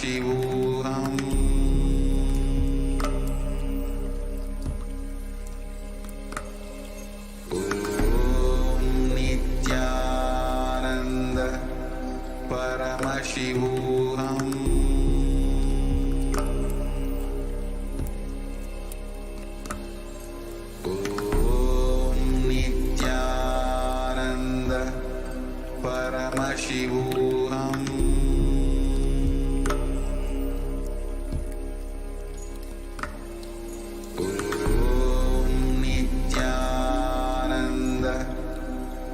Paramashivoham. Om Nithyananda Paramashivoham. Om Nithyananda Paramashivoham.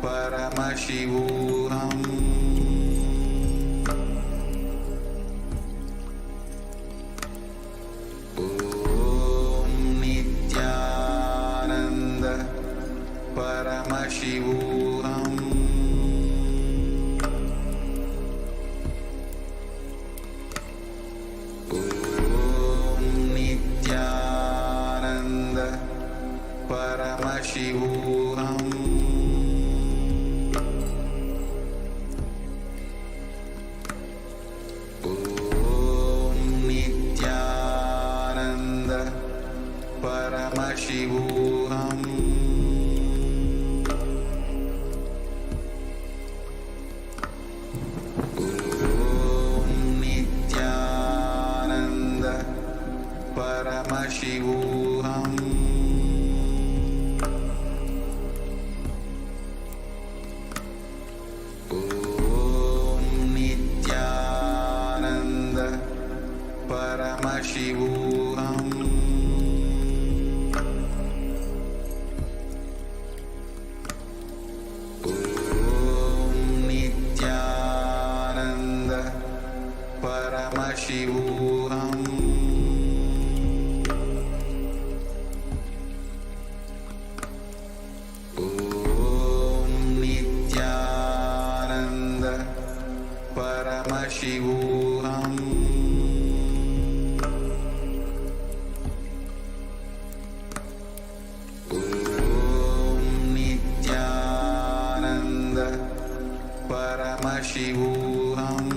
Paramashivoham. Om Nithyananda Paramashivoham. Om Nithyananda Paramashivoham. Paramashivoham. Om Nithyananda Paramashivoham. Om Nithyananda Paramashivoham. Paramashivoham. Om Nithyananda Paramashivoham. Om Nithyananda Paramashivoham. Paramashivoham.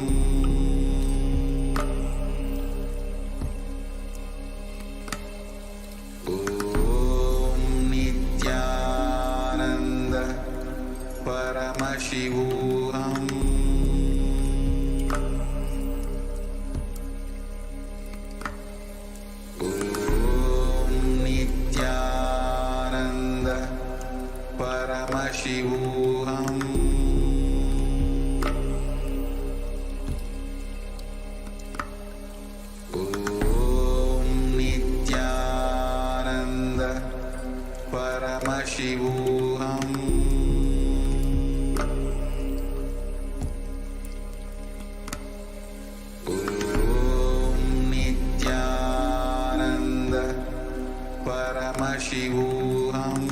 Om Nithyananda Paramashivoham. Om Nithyananda Paramashivoham. Paramashivoham. Om Nithyananda Paramashivoham.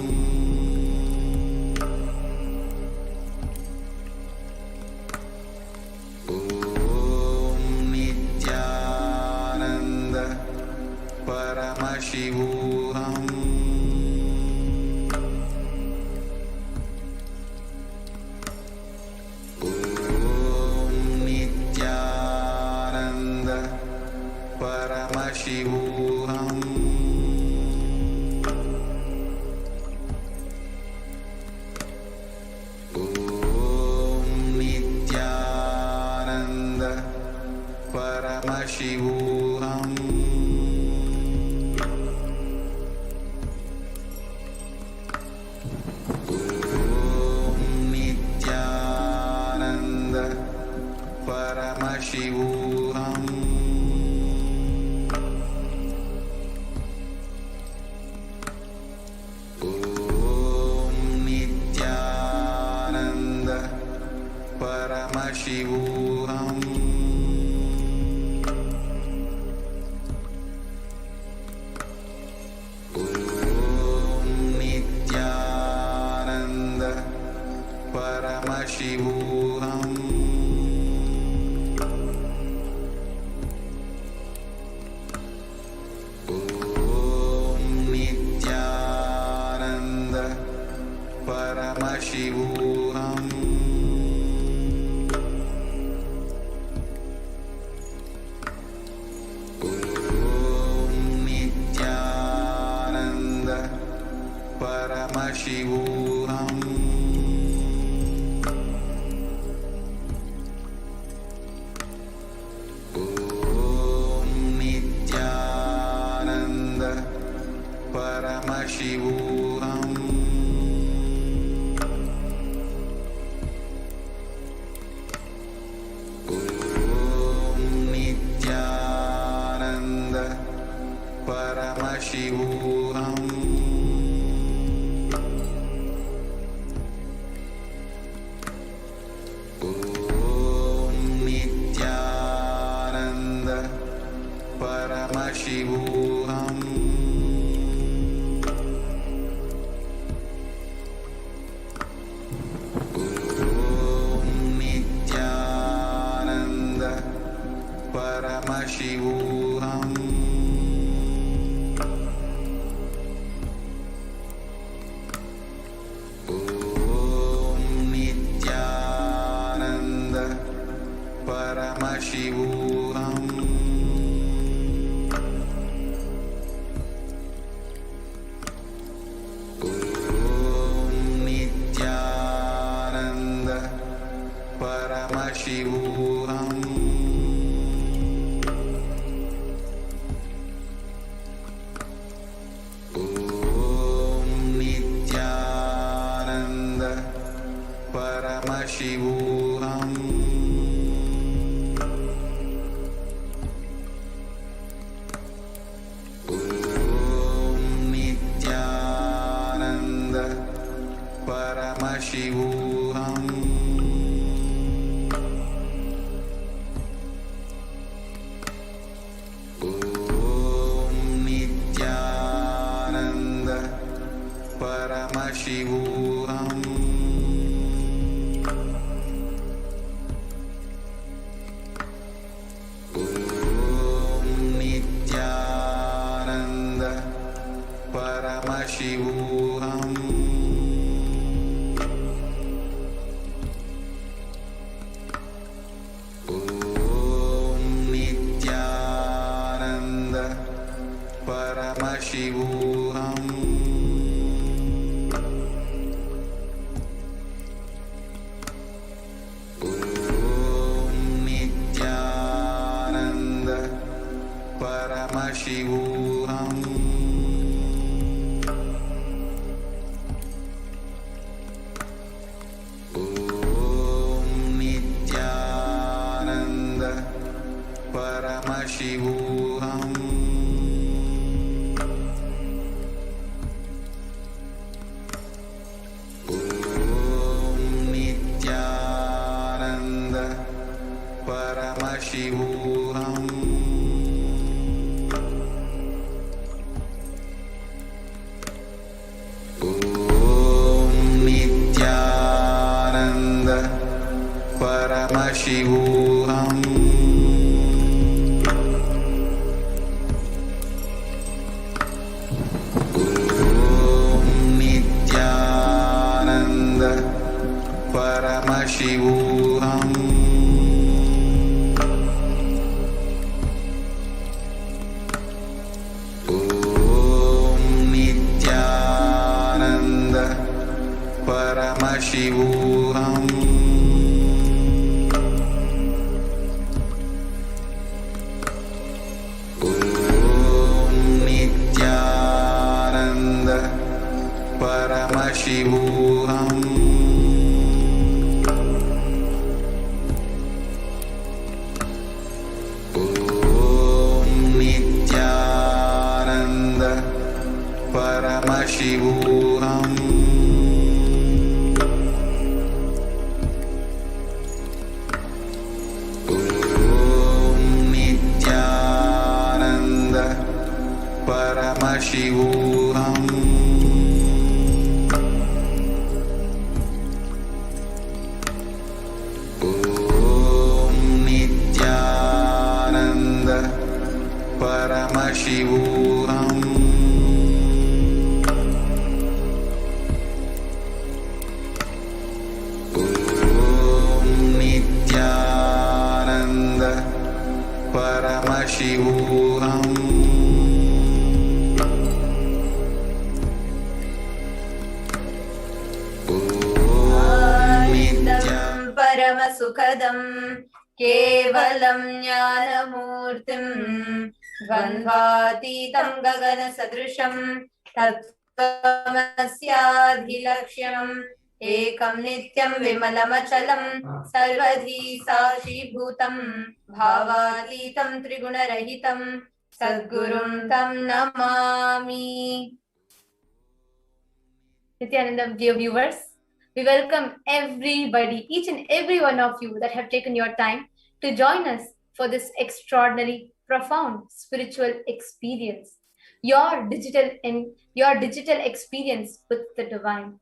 Om Nithyananda Paramashivoham. Paramashivoham. Om Nithyananda Paramashivoham. Om Nithyananda Paramashivoham. Paramashivoham. Om Nithyananda Paramashivoham. Paramashivoham. Om Nithyananda Paramashivoham. Om Nithyananda Paramashivoham. Paramashivoham. Om Nithyananda Paramashivoham. Om Nithyananda Paramashivoham. Paramashivoham. Om Nithyananda Paramashivoham. Om Nithyananda Paramashivoham. Paramashivoham. Om Nithyananda Paramashivoham. Om Nithyananda Paramashivoham. Paramashivoham. Om Nithyananda Paramashivoham. Om Nithyananda Paramashivoham. Paramashivoham. Om Nithyananda Paramashivoham. Om Nithyananda Paramashivoham. Paramashivoham. Om Nithyananda Paramashivoham. Om Nithyananda Paramashivoham. Sukadam Kevalam Jnanamurtim Dvandvatitam Gagana Sadrisham Tattvamasyaadhilakshyanam Ekam Nityam Vimalamachalam Sarvadhi Sashibhutam Bhavatitam Trigunarahitam Sadgurum Tam Namami. Nithyananda, dear viewers, we welcome everybody, each and every one of you that have taken your time to join us for this extraordinary, profound spiritual experience, your digital experience with the divine.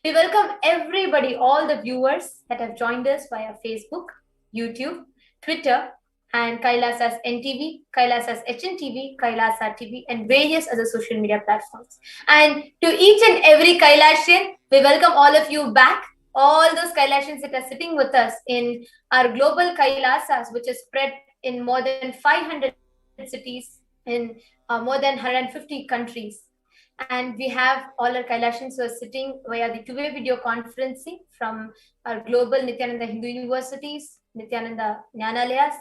We welcome everybody, all the viewers that have joined us via Facebook, YouTube, Twitter, and Kailasa's NTV, Kailasa's HNTV, Kailasa TV, and various other social media platforms. And to each and every Kailasian, we welcome all of you back. All those Kailasians that are sitting with us in our global Kailasas, which is spread in more than 500 cities in more than 150 countries. And we have all our Kailasians who are sitting via the two-way video conferencing from our global Nithyananda Hindu universities, Nithyananda Jnanalayas,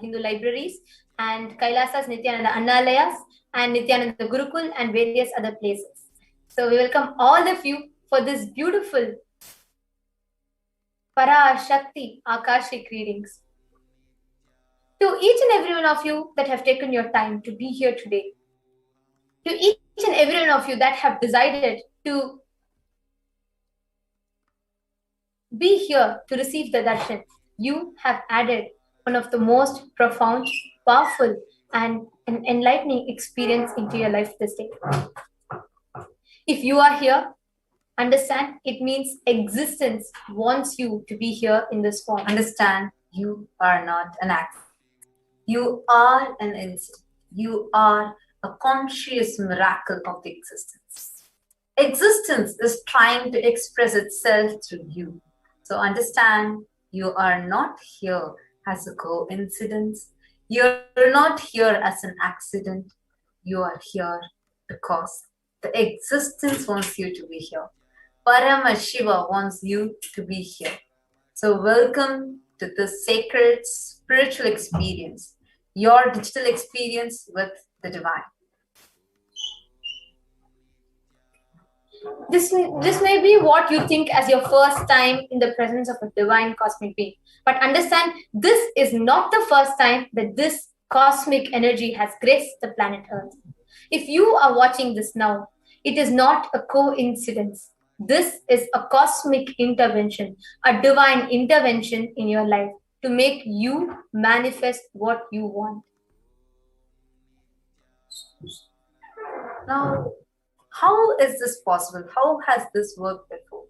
Hindu libraries, and Kailasa's Nithyananda Annalayas, and Nithyananda Gurukul, and various other places. So we welcome all of you for this beautiful Parashakti Akashic readings. To each and every one of you that have taken your time to be here today, to each and every one of you that have decided to be here to receive the darshan, you have added one of the most profound, powerful, and an enlightening experience into your life this day. If you are here, understand it means existence wants you to be here in this form. Understand you are not an accident. You are an instant. You are a conscious miracle of the existence. Existence is trying to express itself through you. So understand you are not here as a coincidence. You're not here as an accident. You are here because the existence wants you to be here. Paramashiva wants you to be here. So welcome to this sacred spiritual experience, your digital experience with the divine. This may be what you think as your first time in the presence of a divine cosmic being. But understand, this is not the first time that this cosmic energy has graced the planet Earth. If you are watching this now, it is not a coincidence. This is a cosmic intervention, a divine intervention in your life to make you manifest what you want. Now, how is this possible? How has this worked before?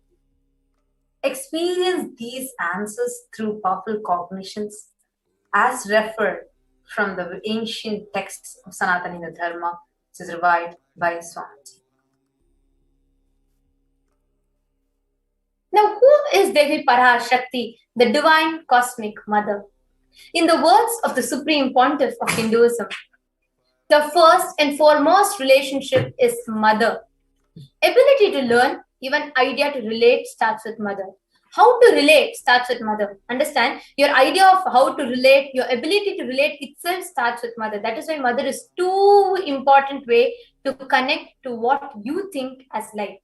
Experience these answers through powerful cognitions as referred from the ancient texts of Sanatana Dharma, which is revived by Swamiji. Now, who is Devi Parashakti, the divine cosmic mother? In the words of the Supreme Pontiff of Hinduism, the first and foremost relationship is mother. Ability to learn, even idea to relate starts with mother. How to relate starts with mother. Understand, your idea of how to relate, your ability to relate itself starts with mother. That is why mother is too important way to connect to what you think as life.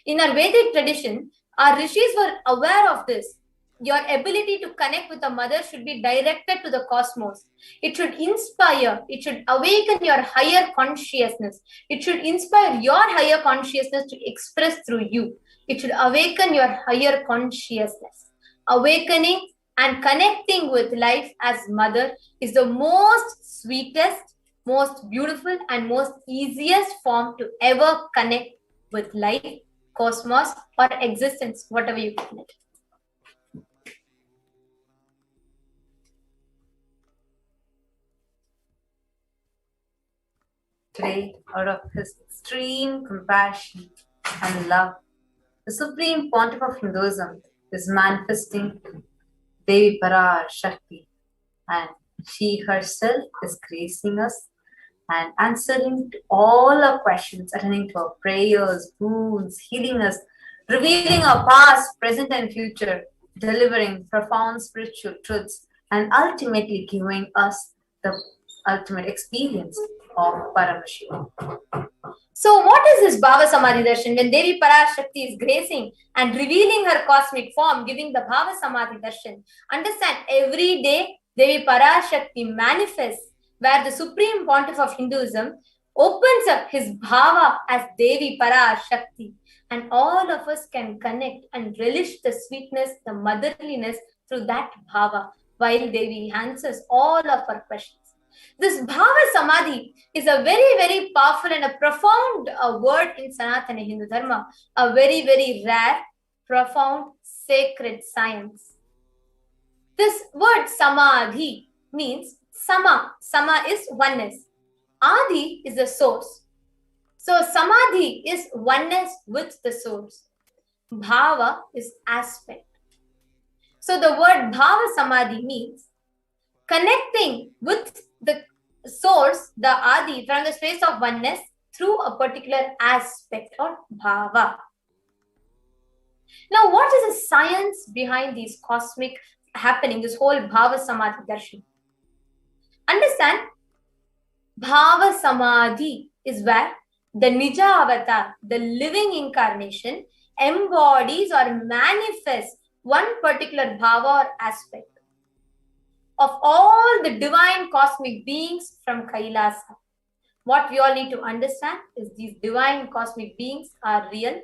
In our Vedic tradition, our rishis were aware of this. Your ability to connect with a mother should be directed to the cosmos. It should inspire, it should awaken your higher consciousness. It should inspire your higher consciousness to express through you. It should awaken your higher consciousness. Awakening and connecting with life as mother is the most sweetest, most beautiful, and most easiest form to ever connect with life, cosmos, or existence, whatever you call it. Today, out of his extreme compassion and love, the Supreme Pontiff of Hinduism is manifesting Devi Parashakti, and she herself is gracing us and answering to all our questions, attending to our prayers, wounds, healing us, revealing our past, present, and future delivering profound spiritual truths and ultimately giving us the ultimate experience of Paramashivoham. So what is this Bhava Samadhi Darshan? When Devi Parashakti is gracing and revealing her cosmic form, giving the Bhava Samadhi Darshan, understand every day Devi Parashakti manifests where the Supreme Pontiff of Hinduism opens up his Bhava as Devi Parashakti, and all of us can connect and relish the sweetness, the motherliness through that Bhava while Devi answers all of our questions. This Bhava Samadhi is a very, very powerful and a profound word in Sanatana Hindu Dharma, a very, very rare, profound, sacred science. This word Samadhi means Sama. Sama is oneness. Adi is the source. So Samadhi is oneness with the source. Bhava is aspect. So the word Bhava Samadhi means connecting with the source, the Adi, from the space of oneness through a particular aspect or bhava. Now, what is the science behind these cosmic happening, this whole Bhava Samadhi Darshan? Understand, Bhava Samadhi is where the Nija avatar, the living incarnation, embodies or manifests one particular bhava or aspect of all the divine cosmic beings from Kailasa. What we all need to understand is these divine cosmic beings are real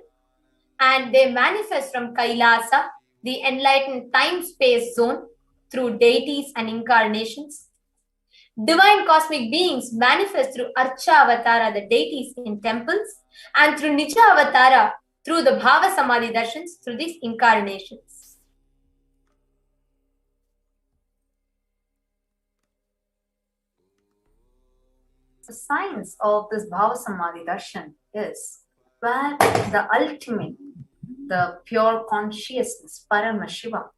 and they manifest from Kailasa, the enlightened time-space zone, through deities and incarnations. Divine cosmic beings manifest through Archa Avatara, the deities in temples, and through Nicha Avatara, through the Bhava Samadhi Darshans, through these incarnations. The science of this Bhava Samadhi Darshan is where the ultimate, the pure consciousness, Paramashivoham,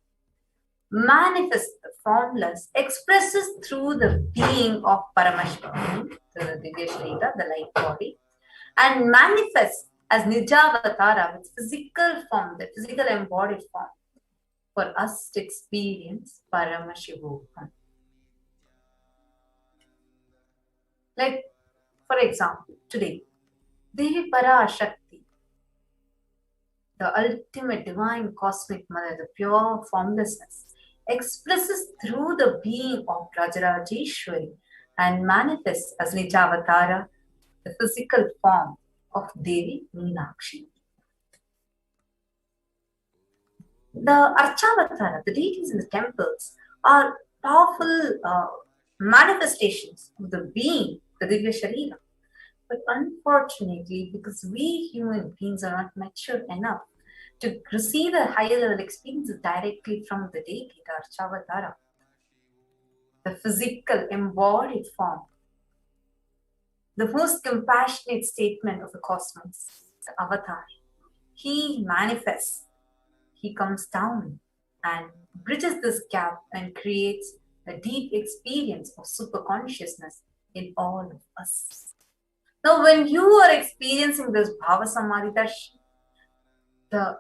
manifests the formless, expresses through the being of Paramashivoham, the Divya Sharira, the light body, and manifests as Nijavatara with physical form, the physical embodied form, for us to experience Paramashivoham. Like, for example, today, Devi Parashakti, the ultimate divine cosmic mother, the pure formlessness, expresses through the being of Rajarajeshwari and manifests as Nijavatara, the physical form of Devi Meenakshi. The Archavatara, the deities in the temples, are powerful manifestations of the being, the Divya Sharira. But unfortunately, because we human beings are not mature enough to receive the higher level experiences directly from the deity, the Archavatara, the physical embodied form, the most compassionate statement of the cosmos, the avatar, he manifests, he comes down and bridges this gap and creates a deep experience of super consciousness in all of us. Now, when you are experiencing this Bhava Samadhi Darshan, the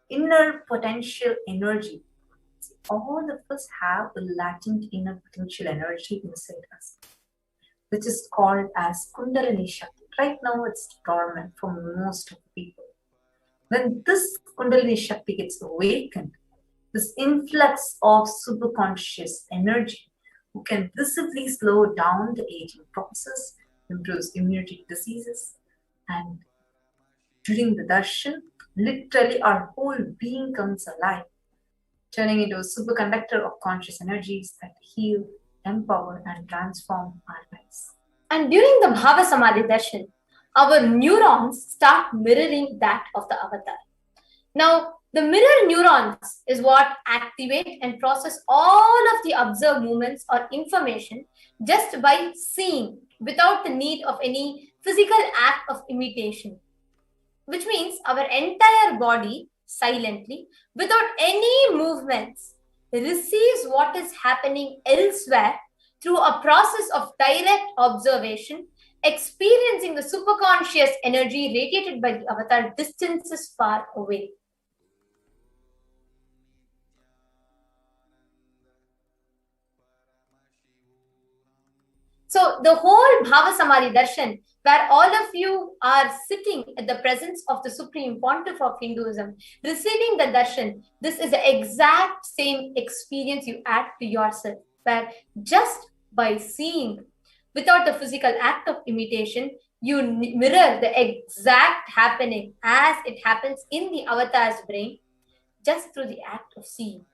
inner potential energy, all of us have a latent inner potential energy inside us, which is called as Kundalini Shakti. Right now, it's dormant for most of the people. When this Kundalini Shakti gets awakened, this influx of superconscious energy who can visibly slow down the aging process, improves immunity diseases, and during the darshan, literally our whole being comes alive, turning into a superconductor of conscious energies that heal, empower, and transform our lives. And during the Bhava Samadhi Darshan, our neurons start mirroring that of the avatar. Now, the mirror neurons is what activate and process all of the observed movements or information just by seeing without the need of any physical act of imitation. Which means our entire body silently, without any movements, receives what is happening elsewhere through a process of direct observation, experiencing the superconscious energy radiated by the avatar distances far away. So the whole Bhava Samadhi Darshan, where all of you are sitting at the presence of the Supreme Pontiff of Hinduism, receiving the darshan, this is the exact same experience you add to yourself, where just by seeing, without the physical act of imitation, you mirror the exact happening as it happens in the avatar's brain, just through the act of seeing.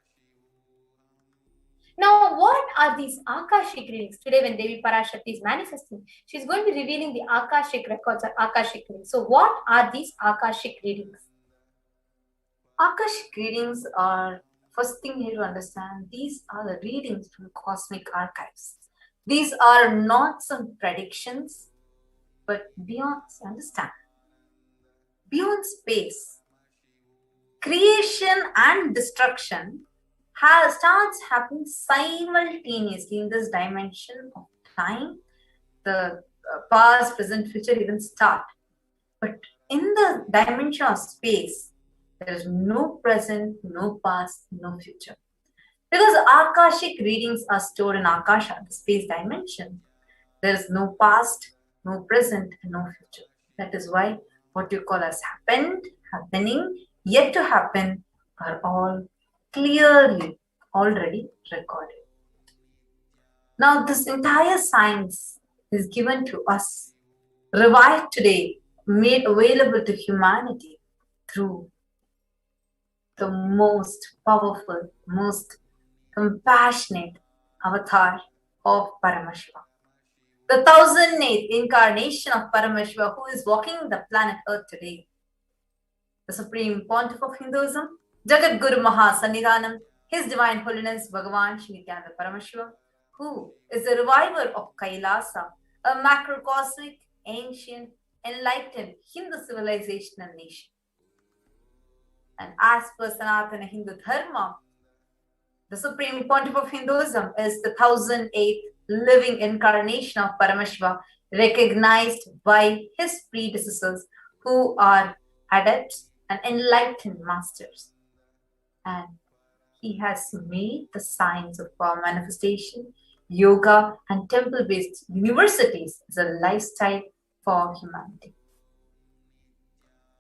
Now, what are these Akashic readings? Today, when Devi Parashakti is manifesting, she's going to be revealing the Akashic records or Akashic readings. So, what are these Akashic readings? Akashic readings are, first thing you need to understand, these are the readings from cosmic archives. These are not some predictions, but beyond, understand, beyond space, creation and destruction starts happening simultaneously in this dimension of time. The past, present, future even start. But in the dimension of space, there is no present, no past, no future. Because Akashic readings are stored in Akasha, the space dimension, there is no past, no present, and no future. That is why what you call as happened, happening, yet to happen are all clearly already recorded. Now, this entire science is given to us, revived today, made available to humanity through the most powerful, most compassionate avatar of Paramashiva. The 1008th incarnation of Paramashiva, who is walking the planet Earth today. The Supreme Pontiff of Hinduism, Jagat Guru Maha Sannidhanam, His Divine Holiness Bhagavan Shri Nithyananda Paramashivam, who is the reviver of Kailasa, a macrocosmic, ancient, enlightened Hindu civilization and nation. And as per Sanatana Hindu Dharma, the Supreme Pontiff of Hinduism is the 1008th living incarnation of Paramashiva, recognized by his predecessors who are adepts and enlightened masters. And he has made the science of power manifestation, yoga, and temple-based universities as a lifestyle for humanity.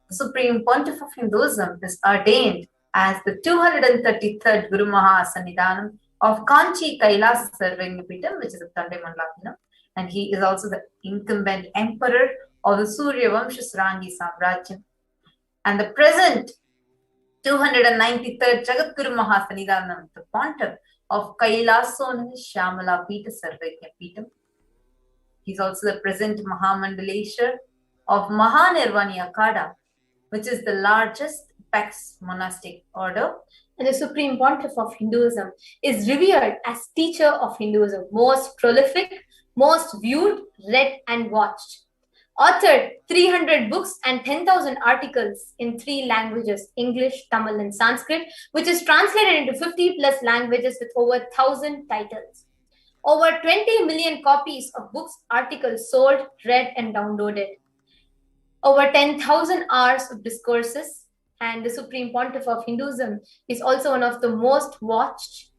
The Supreme Pontiff of Hinduism is ordained as the 233rd Guru Maha Sannidhanam of Kanchi Kailasa Sarvagyapitam, which is a Tandai Mandalakinam, and he is also the incumbent emperor of the Surya Vamsha Sarangi Samrajyam. And the present 293rd Jagat Guru Maha Sannidhanam, the Pontiff of Kailasa Shamala Pita Sarvagyapitam. He is also the present Mahamandaleshwar of Mahanirvani Akada, which is the largest Pax monastic order. And the Supreme Pontiff of Hinduism is revered as teacher of Hinduism, most prolific, most viewed, read and watched. Authored 300 books and 10,000 articles in 3 languages, English, Tamil and Sanskrit, which is translated into 50 plus languages with over 1,000 titles. Over 20 million copies of books, articles sold, read and downloaded. Over 10,000 hours of discourses, and the Supreme Pontiff of Hinduism is also one of the most watched,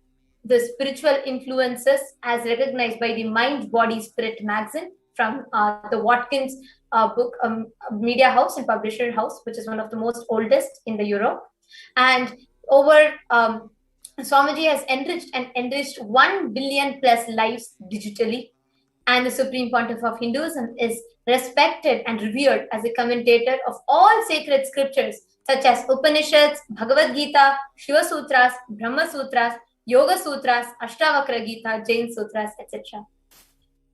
the spiritual influences as recognized by the Mind, Body, Spirit magazine from the Watkins book media house and publisher house, which is one of the most oldest in the Europe. And over Swamiji has enriched 1 billion plus lives digitally. And the Supreme Pontiff of Hinduism is respected and revered as a commentator of all sacred scriptures such as Upanishads, Bhagavad Gita, Shiva Sutras, Brahma Sutras, Yoga Sutras, Ashtavakra Gita, Jain Sutras, etc.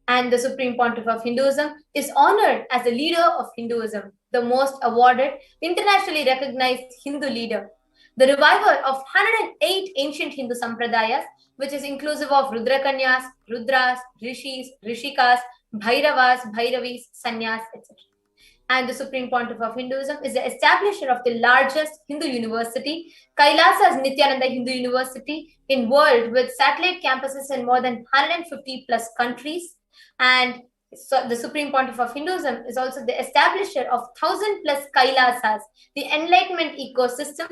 And the Supreme Pontiff of Hinduism is honored as the leader of Hinduism, the most awarded, internationally recognized Hindu leader, the reviver of 108 ancient Hindu sampradayas, which is inclusive of Rudrakanyas, Rudras, Rishis, Rishikas, Bhairavas, Bhairavis, Sannyas, etc. And the Supreme Pontiff of Hinduism is the establisher of the largest Hindu university, Kailasa's Nithyananda Hindu University, in world with satellite campuses in more than 150 plus countries. And so the Supreme Pontiff of Hinduism is also the establisher of 1,000 plus Kailasas, the enlightenment ecosystem,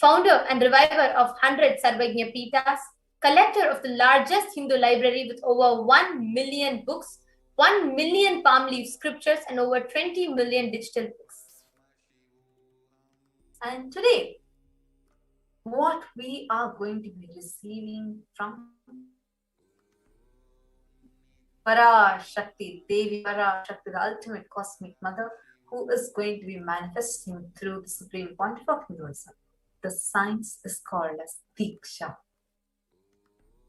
founder and reviver of 100 Sarvagya Pitas, collector of the largest Hindu library with over 1 million books, 1 million palm leaf scriptures, and over 20 million digital books. And today, what we are going to be receiving from Parashakti, Devi Parashakti, the ultimate cosmic mother, who is going to be manifesting through the Supreme Pontiff of Hinduism. The science is called as Diksha.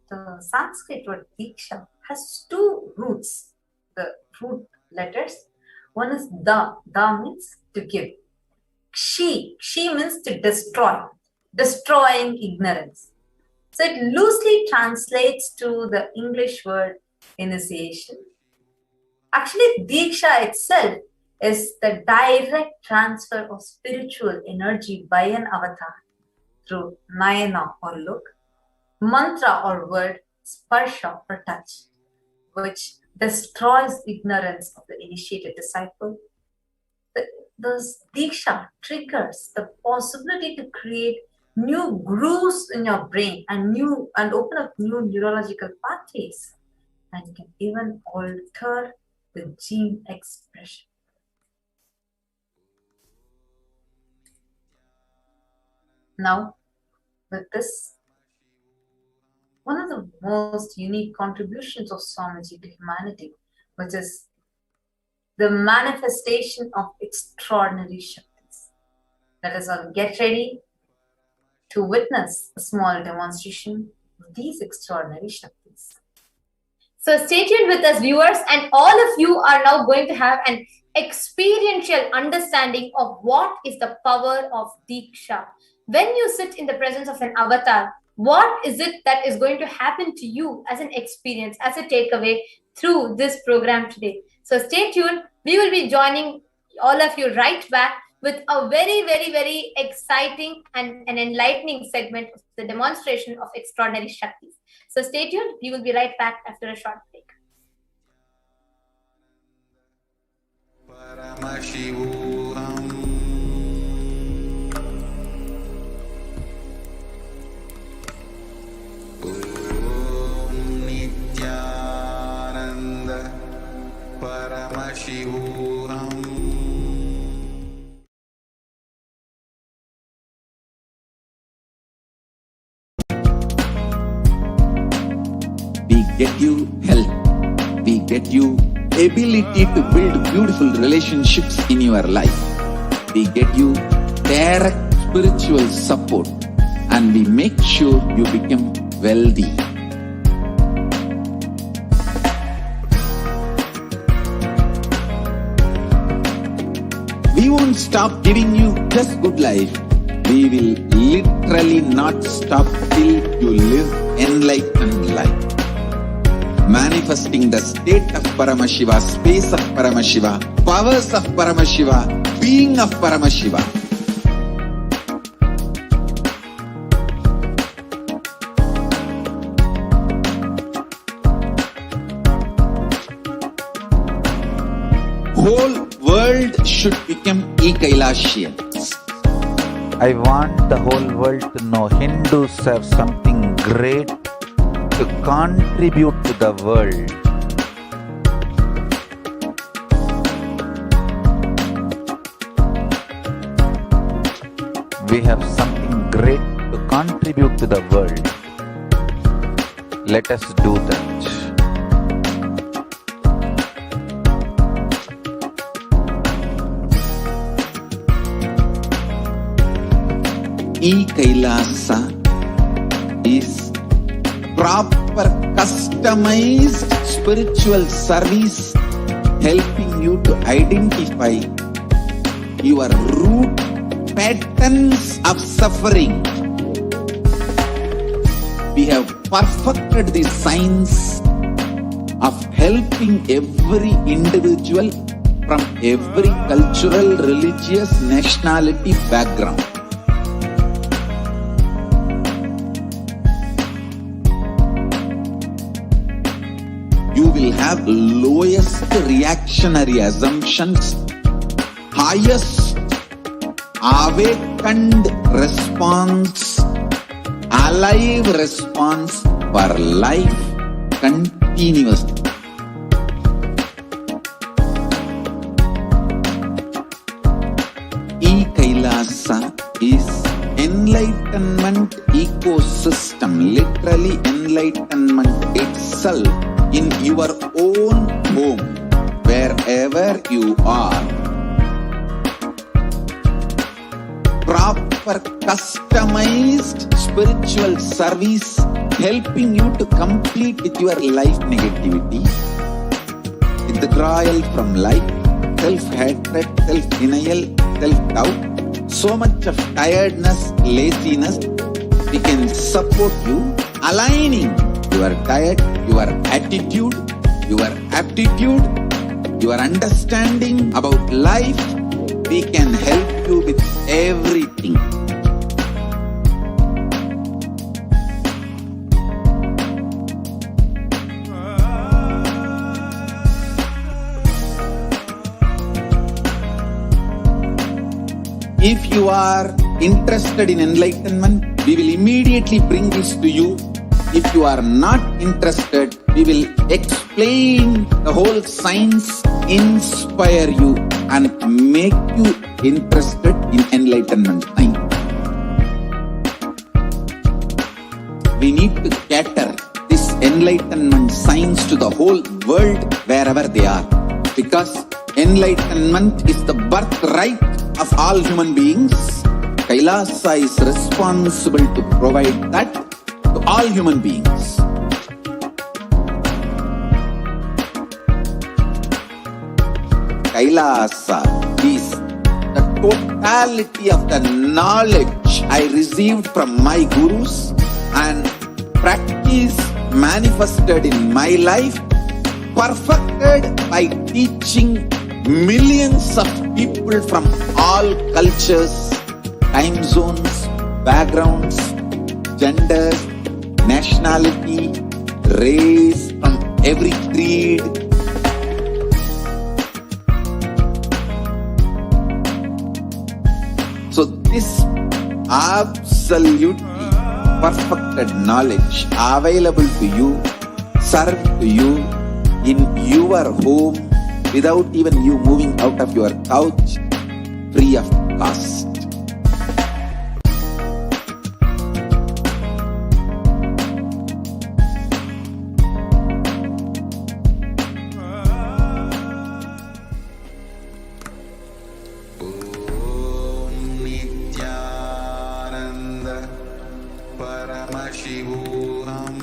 The Sanskrit word Diksha has two roots, the root letters. One is Da. Da means to give. Kshi means to destroy, destroying ignorance. So it loosely translates to the English word initiation. Actually, Diksha itself is the direct transfer of spiritual energy by an avatar through Nayana or look, mantra or word, sparsha or touch, which destroys ignorance of the initiated disciple. The Diksha triggers the possibility to create new grooves in your brain and open up new neurological pathways, and can even alter the gene expression. Now, with this, one of the most unique contributions of Swamiji to humanity, which is the manifestation of extraordinary Shaktis. Let us all get ready to witness a small demonstration of these extraordinary Shaktis. So stay tuned with us, viewers, and all of you are now going to have an experiential understanding of what is the power of Diksha. When you sit in the presence of an avatar, what is it that is going to happen to you as an experience, as a takeaway through this program today? So stay tuned. We will be joining all of you right back with a very, very, very exciting and an enlightening segment of the demonstration of extraordinary Shaktis. So stay tuned. We will be right back after a short break. Paramashivoham. Om Nithyananda Paramashivoham. We get you health. We get you ability to build beautiful relationships in your life. We get you direct spiritual support, and we make sure you become wealthy. We won't stop giving you just good life. We will literally not stop till you live enlightened life. Manifesting the state of Paramashiva, space of Paramashiva, powers of Paramashiva, being of Paramashiva. Whole world should become Kailasians. I want the whole world to know Hindus have something great to contribute to the world. We have something great to contribute to the world. Let us do that. Kailasa is proper customized spiritual service, helping you to identify your root patterns of suffering. We have perfected the science of helping every individual from every cultural, religious, nationality background. You will have lowest reactionary assumptions, highest awakened response, alive response, for life continuously. Kailasa is enlightenment ecosystem, literally enlightenment itself in your own home, wherever you are. Proper customized spiritual service helping you to complete with your life negativity, withdrawal from life, self-hatred, self-denial, self-doubt, so much of tiredness, laziness. We can support you, aligning your diet, your attitude, your aptitude, your understanding about life. We can help you with everything. If you are interested in enlightenment, we will immediately bring this to you. If you are not interested, we will explain the whole science, inspire you and make you interested in enlightenment time. We need to cater this enlightenment science to the whole world wherever they are, because enlightenment is the birthright of all human beings. Kailasa is responsible to provide that to all human beings. Kailasa is the totality of the knowledge I received from my gurus and practice manifested in my life, perfected by teaching millions of people from all cultures, time zones, backgrounds, genders, nationality, race, from every creed. So this absolutely perfected knowledge available to you, served to you in your home, without even you moving out of your couch, free of cost. Om Nithyananda Paramashivoham.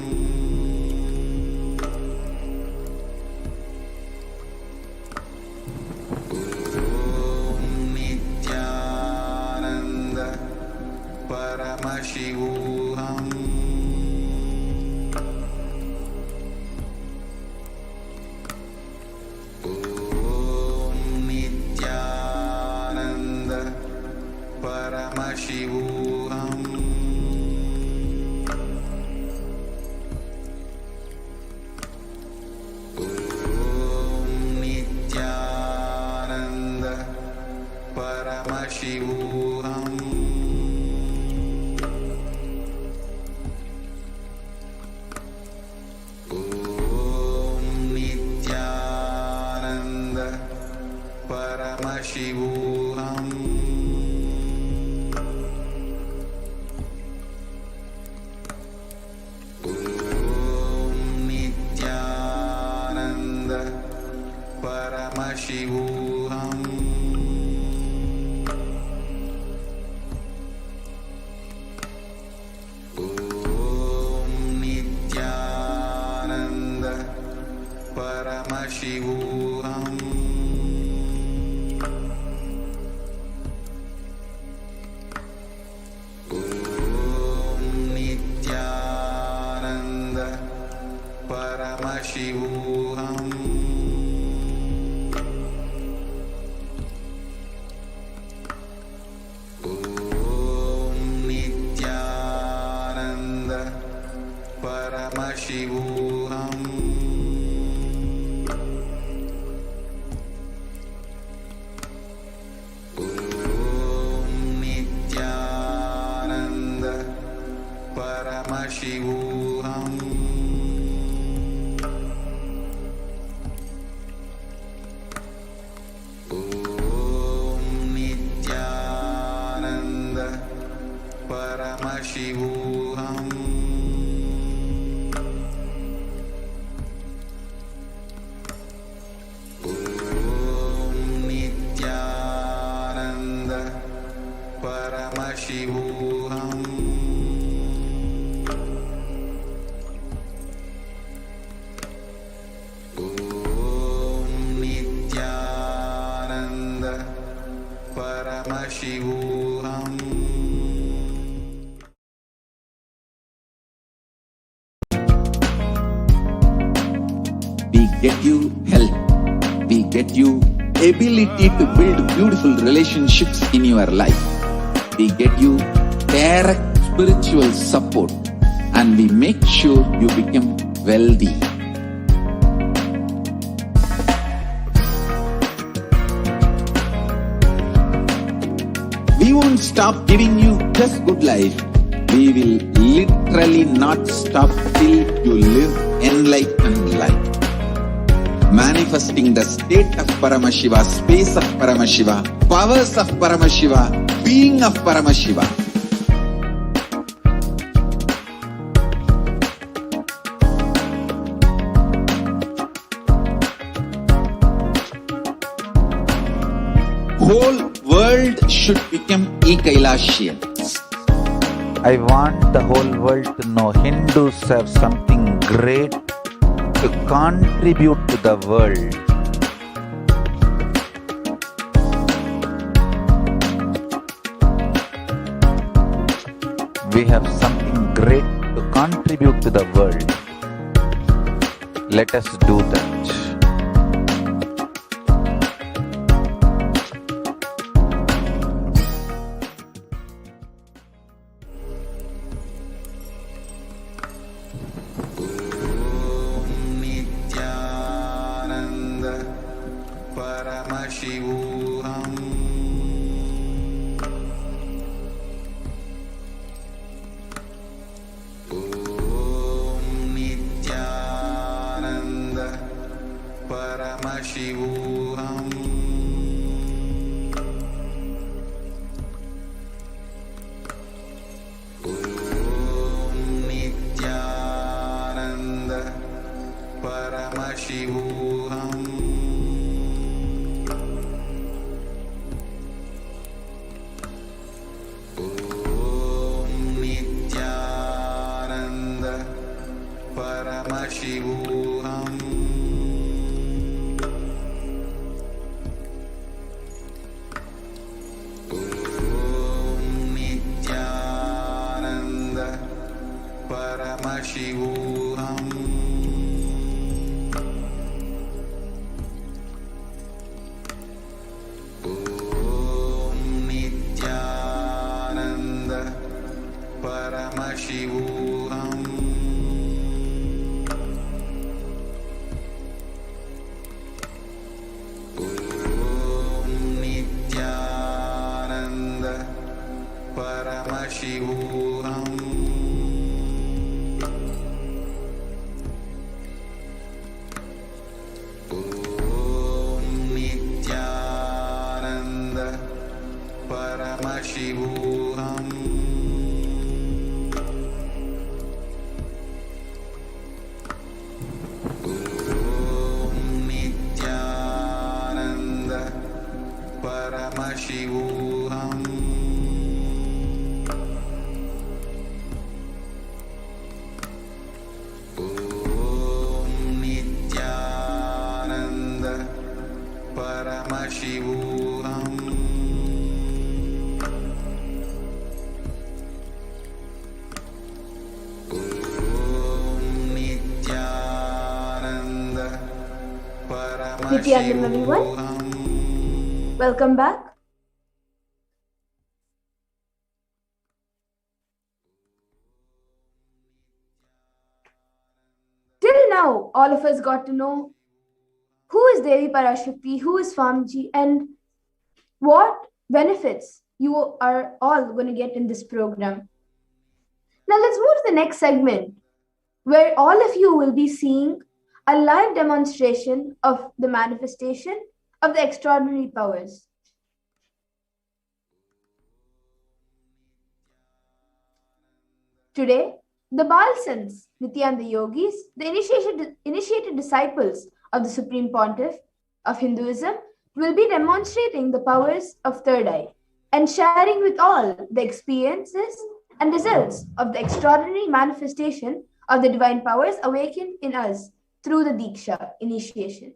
Paramashivoham. Om Nithyananda Paramashivoham. Om Nithyananda Paramashivoham. Paramashivoham. Om Nithyananda Paramashivoham. Om Nithyananda Paramashivoham. Paramashivoham. Om Nithyananda Paramashivoham. Paramashivoham. Om Nithyananda Paramashivoham. Om Nithyananda Paramashivoham. We get you health. We get you ability to build beautiful relationships in your life. We get you direct spiritual support, and we make sure you become wealthy. We won't stop giving you just good life. We will literally not stop till you live enlightened life. Manifesting the state of Paramashiva, space of Paramashiva, powers of Paramashiva, being of Paramashiva. Whole world should become Kailasians. I want the whole world to know Hindus have something great to contribute to the world. We have something great to contribute to the world. Let us do that. Nithyananda Paramashivoham. Om Nithyananda Paramashivoham. Om Nithyananda Paramashivoham. Om Nithyananda Paramashivoham. Om Nithyananda Paramashivoham. Om Nithyananda Paramashivoham. Om Nithyananda Paramashivoham. Om Nithyananda Paramashivoham. Om Nithyananda Paramashivoham. Om Nithyananda Paramashivoham. Om Nithyananda Nithyananda, everyone. Paramashivoham. Welcome back. Till now, all of us got to know who is Devi Parashakti, who is Swamiji, and what benefits you are all going to get in this program. Now, let's move to the next segment, where all of you will be seeing a live demonstration of the manifestation of the extraordinary powers. Today, the Balsans, Nithyananda yogis, the initiated disciples of the Supreme Pontiff of Hinduism, will be demonstrating the powers of third eye and sharing with all the experiences and results of the extraordinary manifestation of the divine powers awakened in us through the Diksha initiation.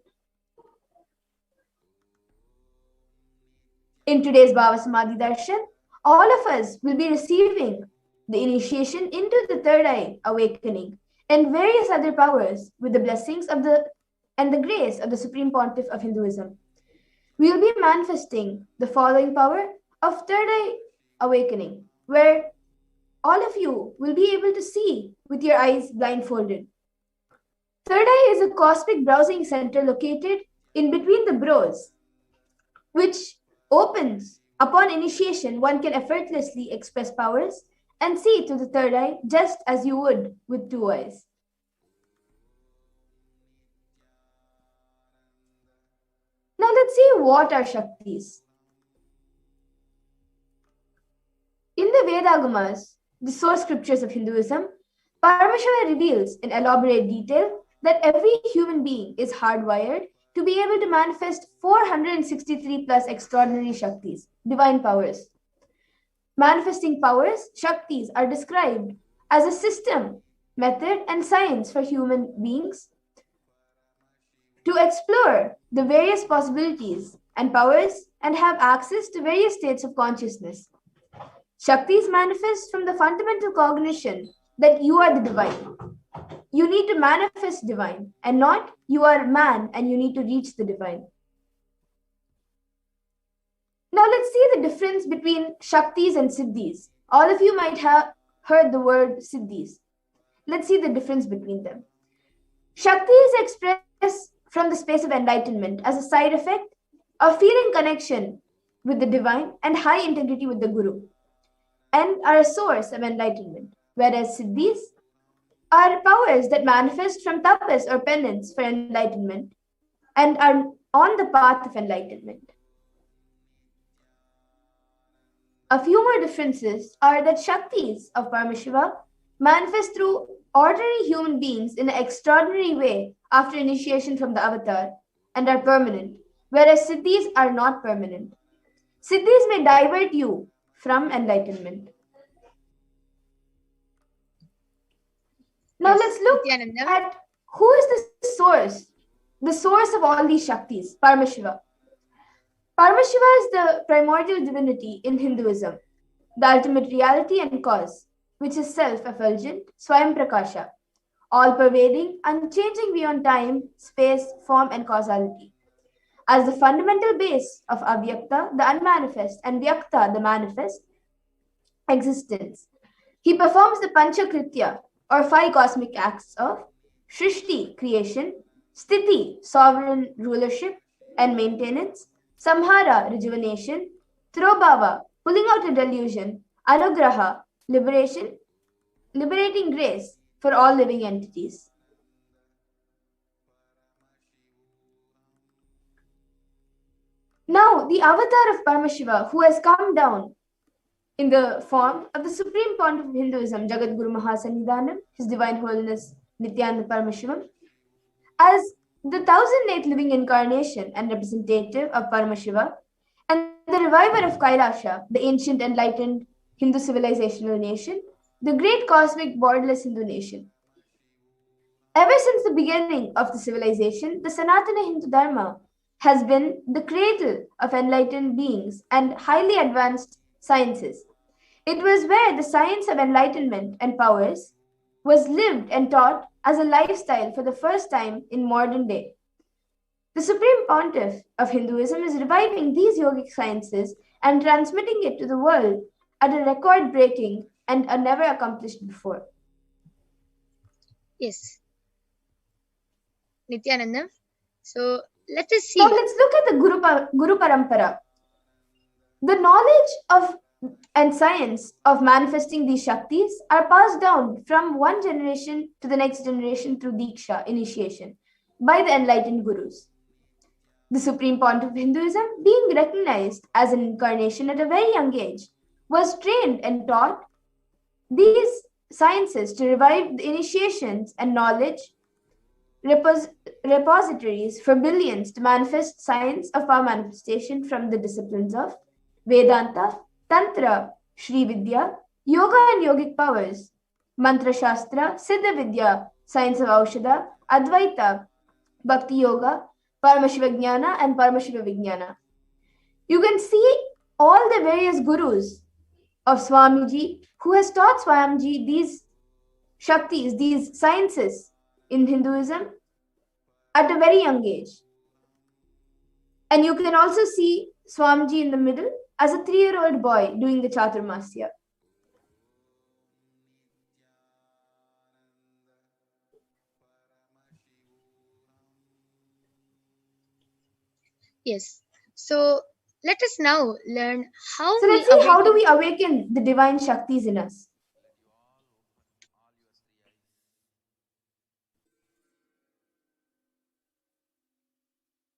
In today's Bhava Samadhi Darshan, all of us will be receiving the initiation into the third eye awakening and various other powers with the blessings of the grace of the Supreme Pontiff of Hinduism. We will be manifesting the following power of third eye awakening, where all of you will be able to see with your eyes blindfolded. Third eye is a cosmic browsing center located in between the brows, which opens upon initiation. One can effortlessly express powers and see through the third eye just as you would with two eyes. Now let's see what are Shaktis. In the Vedagamas, the source scriptures of Hinduism, Paramashiva reveals in elaborate detail that every human being is hardwired to be able to manifest 463 plus extraordinary Shaktis, divine powers. Manifesting powers, Shaktis, are described as a system, method, and science for human beings to explore the various possibilities and powers and have access to various states of consciousness. Shaktis manifest from the fundamental cognition that you are the divine. You need to manifest divine and not you are man and you need to reach the divine. Now let's see the difference between Shaktis and Siddhis. All of you might have heard the word Siddhis. Let's see the difference between them. Shakti is expressed from the space of enlightenment as a side effect of feeling connection with the divine and high integrity with the Guru, and are a source of enlightenment, whereas Siddhis are powers that manifest from tapas or penance for enlightenment and are on the path of enlightenment. A few more differences are that Shaktis of Paramashiva manifest through ordinary human beings in an extraordinary way after initiation from the avatar and are permanent, whereas Siddhis are not permanent. Siddhis may divert you from enlightenment. Now let's look at who is the source of all these Shaktis, Paramashiva. Paramashiva is the primordial divinity in Hinduism, the ultimate reality and cause, which is self-effulgent, Swayam Prakasha, all-pervading, unchanging beyond time, space, form, and causality. As the fundamental base of Avyakta, the unmanifest, and Vyakta, the manifest, existence, he performs the Panchakritya, or 5 cosmic acts of Shrishti, creation, Sthiti, sovereign rulership and maintenance, Samhara, rejuvenation, Throbhava, pulling out a delusion, Anugraha, liberating grace for all living entities. Now, the avatar of Paramashiva, who has come down in the form of the Supreme Pontiff of Hinduism, Jagadguru Mahasannidhanam, His Divine Holiness Nithyananda Paramashivam, as the 1008th living incarnation and representative of Paramashiva, and the reviver of Kailasa, the ancient enlightened Hindu civilizational nation, the great cosmic borderless Hindu nation. Ever since the beginning of the civilization, the Sanatana Hindu Dharma has been the cradle of enlightened beings and highly advanced sciences. It was where the science of enlightenment and powers was lived and taught as a lifestyle for the first time in modern day. The Supreme Pontiff of Hinduism is reviving these yogic sciences and transmitting it to the world at a record-breaking and a never accomplished before. Yes. Nithyananda. So let us see. Now let's look at the Guru Parampara. The knowledge of and science of manifesting these Shaktis are passed down from one generation to the next generation through Diksha, initiation, by the enlightened Gurus. The Supreme Pontiff of Hinduism, being recognized as an incarnation at a very young age, was trained and taught these sciences to revive the initiations and knowledge repositories for billions to manifest science of power manifestation from the disciplines of Vedanta, Tantra, Shri Vidya, Yoga and Yogic powers, Mantra Shastra, Siddha Vidya, science of Aushadha, Advaita, Bhakti Yoga, Paramashivoham and Paramashivoham. You can see all the various gurus of Swamiji who has taught Swamiji these Shaktis, these sciences in Hinduism at a very young age. And you can also see Swamiji in the middle as a 3-year-old boy doing the Chaturmasya. Yes. So let us now learn how So we let's see, how do awaken. we awaken the divine Shaktis in us?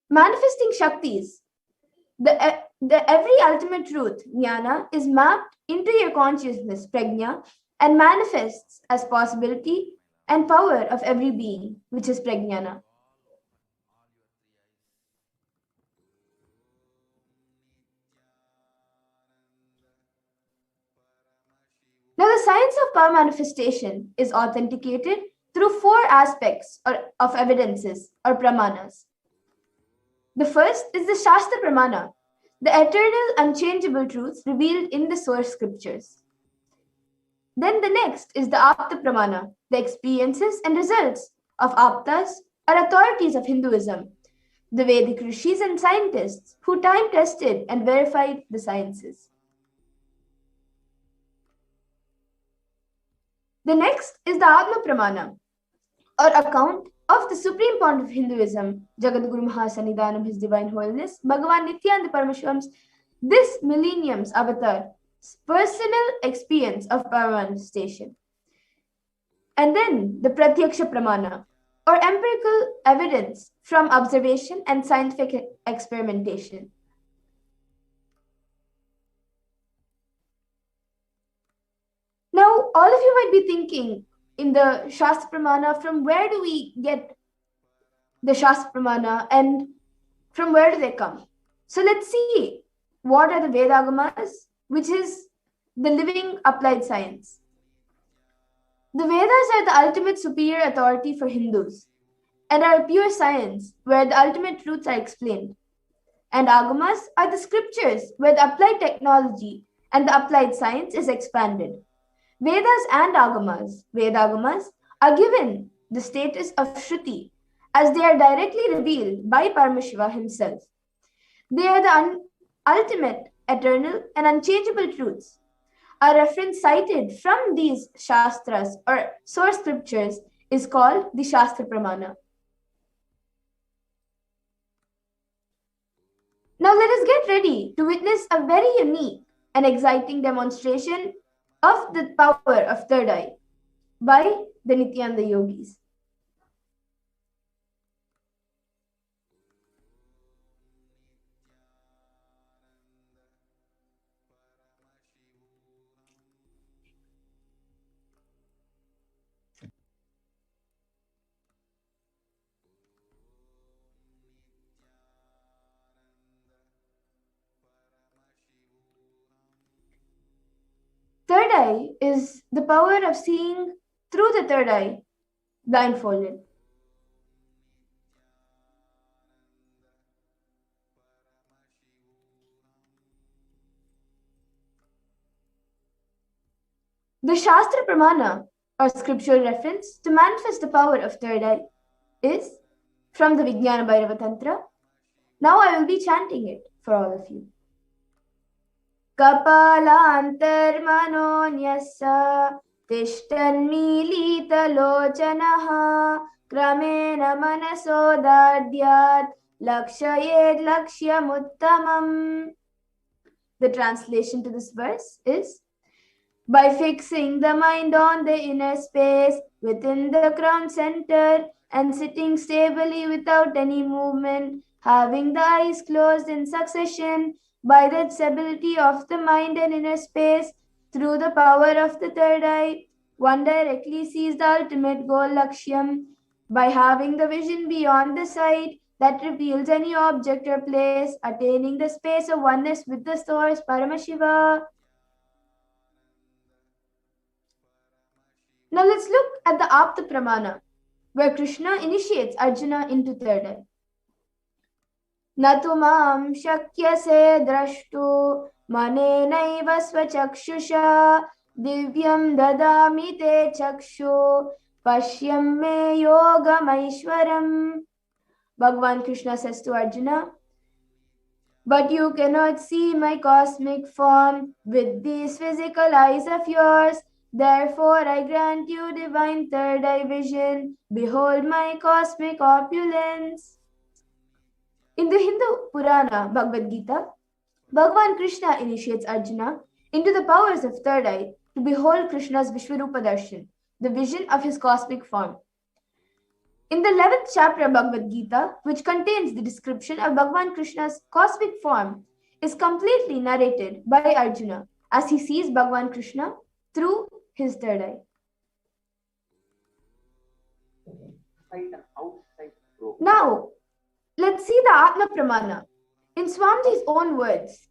Manifesting Shaktis, the every ultimate truth, jnana, is mapped into your consciousness, prajna, and manifests as possibility and power of every being, which is prajnana. Now, the science of power manifestation is authenticated through 4 aspects of evidences or pramanas. The first is the Shastra Pramana, the eternal, unchangeable truths revealed in the source scriptures. Then the next is the Apta Pramana, the experiences and results of Aptas or authorities of Hinduism, the Vedic rishis and scientists who time tested and verified the sciences. The next is the Atma Pramana, or account of the supreme point of Hinduism, Jagadguru Mahasannidhanam, His Divine Holiness, Bhagavan Nithyananda Paramashivam, this millennium's avatar, personal experience of power manifestation. And then the Pratyaksha Pramana, or empirical evidence from observation and scientific experimentation. Now, all of you might be thinking in the Shastra Pramana, from where do we get the Shastra Pramana and from where do they come? So let's see, what are the Vedagamas, which is the living applied science. The Vedas are the ultimate superior authority for Hindus and are pure science where the ultimate truths are explained. And Agamas are the scriptures where the applied technology and the applied science is expanded. Vedas and Vedagamas, are given the status of Shruti as they are directly revealed by Paramashiva himself. They are the ultimate, eternal, and unchangeable truths. A reference cited from these Shastras or source scriptures is called the Shastra Pramana. Now let us get ready to witness a very unique and exciting demonstration of the power of third eye by the Nityananda yogis. Third eye is the power of seeing through the third eye, blindfolded. The Shastra Pramana, or scriptural reference to manifest the power of third eye, is from the Vijnana Bhairava Tantra. Now I will be chanting it for all of you. Kapalantarmanonyassa tishtannilitalochanaha kramena manasodadyat lakshayed lakshyamuttamam. The translation to this verse is, by fixing the mind on the inner space within the crown center and sitting stably without any movement, having the eyes closed in succession, by the stability of the mind and inner space, through the power of the third eye, One directly sees the ultimate goal Lakshyam by having the vision beyond the sight that reveals any object or place, attaining the space of oneness with the source, Paramashiva. Now let's look at the Apta Pramana, where Krishna initiates Arjuna into third eye. Natumam shakyase drashtu manenaiva svachakshisha divyam dadami te chakshu pashyam me yogamaishwaram. Bhagavan Krishna says to Arjuna, but you cannot see my cosmic form with these physical eyes of yours. Therefore, I grant you divine third eye vision. Behold my cosmic opulence. In the Hindu Purana, Bhagavad Gita, Bhagavan Krishna initiates Arjuna into the powers of third eye to behold Krishna's Vishwarupa Darshan, the vision of his cosmic form. In the 11th chapter of Bhagavad Gita, which contains the description of Bhagavan Krishna's cosmic form, is completely narrated by Arjuna as he sees Bhagavan Krishna through his third eye. Now, let's see the Atma Pramana. In Swamiji's own words,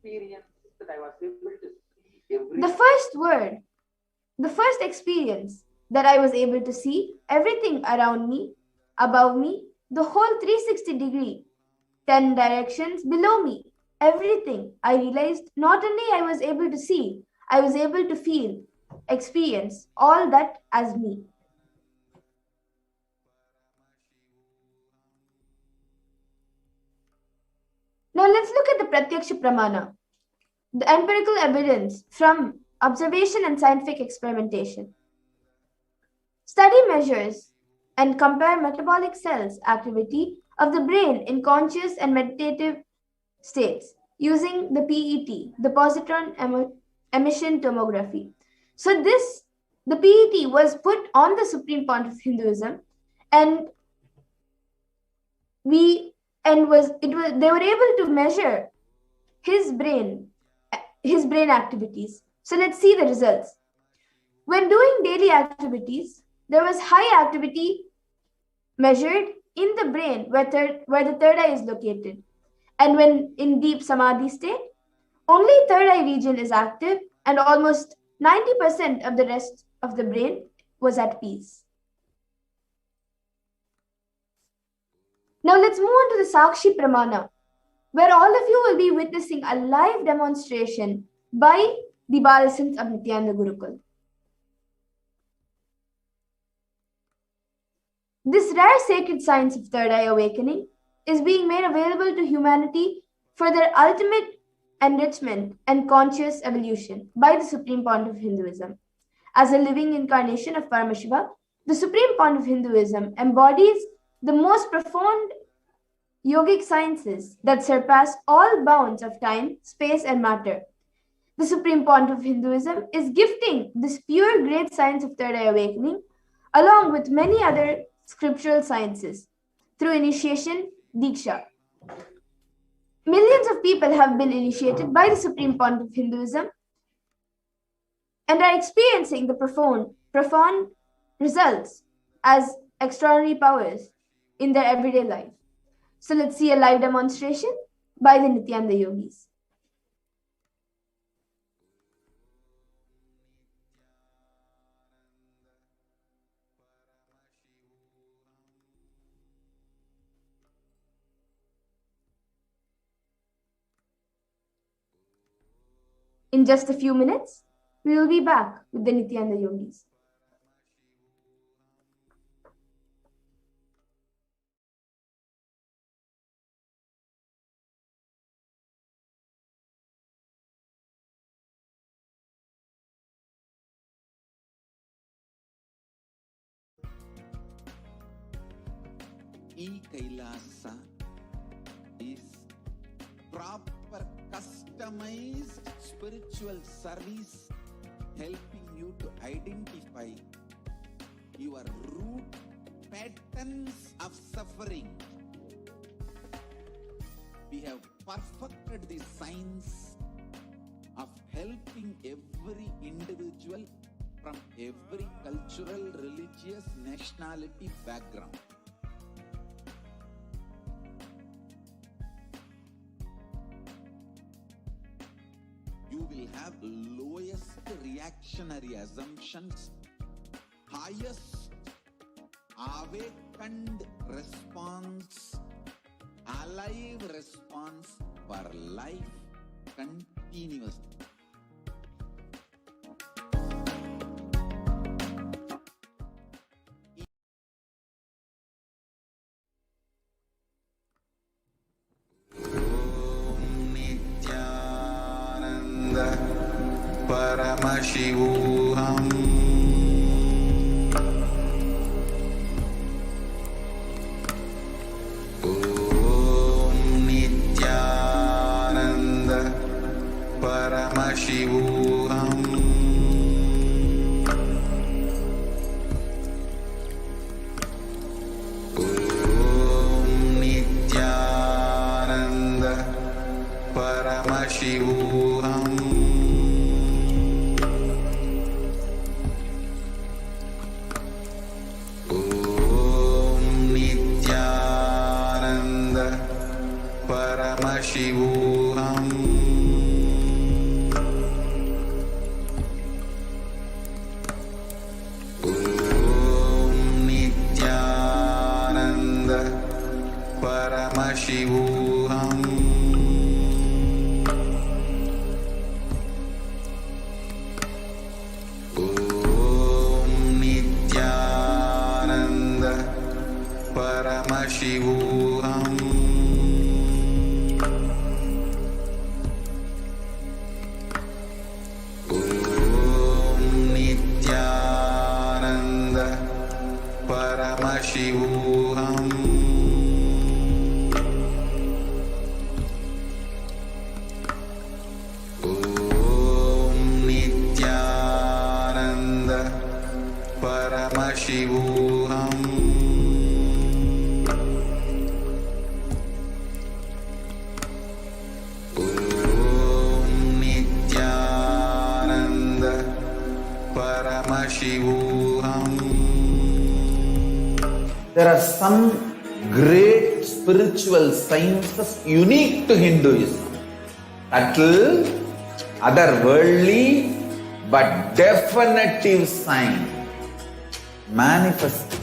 the first experience that I was able to see everything around me, above me, the whole 360 degree, 10 directions below me, everything, I realized not only I was able to see, I was able to feel, experience all that as me. Now let's look at the Pratyaksha Pramana, the empirical evidence from observation and scientific experimentation. Study measures and compare metabolic cells activity of the brain in conscious and meditative states using the PET, the positron emission tomography. So the PET was put on the Supreme Pontiff of Hinduism, and they were able to measure his brain activities. So let's see the results. When doing daily activities, there was high activity measured in the brain where the third eye is located. And when in deep samadhi state, only third eye region is active and almost 90% of the rest of the brain was at peace. Now let's move on to the Sakshi Pramana, where all of you will be witnessing a live demonstration by the Balasins of Nithyananda Gurukul. This rare sacred science of third eye awakening is being made available to humanity for their ultimate enrichment and conscious evolution by the Supreme Pontiff of Hinduism. As a living incarnation of Paramashiva, the Supreme Pontiff of Hinduism embodies the most profound yogic sciences that surpass all bounds of time, space, and matter. The Supreme Pontiff of Hinduism is gifting this pure great science of third eye awakening along with many other scriptural sciences through initiation, Diksha. Millions of people have been initiated by the Supreme Pontiff of Hinduism and are experiencing the profound results as extraordinary powers in their everyday life. So let's see a live demonstration by the Nithyananda Yogis. In just a few minutes, we will be back with the Nithyananda Yogis. Kailasa is proper customized spiritual service helping you to identify your root patterns of suffering. We have perfected the science of helping every individual from every cultural, religious, nationality background. You will have lowest reactionary assumptions, highest awakened response, alive response for life continuously. Nithyananda Paramashivoham. Om Nithyananda Paramashivoham. Om Nithyananda Paramashivoham. Om Nithyananda Paramashivoham. Om Nithyananda Paramashivoham. Om Nithyananda Paramashivoham. Om Nithyananda Paramashivoham. Om Nithyananda Paramashivoham. Om Nithyananda Paramashivoham. There are some great spiritual sciences unique to Hinduism. Subtle, otherworldly, but definitive sign. Manifesting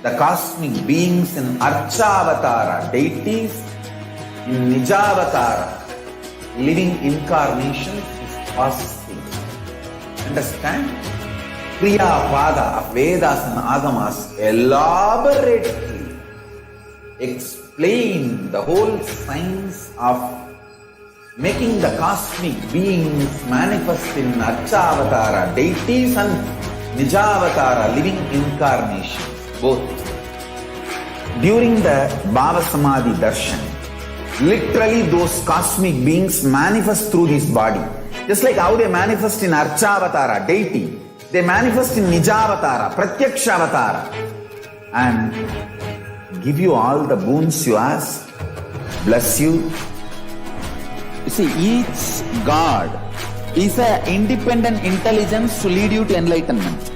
the cosmic beings in Archavatara, deities in Nijavatara, living incarnations is possible. Understand? Kriya Pada of Vedas and Agamas elaborately explain the whole science of making the cosmic beings manifest in Archavatara, deities and Nijavatara, living incarnations, both. During the Bhava Samadhi Darshan, literally those cosmic beings manifest through this body. Just like how they manifest in Archavatara, deity, they manifest in Nijavatara, Pratyakshavatara, and give you all the boons you ask, bless you. You see, each God is an independent intelligence to lead you to enlightenment.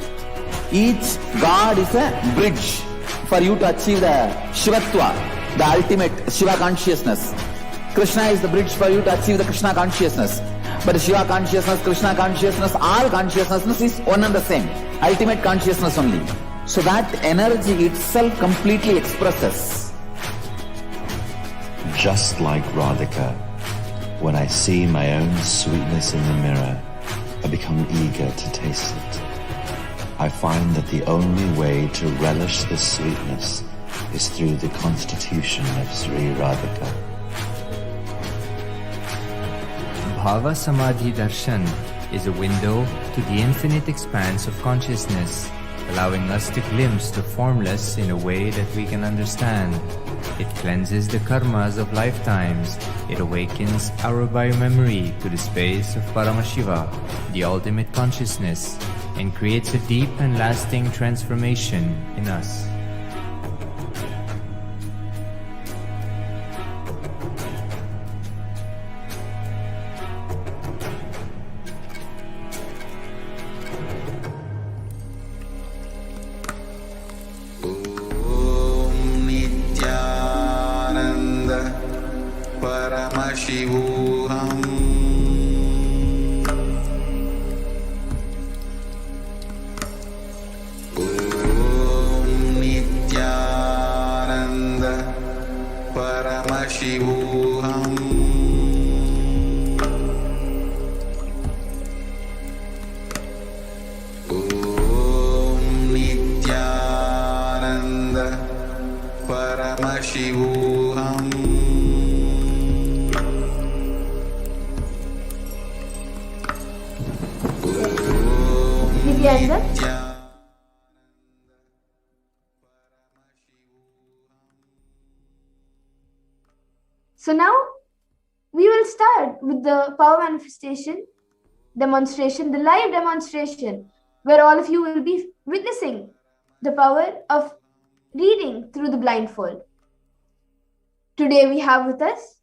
Each God is a bridge for you to achieve the Shivatva, the ultimate Shiva consciousness. Krishna is the bridge for you to achieve the Krishna consciousness. But Shiva consciousness, Krishna consciousness, all consciousness is one and the same. Ultimate consciousness only. So that energy itself completely expresses. Just like Radhika, when I see my own sweetness in the mirror, I become eager to taste it. I find that the only way to relish this sweetness is through the constitution of Sri Radhika. Bhava Samadhi Darshan is a window to the infinite expanse of consciousness, allowing us to glimpse the formless in a way that we can understand. It cleanses the karmas of lifetimes. It awakens our biomemory to the space of Paramashiva, the ultimate consciousness, and creates a deep and lasting transformation in us. Paramashivoham. Om Nithyananda Paramashivoham. Om Nithyananda Paramashivoham. Nithyananda. So now we will start with the power manifestation demonstration, the live demonstration, where all of you will be witnessing the power of reading through the blindfold. Today we have with us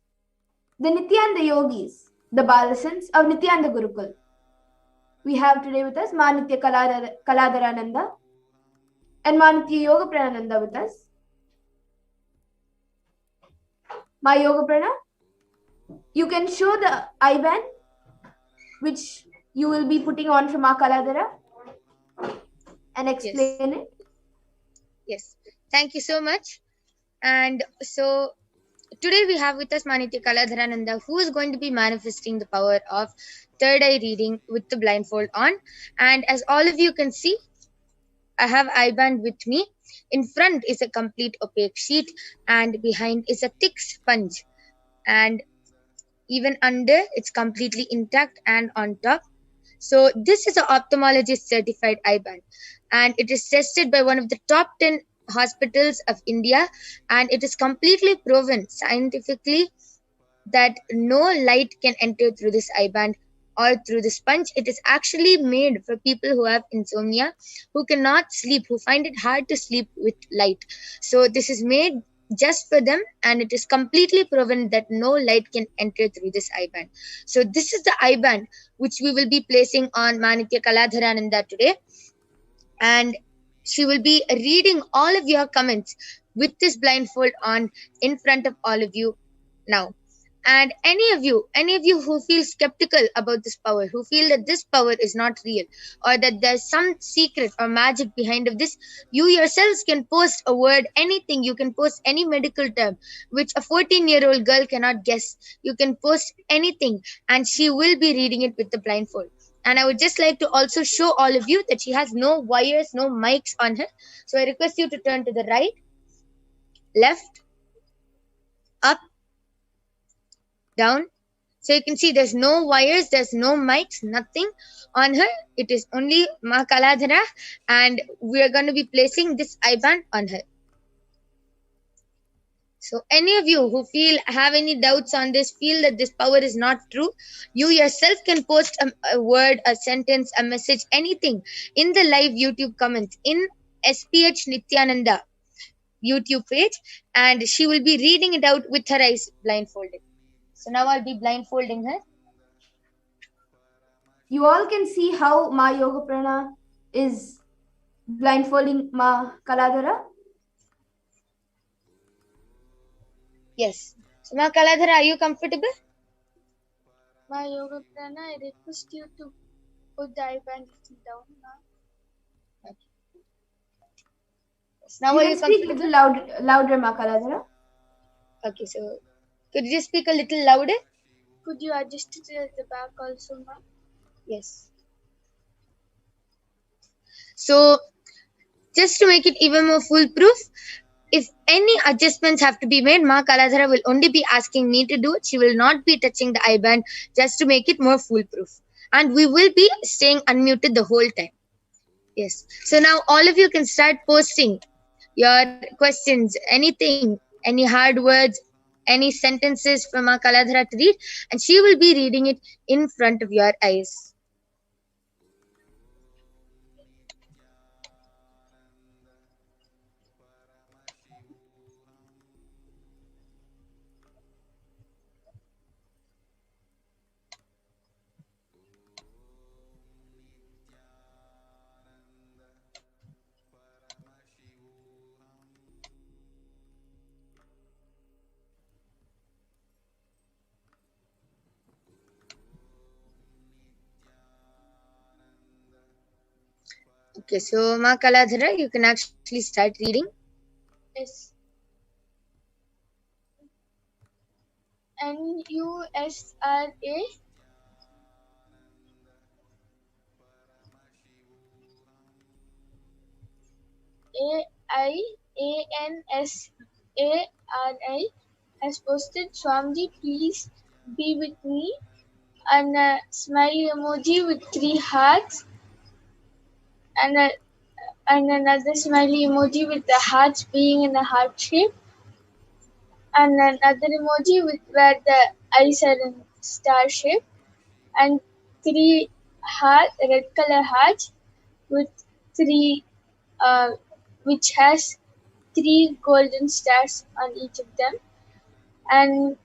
the Nithyananda Yogis, the Balasans of Nithyananda Gurukul. We have today with us Ma Nitya Kaladarananda and Ma Nitya Yoga Pranananda with us. Ma Yoga Prana, you can show the IBAN which you will be putting on from Ma Kaladara and explain it. Yes. Thank you so much. And so today we have with us Manitya Kaladharananda, who is going to be manifesting the power of third eye reading with the blindfold on. And as all of you can see, I have IBAN with me. In front is a complete opaque sheet and behind is a thick sponge. And even under, it's completely intact and on top. So this is an ophthalmologist certified IBAN, and it is tested by one of the top 10 hospitals of India, and it is completely proven scientifically that no light can enter through this IBAN or through the sponge. It is actually made for people who have insomnia, who cannot sleep, who find it hard to sleep with light. So this is made just for them, and it is completely proven that no light can enter through this IBAN. So this is the IBAN which we will be placing on Manitya Kaladharananda today, and she will be reading all of your comments with this blindfold on in front of all of you now. And any of you who feel skeptical about this power, who feel that this power is not real, or that there's some secret or magic behind of this, you yourselves can post a word, anything. You can post any medical term which a 14-year-old girl cannot guess. You can post anything and she will be reading it with the blindfold. And I would just like to also show all of you that she has no wires, no mics on her. So I request you to turn to the right, left, up, down. So you can see there's no wires, there's no mics, nothing on her. It is only Ma Kaladhara, and we are going to be placing this IBAN on her. So any of you who have any doubts on this, feel that this power is not true, you yourself can post a word, a sentence, a message, anything in the live YouTube comments in HDH Nithyananda YouTube page, and she will be reading it out with her eyes blindfolded. So now I'll be blindfolding her. You all can see how Ma Yoga Prana is blindfolding Ma Kaladhara. Yes. So Ma Kaladhara, are you comfortable? Ma Yoga Prana, I request you to put the IBAN down now. Okay. Yes. Now You are can you speak a comfortable? little louder, Ma Kaladhara. Okay, so could you just speak a little louder? Could you adjust it at the back also, ma? Yes. So just to make it even more foolproof, if any adjustments have to be made, Ma Kaladhara will only be asking me to do it. She will not be touching the IBAN, just to make it more foolproof. And we will be staying unmuted the whole time. Yes. So now all of you can start posting your questions, anything, any hard words, any sentences from Ma Kaladhara to read, and she will be reading it in front of your eyes. Okay, so Ma Kaladhara, you can actually start reading. Yes. NUSRA AIANSARI has posted, Swamiji, please be with me, and a smiley emoji with 3 hearts, and another smiley emoji with the hearts being in a heart shape, and another emoji with where the eyes are in star shape, and 3 red color hearts with 3 which has 3 golden stars on each of them, and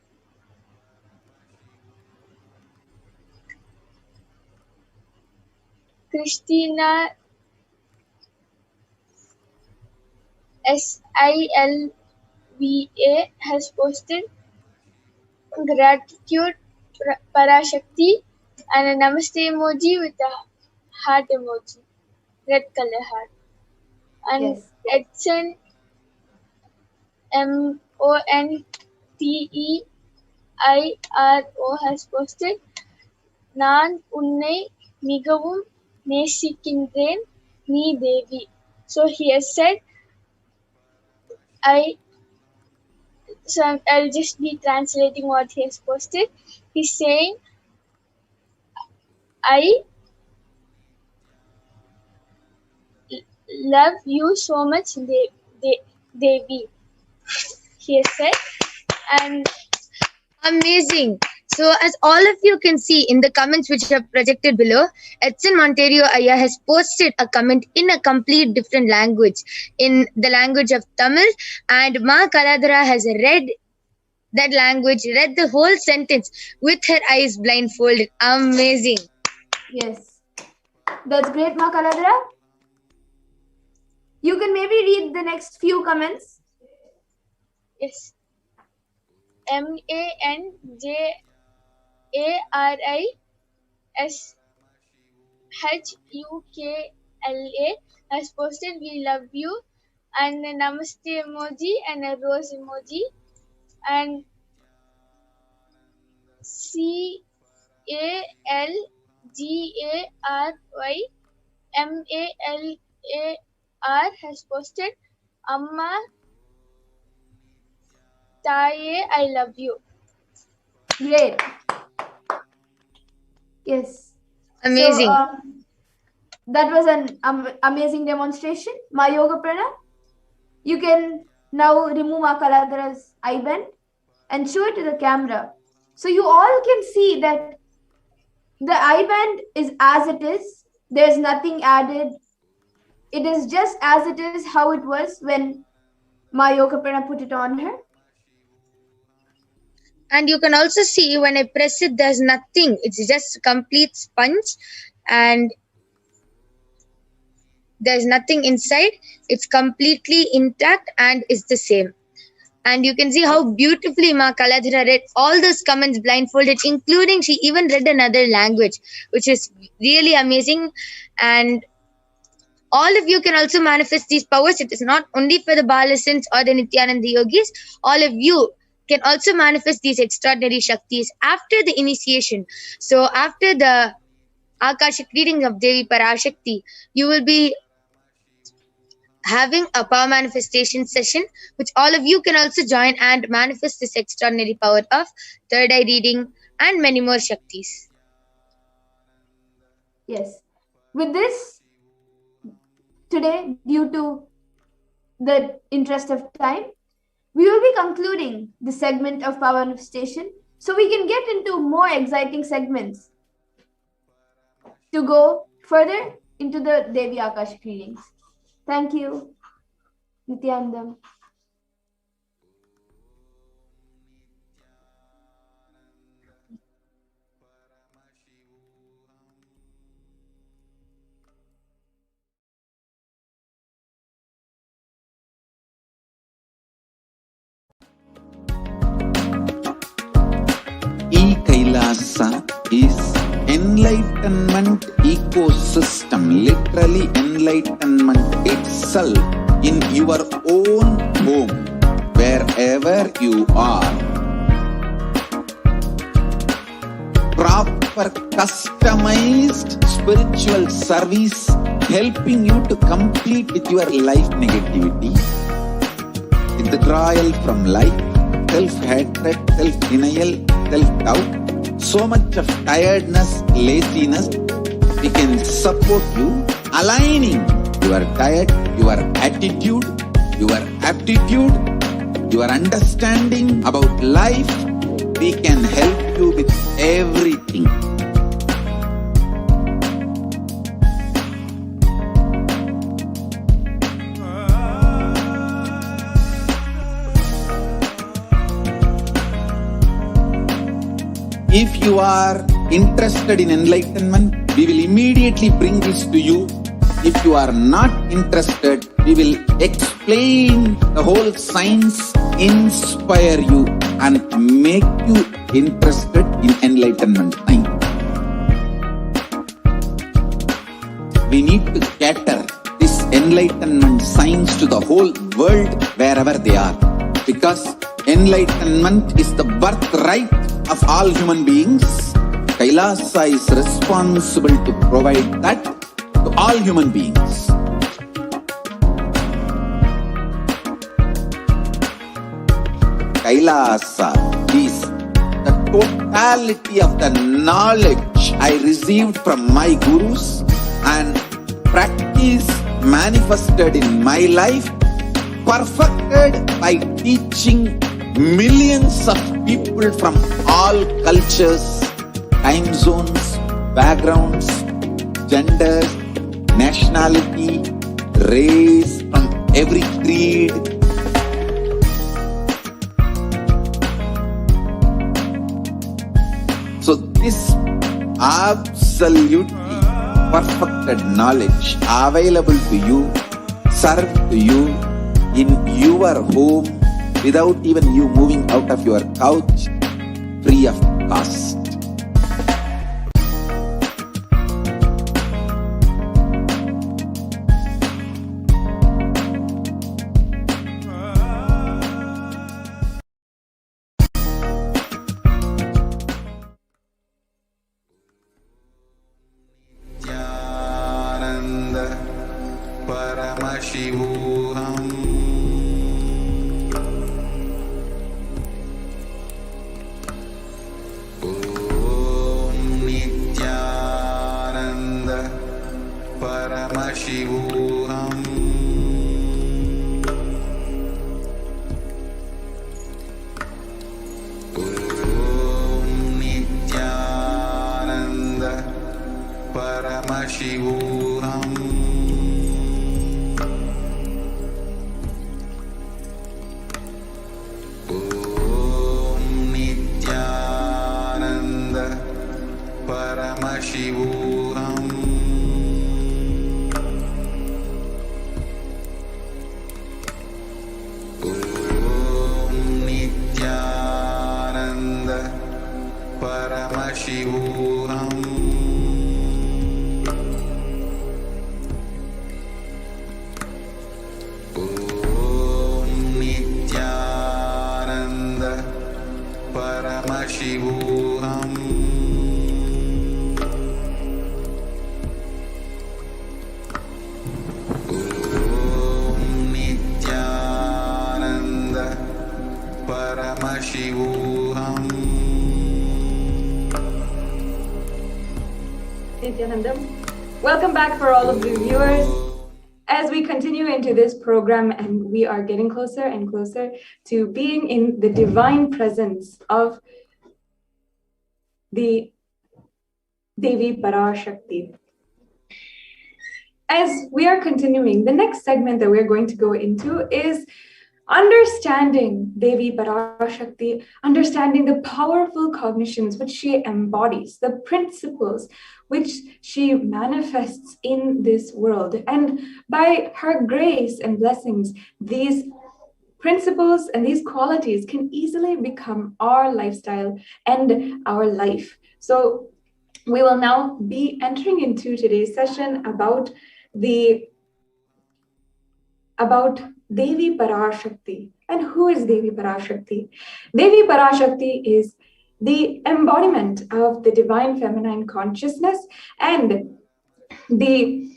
Christina SILVA has posted, gratitude Parashakti, and a namaste emoji with a heart emoji, red color heart. And Yes. Edson MONTEIRO has posted, நான் உன்னை மிகவும் நேசிக்கின்றேன் நீ தேவி. So he has said, I'll just be translating what he has posted. He's saying, I love you so much, Devi. He has said, and Amazing. So as all of you can see in the comments which are projected below, Edson Monterio Aya has posted a comment in a complete different language, in the language of Tamil, and Ma Kaladhara has read that language, read the whole sentence with her eyes blindfolded. Amazing. Yes. That's great, Ma Kaladhara. You can maybe read the next few comments. yes, MANJARISHUKLA has posted, we love you, and a namaste emoji and a rose emoji, and CALGARYMALAR has posted, Amma Taye, I love you. Great. Yes. Amazing. So, that was an amazing demonstration. Ma Yoga Prana, you can now remove Ma Kaladhara's eye band and show it to the camera. So you all can see that the eye band is as it is. There's nothing added. It is just as it is, how it was when Ma Yoga Prana put it on her. And you can also see when I press it, there's nothing. It's just a complete sponge and there's nothing inside. It's completely intact and is the same. And you can see how beautifully Ma Kaladhara read all those comments blindfolded, including she even read another language, which is really amazing. And all of you can also manifest these powers. It is not only for the Balasins or the Nithyananda yogis. All of you can also manifest these extraordinary Shaktis after the initiation. So after the Akashic reading of Devi Parashakti, you will be having a power manifestation session, which all of you can also join and manifest this extraordinary power of third eye reading and many more Shaktis. Yes. With this, today, due to the interest of time, we will be concluding the segment of power manifestation so we can get into more exciting segments to go further into the Devi Akashic readings. Thank you, Nithyanandam. Kailasa is enlightenment ecosystem, literally enlightenment itself in your own home, wherever you are. Proper customized spiritual service helping you to complete with your life negativity, withdrawal from life, self-hatred, self-denial, self-doubt, so much of tiredness, laziness. We can support you, aligning your diet, your attitude, your aptitude, your understanding about life. We can help you with everything. If you are interested in enlightenment, we will immediately bring this to you. If you are not interested, we will explain the whole science, inspire you and make you interested in enlightenment time. We need to cater this enlightenment science to the whole world wherever they are, because enlightenment is the birthright of all human beings. Kailasa is responsible to provide that to all human beings. Kailasa is the totality of the knowledge I received from my gurus and practice manifested in my life, perfected by teaching millions of people from all cultures, time zones, backgrounds, genders, nationality, race, from every creed. So this absolutely perfected knowledge available to you, served to you in your home without even you moving out of your couch, free of cost. Nithyananda Paramashivoham. Om Nithyananda Paramashivoham. Om Nithyananda Paramashivoham. Om Nithyananda Paramashivoham. Om Nithyananda Paramashivoham. Om Nithyananda Paramashivoham. Om Nithyananda Paramashivoham. Nithyanandam. Welcome back for all of the viewers. As we continue into this program and we are getting closer and closer to being in the divine presence of the Devi Parashakti. As we are continuing, the next segment that we're going to go into is understanding Devi Parashakti, understanding the powerful cognitions which she embodies, the principles which she manifests in this world. And by her grace and blessings, these principles and these qualities can easily become our lifestyle and our life. So we will now be entering into today's session about Devi Parashakti. And who is Devi Parashakti? Devi Parashakti is the embodiment of the divine feminine consciousness and the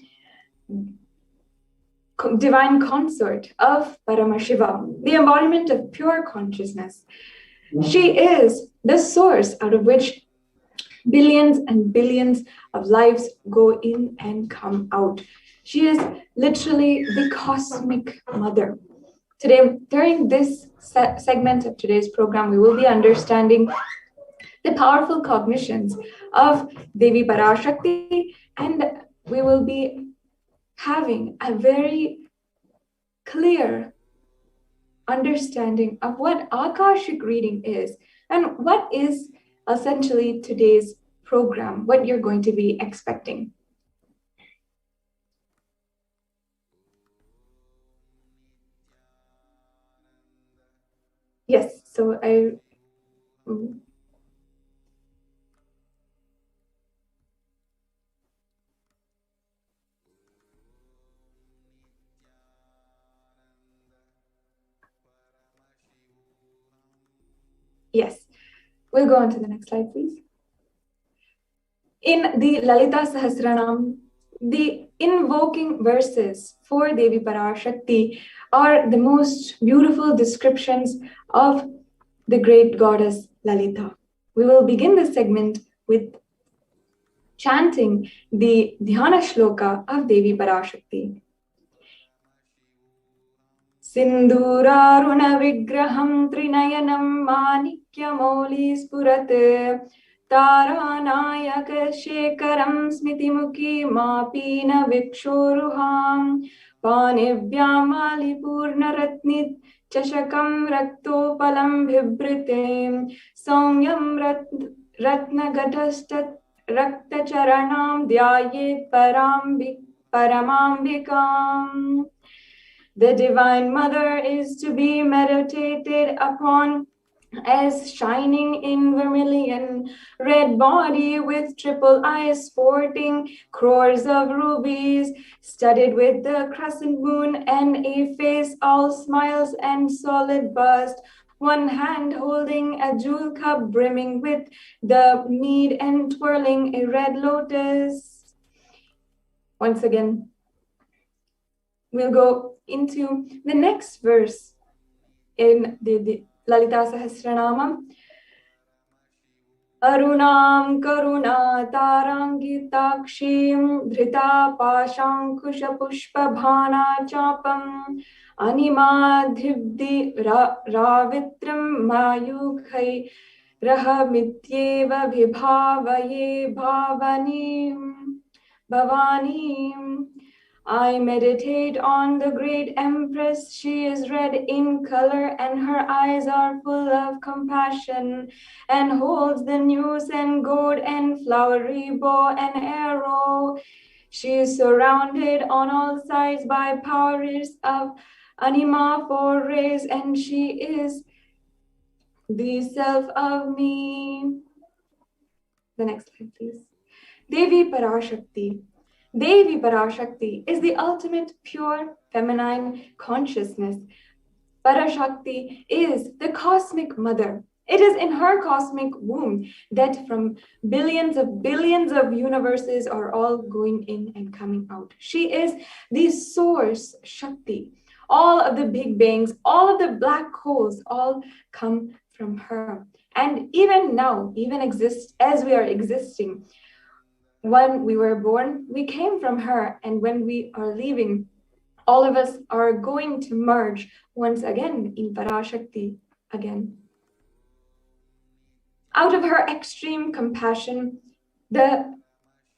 divine consort of Paramashivoham, the embodiment of pure consciousness. She is the source out of which billions and billions of lives go in and come out. She is literally the cosmic mother. Today, during this segment of today's program, we will be understanding the powerful cognitions of Devi Parashakti, and we will be having a very clear understanding of what Akashic reading is and what is essentially today's program, what you're going to be expecting. Yes, so yes, we'll go on to the next slide, please. In the Lalita Sahasranam, the invoking verses for Devi Parashakti are the most beautiful descriptions of the great goddess Lalita. We will begin this segment with chanting the Dhyana Shloka of Devi Parashakti. Sindhuraruna vigraham trinayanam manikyamoli spurate Taranayaka shekaram smitimuki mapina vikshoruham Panibhyamali purnaratnit chashakam raktopalam bhibrite Somyam ratnagatastat raktacharanam dhyayet paramambikam. The Divine Mother is to be meditated upon as shining in vermilion, red body with triple eyes sporting crores of rubies, studded with the crescent moon and a face all smiles and solid bust, one hand holding a jewel cup brimming with the mead and twirling a red lotus. Once again, we'll go into the next verse in the Lalita Sahasranamam. Arunam karuna tarangitakshim dhrita pashankusha pushpa bhana chapam animadhibdi ravitram mayukhai rahamityeva vibhavaye bhavanim. I meditate on the great Empress. She is red in color and her eyes are full of compassion and holds the news and gold and flowery bow and arrow. She is surrounded on all sides by powers of anima for rays, and she is the self of me. The next slide, please. Devi Parashakti. Devi Parashakti is the ultimate pure feminine consciousness. Parashakti is the cosmic mother. It is in her cosmic womb that from billions of universes are all going in and coming out. She is the source Shakti. All of the big bangs, all of the black holes, all come from her. And even now, even exist as we are existing. When we were born, we came from her, and when we are leaving, all of us are going to merge once again in Parashakti again. Out of her extreme compassion, the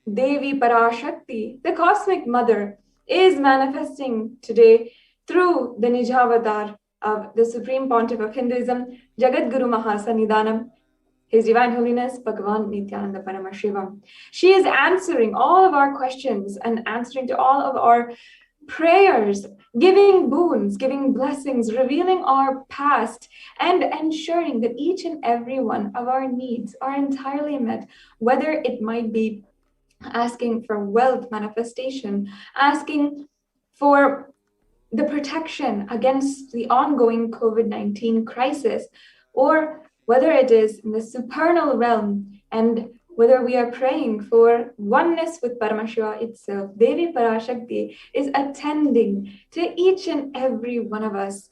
Devi Parashakti, the cosmic mother, is manifesting today through the Nijavatar of the Supreme Pontiff of Hinduism, Jagadguru Mahasannidhanam, His Divine Holiness, Bhagavan Nithyananda Paramashivam. She is answering all of our questions and answering to all of our prayers, giving boons, giving blessings, revealing our past, and ensuring that each and every one of our needs are entirely met, whether it might be asking for wealth manifestation, asking for the protection against the ongoing COVID-19 crisis, or whether it is in the supernal realm, and whether we are praying for oneness with Paramashiva itself. Devi Parashakti is attending to each and every one of us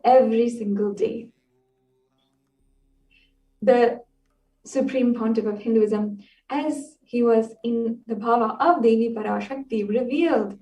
every single day. The Supreme Pontiff of Hinduism, as he was in the bhava of Devi Parashakti, revealed,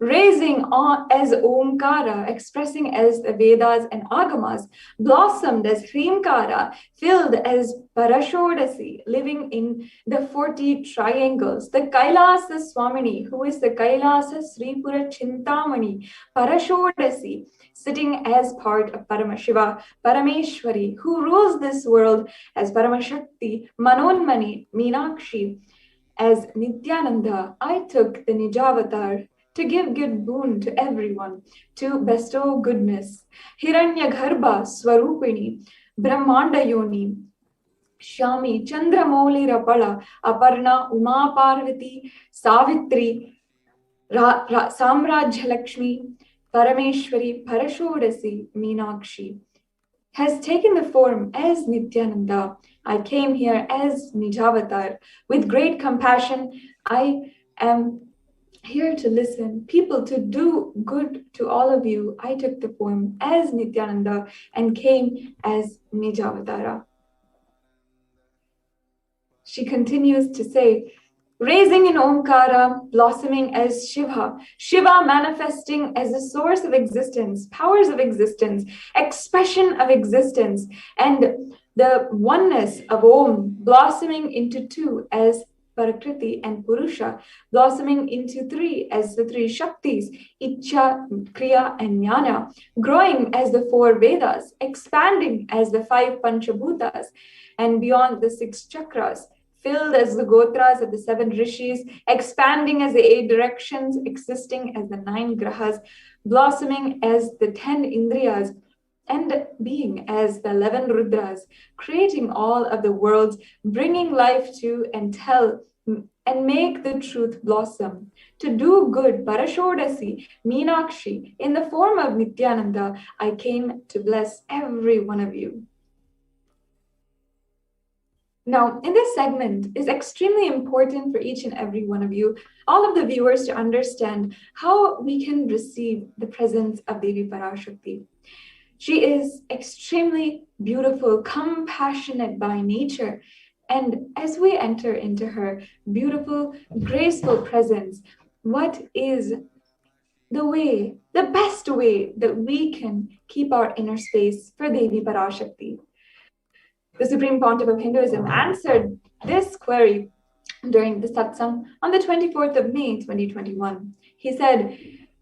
raising on as Omkara, expressing as the Vedas and Agamas, blossomed as Hrimkara, filled as Parashodasi, living in the 40 triangles. The Kailasa Swamini, who is the Kailasa Sripura Chintamani, Parashodasi, sitting as part of Paramashiva, Parameshwari, who rules this world as Paramashakti, Manonmani, Meenakshi, as Nithyananda. I took the Nijavatar to give good boon to everyone, to bestow goodness. Hiranyagarbha Swarupini, Brahmanda Yoni, Shami, Chandramouli Rapala, Aparna, Uma Parvati, Savitri, Samrajya Lakshmi, Parameshwari, Parashodasi, Meenakshi, has taken the form as Nithyananda. I came here as Nijavatar. With great compassion, I am here to listen, people, to do good to all of you. I took the form as Nithyananda and came as Nijavatara. She continues to say, raising in Omkara, blossoming as Shiva, Shiva manifesting as the source of existence, powers of existence, expression of existence, and the oneness of Om blossoming into two as Prakriti and Purusha, blossoming into three as the three Shaktis, Icha, Kriya, and Jnana, growing as the four Vedas, expanding as the five Panchabhutas, and beyond the six chakras, filled as the Gotras of the seven Rishis, expanding as the 8 directions, existing as the 9 Grahas, blossoming as the 10 Indriyas, and being as the 11 Rudras, creating all of the worlds, bringing life to and tell and make the truth blossom. To do good, Parashodasi, Meenakshi, in the form of Nithyananda, I came to bless every one of you. Now, in this segment, it's extremely important for each and every one of you, all of the viewers, to understand how we can receive the presence of Devi Parashakti. She is extremely beautiful, compassionate by nature. And as we enter into her beautiful, graceful presence, what is the best way that we can keep our inner space for Devi Parashakti? The Supreme Pontiff of Hinduism answered this query during the satsang on the 24th of May, 2021. He said,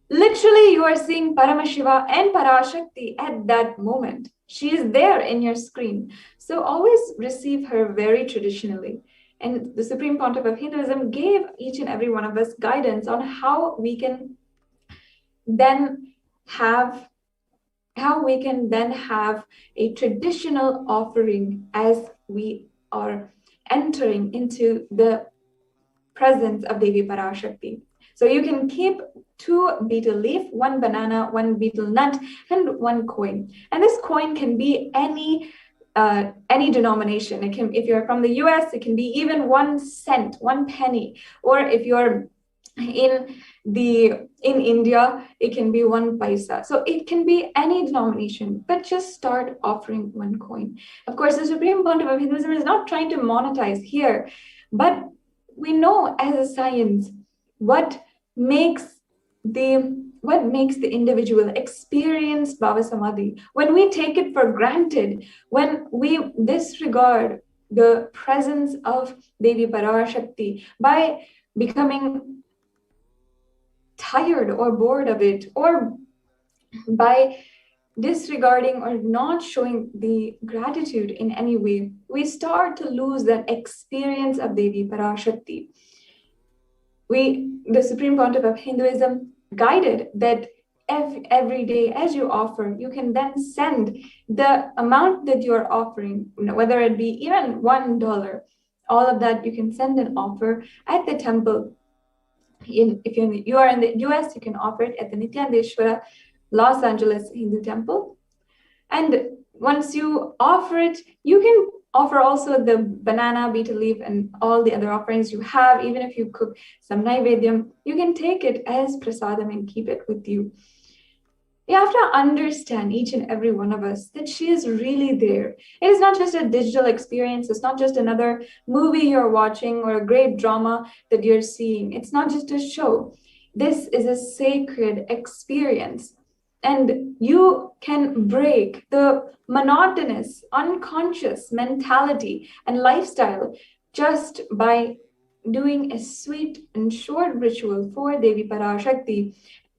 literally, you are seeing Paramashiva and Parashakti at that moment. She is there in your screen. So always receive her very traditionally. And the Supreme Pontiff of Hinduism gave each and every one of us guidance on how we can then have a traditional offering as we are entering into the presence of Devi Parashakti. So you can keep 2 betel leaf, 1 banana, 1 betel nut, and 1 coin. And this coin can be any denomination. It can, if you're from the US, it can be even 1 cent, 1 penny. Or if you're in India, it can be 1 paisa. So it can be any denomination, but just start offering 1 coin. Of course, the Supreme Pontiff of Hinduism is not trying to monetize here, but we know as a science what makes the individual experience Bhava Samadhi. When we take it for granted, when we disregard the presence of Devi Parashakti by becoming tired or bored of it, or by disregarding or not showing the gratitude in any way, we start to lose that experience of Devi Parashakti. The Supreme Pontiff of Hinduism guided that every day as you offer, you can then send the amount that you are offering, whether it be even $1, all of that you can send and offer at the temple. If you are in the US, you can offer it at the Nithyanandeshwara Los Angeles Hindu Temple. And once you offer it, you can offer also the banana, betel leaf, and all the other offerings you have. Even if you cook some naivedyam, you can take it as prasadam and keep it with you. You have to understand, each and every one of us, that she is really there. It is not just a digital experience. It's not just another movie you're watching or a great drama that you're seeing. It's not just a show. This is a sacred experience. And you can break the monotonous, unconscious mentality and lifestyle just by doing a sweet and short ritual for Devi Parashakti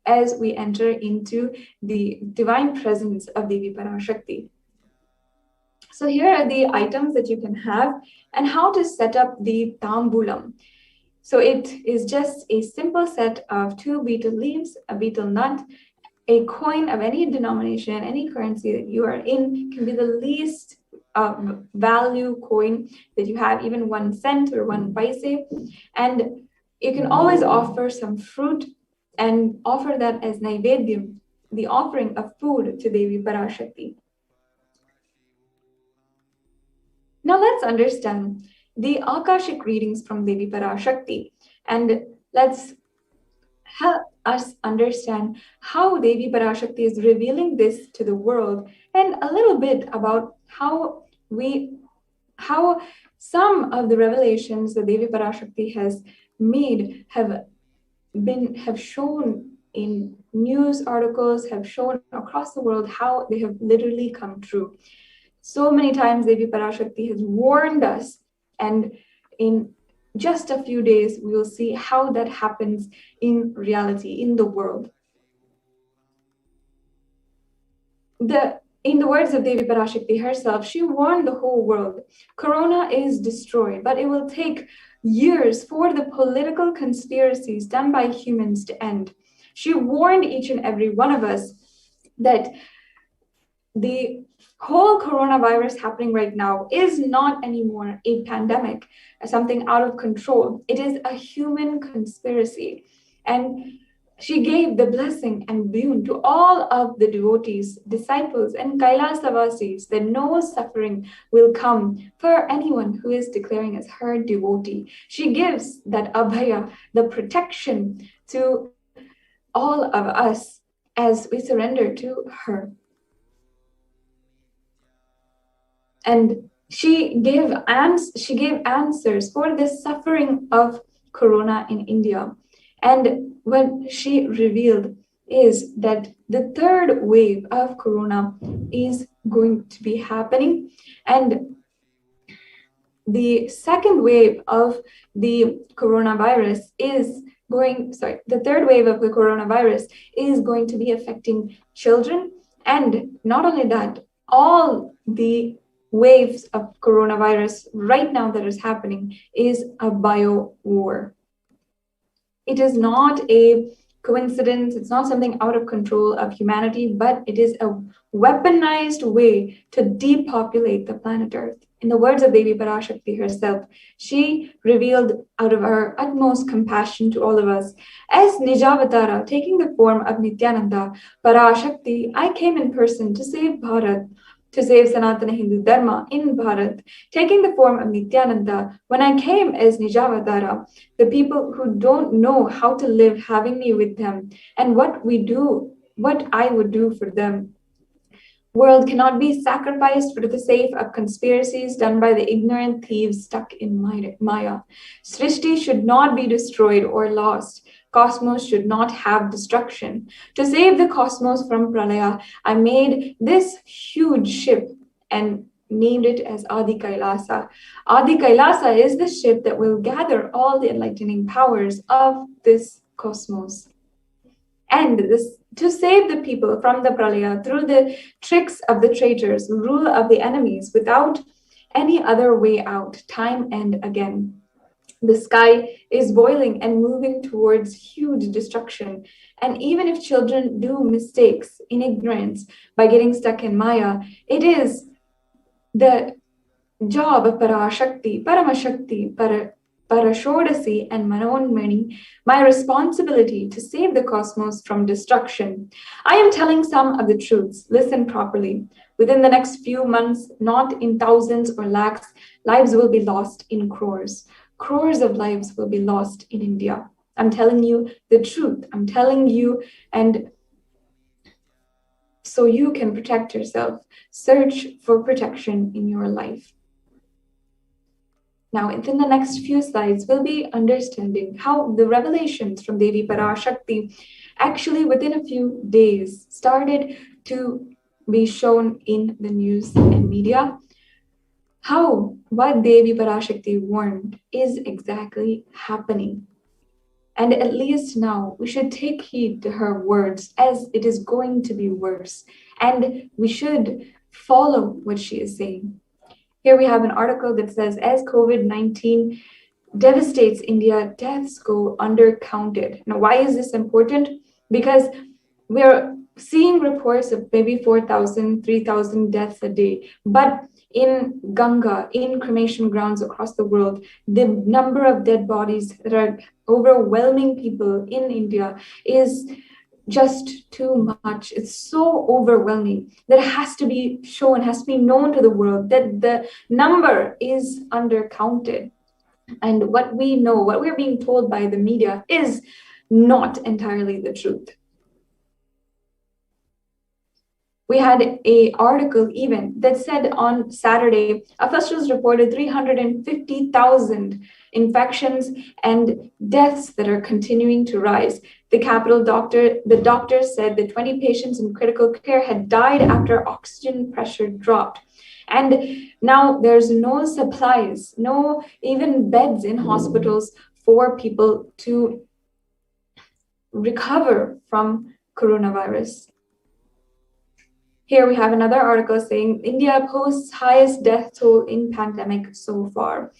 as we enter into the divine presence of Devi Parashakti. So here are the items that you can have and how to set up the tambulam. So it is just a simple set of 2 betel leaves, a betel nut, a coin of any denomination, any currency that you are in, can be the least value coin that you have, even 1 cent or 1 paise. And you can always offer some fruit and offer that as naivedyam, the offering of food to Devi Parashakti. Now let's understand the Akashic readings from Devi Parashakti, and let's help us understand how Devi Parashakti is revealing this to the world, and a little bit about how some of the revelations that Devi Parashakti has made have shown in news articles, have shown across the world how they have literally come true. So many times Devi Parashakti has warned us, and in just a few days, we will see how that happens in reality, in the world. In the words of Devi Parashakti herself, she warned the whole world. Corona is destroyed, but it will take years for the political conspiracies done by humans to end. She warned each and every one of us that the whole coronavirus happening right now is not anymore a pandemic, something out of control. It is a human conspiracy. And she gave the blessing and boon to all of the devotees, disciples, and Kailasa vasis that no suffering will come for anyone who is declaring as her devotee. She gives that abhaya, the protection, to all of us as we surrender to her. And she gave answers for the suffering of corona in India. And what she revealed is that the 3rd wave of corona is going to be happening, and the 2nd wave of the coronavirus the 3rd wave of the coronavirus is going to be affecting children. And not only that, all the waves of coronavirus right now that is happening is a bio war. It is not a coincidence. It's not something out of control of humanity, but it is a weaponized way to depopulate the planet Earth. In the words of Devi Parashakti herself, she revealed out of her utmost compassion to all of us, as Nijavatara, taking the form of Nithyananda Parashakti, I came in person to save Bharat, to save Sanatana Hindu Dharma in Bharat. Taking the form of Nithyananda, when I came as Nijavatara, the people who don't know how to live, having me with them, and what I would do for them. World cannot be sacrificed for the sake of conspiracies done by the ignorant thieves stuck in Maya. Srishti should not be destroyed or lost. Cosmos should not have destruction. To save the cosmos from Pralaya, I made this huge ship and named it as Adi Kailasa. Adi Kailasa is the ship that will gather all the enlightening powers of this cosmos. And to save the people from the Pralaya through the tricks of the traitors, rule of the enemies, without any other way out, time and again. The sky is boiling and moving towards huge destruction. And even if children do mistakes in ignorance by getting stuck in Maya, it is the job of Parashakti, Paramashakti, Parashodasi, and Manonmani, my responsibility to save the cosmos from destruction. I am telling some of the truths. Listen properly. Within the next few months, not in thousands or lakhs, lives will be lost in crores. Crores of lives will be lost in India. I'm telling you the truth. I'm telling you, and so you can protect yourself. Search for protection in your life. Now, within the next few slides, we'll be understanding how the revelations from Devi Parashakti actually within a few days started to be shown in the news and media. How what Devi Parashakti warned is exactly happening. And at least now we should take heed to her words, as it is going to be worse. And we should follow what she is saying. Here we have an article that says, as COVID-19 devastates India, deaths go undercounted. Now, why is this important? Because we're seeing reports of maybe 4,000, 3,000 deaths a day. But in Ganga, in cremation grounds across the world, the number of dead bodies that are overwhelming people in India is just too much. It's so overwhelming that it has to be shown, has to be known to the world that the number is undercounted. And what we know, what we're being told by the media is not entirely the truth. We had an article even that said on Saturday, officials reported 350,000 infections and deaths that are continuing to rise. The doctor said that 20 patients in critical care had died after oxygen pressure dropped. And now there's no supplies, no even beds in hospitals for people to recover from coronavirus. Here we have another article saying India posts highest death toll in pandemic so far.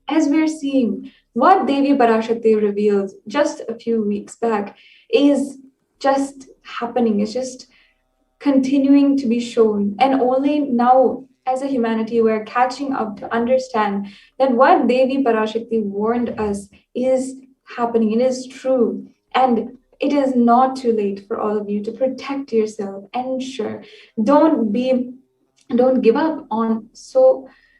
As we're seeing, what Devi Parashakti revealed just a few weeks back is just happening. It's just continuing to be shown. And only now, as a humanity, we're catching up to understand that what Devi Parashakti warned us is happening. It is true. And it is not too late for all of you to protect yourself and ensure. Don't give up on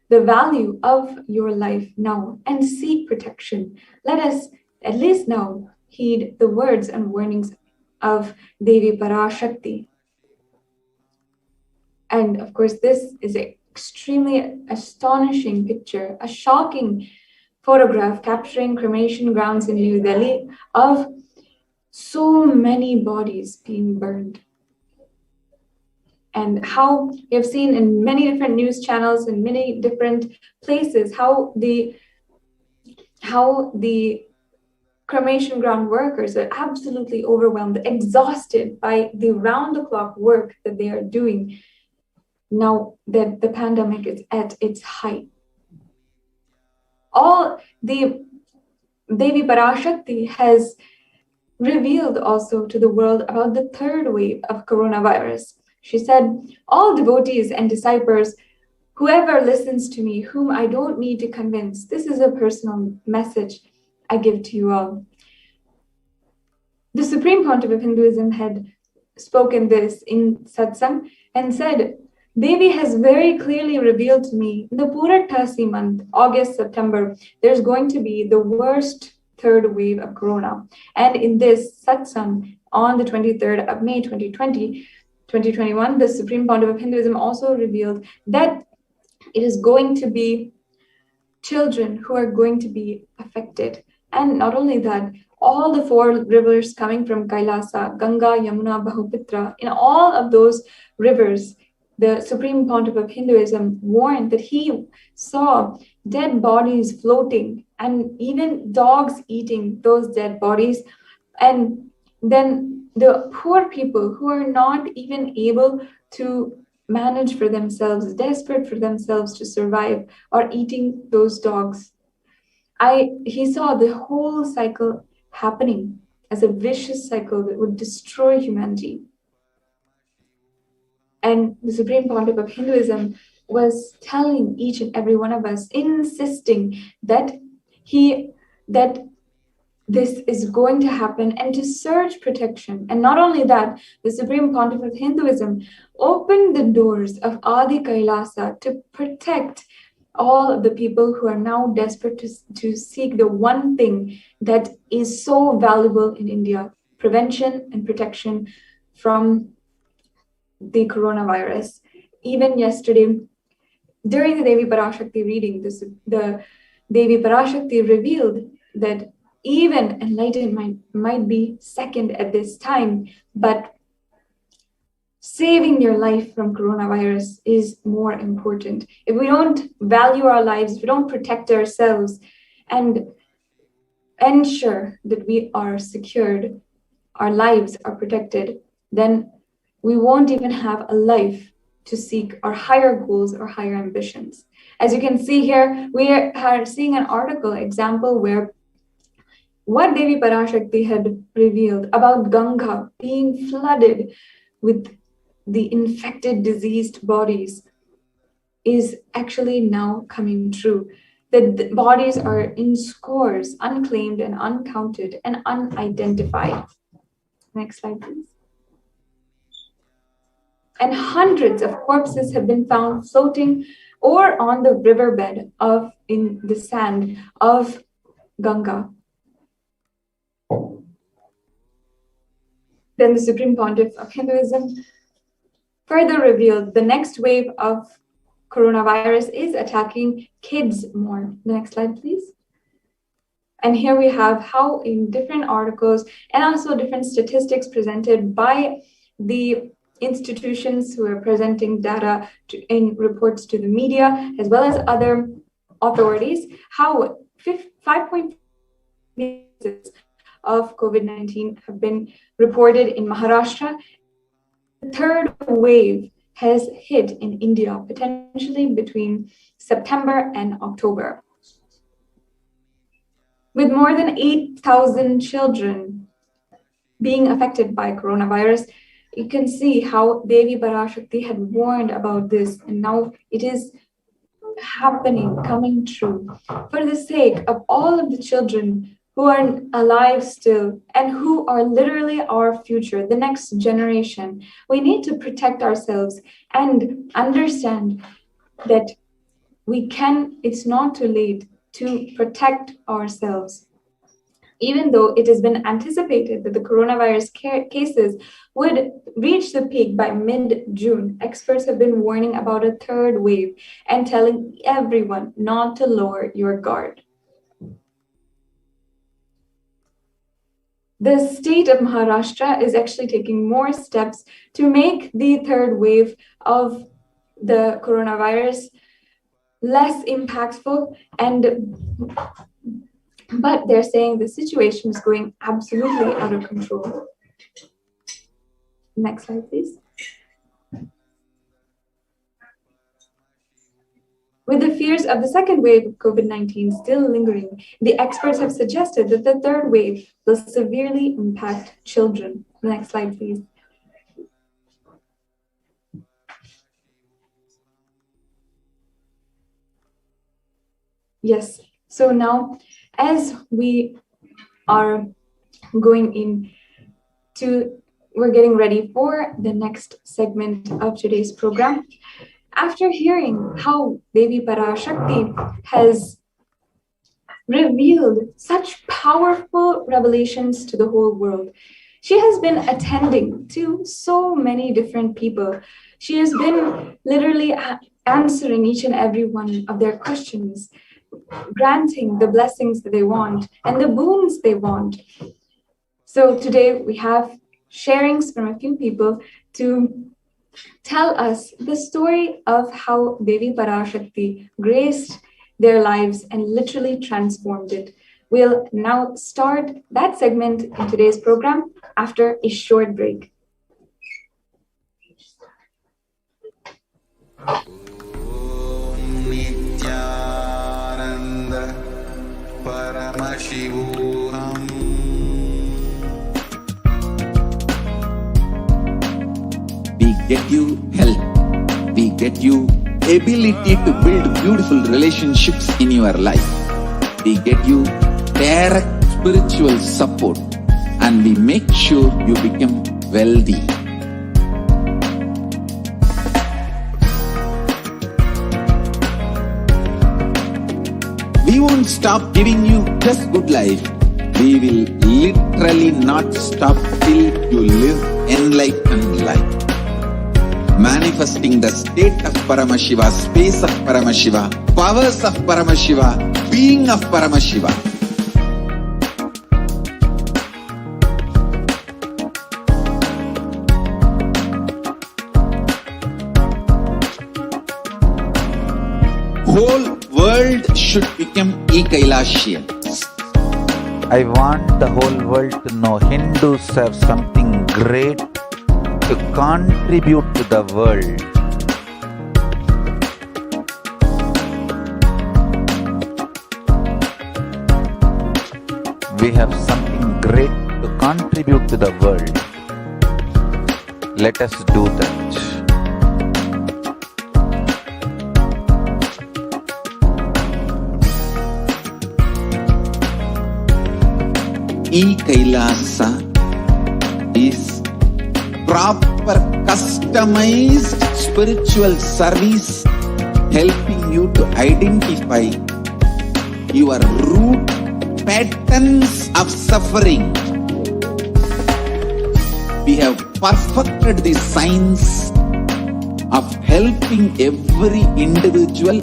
the value of your life now and seek protection. Let us at least now heed the words and warnings of Devi Parashakti. And of course, this is an extremely astonishing picture, a shocking photograph capturing cremation grounds in New Delhi of so many bodies being burned. And how we have seen in many different news channels in many different places how the cremation ground workers are absolutely overwhelmed, exhausted by the round-the-clock work that they are doing now that the pandemic is at its height. All the Devi Parashakti has revealed also to the world about the third wave of coronavirus. She said, all devotees and disciples, whoever listens to me, whom I don't need to convince, this is a personal message I give to you all. The Supreme Pontiff of Hinduism had spoken this in satsang and said, Devi has very clearly revealed to me in the Purattasi month, August, September, there's going to be the worst third wave of corona. And in this satsang on the 23rd of May 2021, the Supreme Pontiff of Hinduism also revealed that it is going to be children who are going to be affected. And not only that, all the four rivers coming from Kailasa, Ganga, Yamuna, Brahmaputra, in all of those rivers, the Supreme Pontiff of Hinduism warned that he saw dead bodies floating and even dogs eating those dead bodies. And then the poor people who are not even able to manage for themselves, desperate for themselves to survive, are eating those dogs. he saw the whole cycle happening as a vicious cycle that would destroy humanity. And the Supreme Pontiff of Hinduism was telling each and every one of us, insisting that this is going to happen and to search protection. And not only that, the Supreme Pontiff of Hinduism opened the doors of Adi Kailasa to protect all of the people who are now desperate to seek the one thing that is so valuable in India: prevention and protection from the coronavirus. Even yesterday, during the Devi Parashakti reading, the Devi Parashakti revealed that even enlightenment might be second at this time, but saving your life from coronavirus is more important. If we don't value our lives, if we don't protect ourselves and ensure that we are secured, our lives are protected, then we won't even have a life to seek our higher goals or higher ambitions. As you can see here, we are seeing an article example where what Devi Parashakti had revealed about Ganga being flooded with the infected, diseased bodies is actually now coming true. The bodies are in scores, unclaimed and uncounted and unidentified. Next slide, please. And hundreds of corpses have been found floating or on the riverbed in the sand of Ganga. Then the Supreme Pontiff of Hinduism further revealed the next wave of coronavirus is attacking kids more. The next slide, please. And here we have how in different articles and also different statistics presented by the institutions who are presenting data in reports to the media, as well as other authorities, how 5.5 cases of COVID-19 have been reported in Maharashtra. The third wave has hit in India, potentially between September and October. With more than 8,000 children being affected by coronavirus, you can see how Devi Parashakti had warned about this, and now it is happening, coming true. For the sake of all of the children who are alive still and who are literally our future, the next generation, we need to protect ourselves and understand that it's not too late to protect ourselves. Even though it has been anticipated that the coronavirus cases would reach the peak by mid-June, experts have been warning about a third wave and telling everyone not to lower your guard. The state of Maharashtra is actually taking more steps to make the third wave of the coronavirus less impactful, but they're saying the situation is going absolutely out of control. Next slide, please. With the fears of the second wave of COVID-19 still lingering, the experts have suggested that the third wave will severely impact children. Next slide, please. Yes, so now as we are we're getting ready for the next segment of today's program. After hearing how Devi Parashakti has revealed such powerful revelations to the whole world, she has been attending to so many different people. She has been literally answering each and every one of their questions, granting the blessings that they want and the boons they want. So today we have sharings from a few people to tell us the story of how Devi Parashakti graced their lives and literally transformed it. We'll now start that segment in today's program after a short break. Nithyananda Paramashivoham. We get you health. We get you ability to build beautiful relationships in your life. We get you direct spiritual support, and we make sure you become wealthy. We won't stop giving you just good life. We will literally not stop till you live enlightened life. Manifesting the state of Paramashiva, space of Paramashiva, powers of Paramashiva, being of Paramashiva. Whole world should become Kailasians. I want the whole world to know Hindus have something great to contribute to the world. We have something great to contribute to the world. Let us do that. Kailasa is proper customized spiritual service helping you to identify your root patterns of suffering. We have perfected the science of helping every individual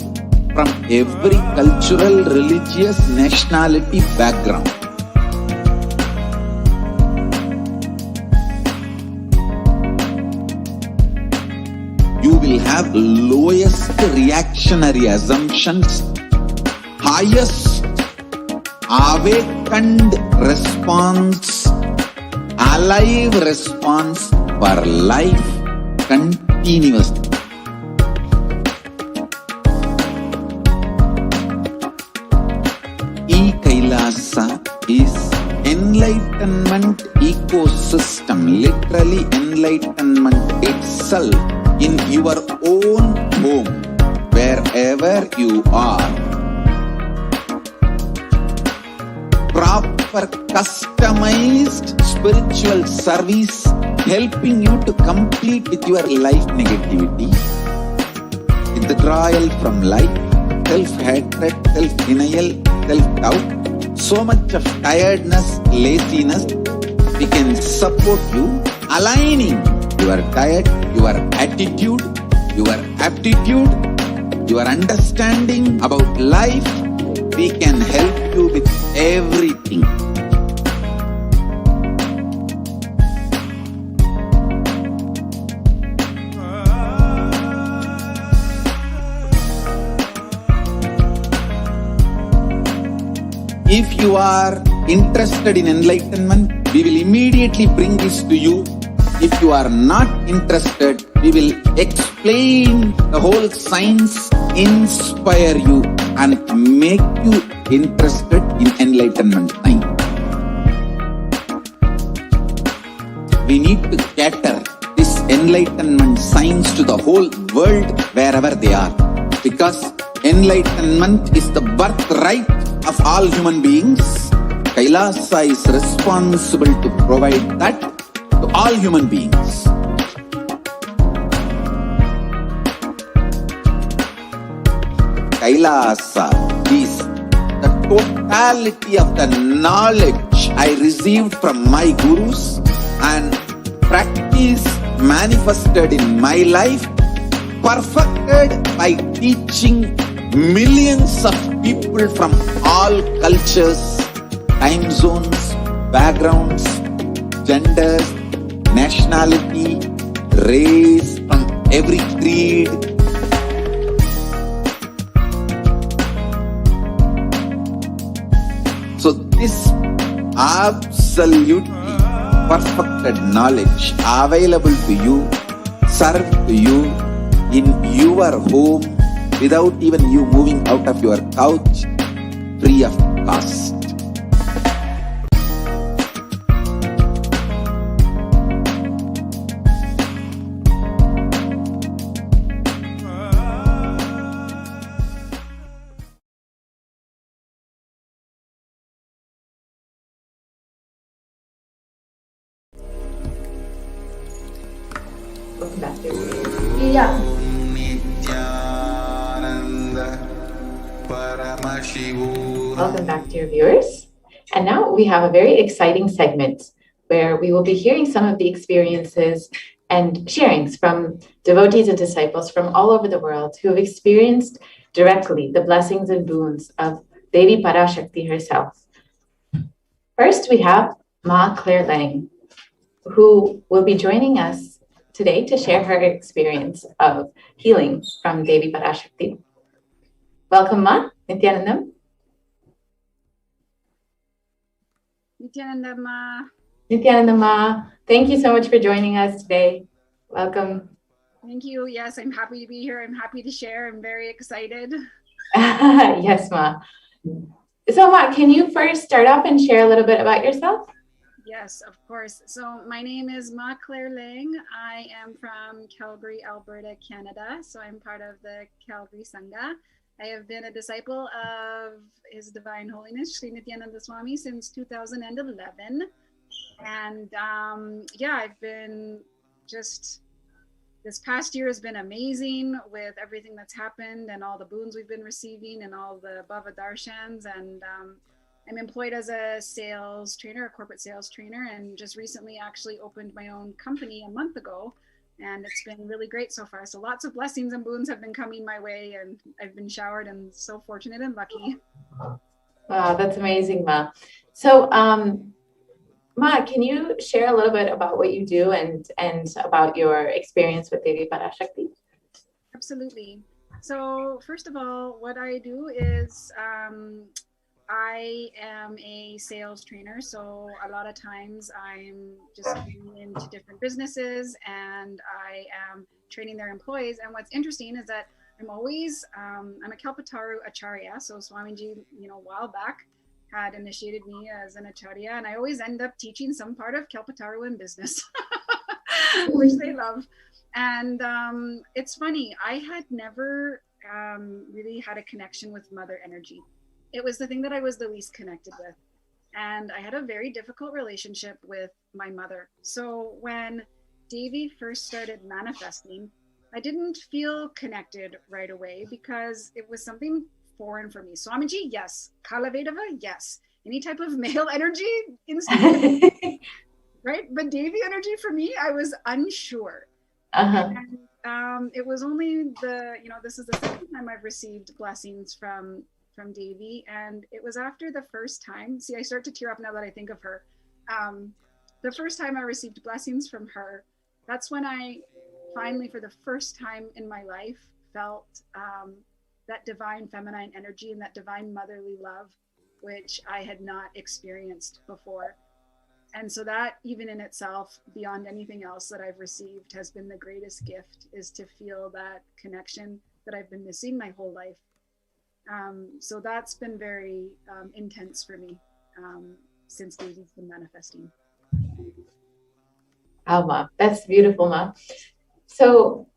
from every cultural, religious, nationality background. You will have lowest reactionary assumptions, highest awakened response, alive response for life continuously. Kailasa is enlightenment ecosystem, literally enlightenment itself in your own home, wherever you are. Proper customized spiritual service helping you to complete with your life negativity, withdrawal from life, self-hatred, self-denial, self-doubt, so much of tiredness, laziness. We can support you aligning your diet, your attitude, your aptitude, your understanding about life. We can help you with everything. If you are interested in enlightenment, we will immediately bring this to you. If you are not interested, we will explain the whole science, inspire you and make you interested in enlightenment time. We need to cater this enlightenment science to the whole world wherever they are, because enlightenment is the birthright of all human beings. Kailasa is responsible to provide that to all human beings. Kailasa is the totality of the knowledge I received from my gurus and practice manifested in my life, perfected by teaching millions of people from all cultures, time zones, backgrounds, genders, nationality, race, from every creed. So this absolutely perfected knowledge available to you, served to you in your home without even you moving out of your couch, free of cost. Yeah. Nithyananda Paramashivoham. Welcome back, dear viewers. And now we have a very exciting segment where we will be hearing some of the experiences and sharings from devotees and disciples from all over the world who have experienced directly the blessings and boons of Devi Parashakti herself. First, we have Ma Claire Lang, who will be joining us today to share her experience of healing from Devi Parashakti. Welcome, Ma. Nithyanandam. Nithyanandama. Nithyanandama, thank you so much for joining us today. Welcome. Thank you. Yes, I'm happy to be here. I'm happy to share. I'm very excited. Yes, Ma. So, Ma, can you first start off and share a little bit about yourself? Yes, of course. So my name is Ma Claire Lang. I am from Calgary, Alberta, Canada. So I'm part of the Calgary Sangha. I have been a disciple of His Divine Holiness Sri Nithyananda Swami since 2011. And yeah, I've been just, this past year has been amazing with everything that's happened and all the boons we've been receiving and all the Bhava Darshans. And I'm employed as a sales trainer, a corporate sales trainer, and just recently actually opened my own company a month ago. And it's been really great so far. So lots of blessings and boons have been coming my way, and I've been showered and so fortunate and lucky. Wow, that's amazing, Ma. So, Ma, can you share a little bit about what you do and about your experience with Devi Parashakti? Absolutely. So first of all, what I do is I am a sales trainer, so a lot of times I'm just going into different businesses and I am training their employees. And what's interesting is that I'm always, I'm a Kalpataru Acharya, so Swamiji, a while back had initiated me as an Acharya, and I always end up teaching some part of Kalpataru in business, which they love. And it's funny, I had never really had a connection with Mother Energy. It was the thing that I was the least connected with. And I had a very difficult relationship with my mother. So when Devi first started manifesting, I didn't feel connected right away because it was something foreign for me. Swamiji, yes. Kalavedava, yes. Any type of male energy, instantly, right? But Devi energy for me, I was unsure. And it was only this is the second time I've received blessings from Devi, and it was after the first time. See, I start to tear up now that I think of her. The first time I received blessings from her, that's when I finally, for the first time in my life, felt that divine feminine energy and that divine motherly love, which I had not experienced before. And so that, even in itself, beyond anything else that I've received, has been the greatest gift, is to feel that connection that I've been missing my whole life. So that's been very intense for me since Devi's been manifesting. Wow, Ma, that's beautiful, Ma. So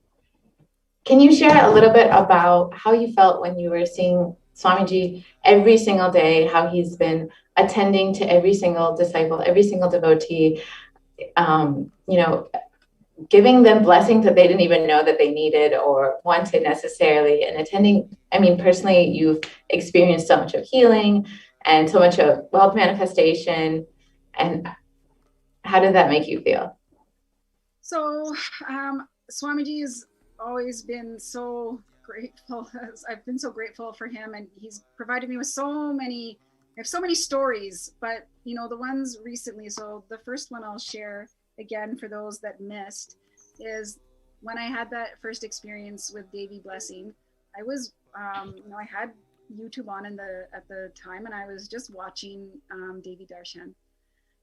can you share a little bit about how you felt when you were seeing Swamiji every single day, how he's been attending to every single disciple, every single devotee, giving them blessings that they didn't even know that they needed or wanted necessarily, and attending. I mean, personally, you've experienced so much of healing and so much of wealth manifestation. And how did that make you feel? So Swamiji has always been so grateful. I've been so grateful for him, and he's provided me with so many stories, but the ones recently. So the first one I'll share again for those that missed is when I had that first experience with Devi blessing. I was I had YouTube on at the time, and I was just watching Devi Darshan,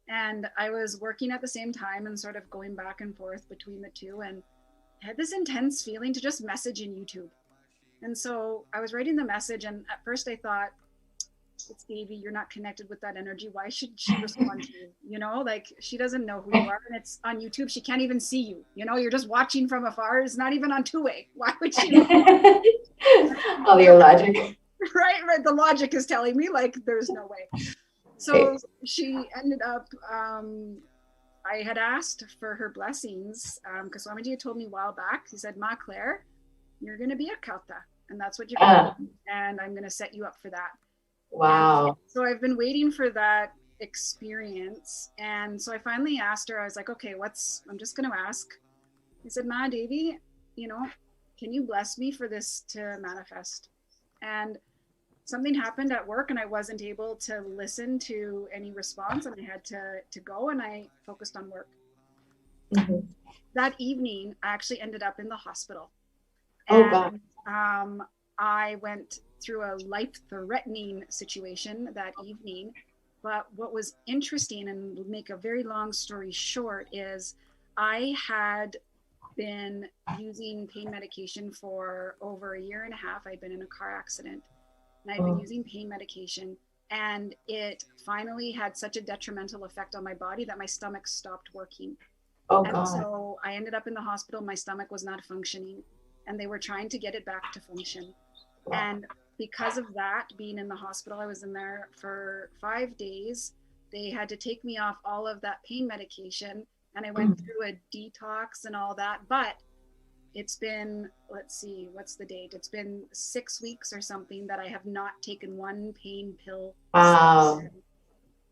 and I was working at the same time and sort of going back and forth between the two, and I had this intense feeling to just message in YouTube. And so I was writing the message, and at first I thought, it's Davy, you're not connected with that energy. Why should she respond to you? You know, like she doesn't know who you are, and it's on YouTube. She can't even see you. You know, you're just watching from afar. It's not even on two-way. Why would she? All your logic. Right. The logic is telling me like there's no way. So she ended up, I had asked for her blessings because Swamiji had told me a while back. He said, Ma Claire, you're going to be a Kauta, and that's what you're going to do. And I'm going to set you up for that. Wow. And so I've been waiting for that experience. And so I finally asked her, I was like, okay, I'm just going to ask. He said, Ma Devi, you know, can you bless me for this to manifest? And something happened at work and I wasn't able to listen to any response, and I had to go, and I focused on work. Mm-hmm. That evening, I actually ended up in the hospital. Oh, and, God. I went through a life-threatening situation that evening. But what was interesting, and make a very long story short, is I had been using pain medication for over 1.5 years. I'd been in a car accident, and I'd been using pain medication, and it finally had such a detrimental effect on my body that my stomach stopped working. Oh, and God. so I ended up in the hospital. My stomach was not functioning, and they were trying to get it back to function. Wow. And because of that, being in the hospital, I was in there for 5 days. They had to take me off all of that pain medication, and I went through a detox and all that. But it's been, let's see, what's the date? It's been 6 weeks or something that I have not taken one pain pill. Wow.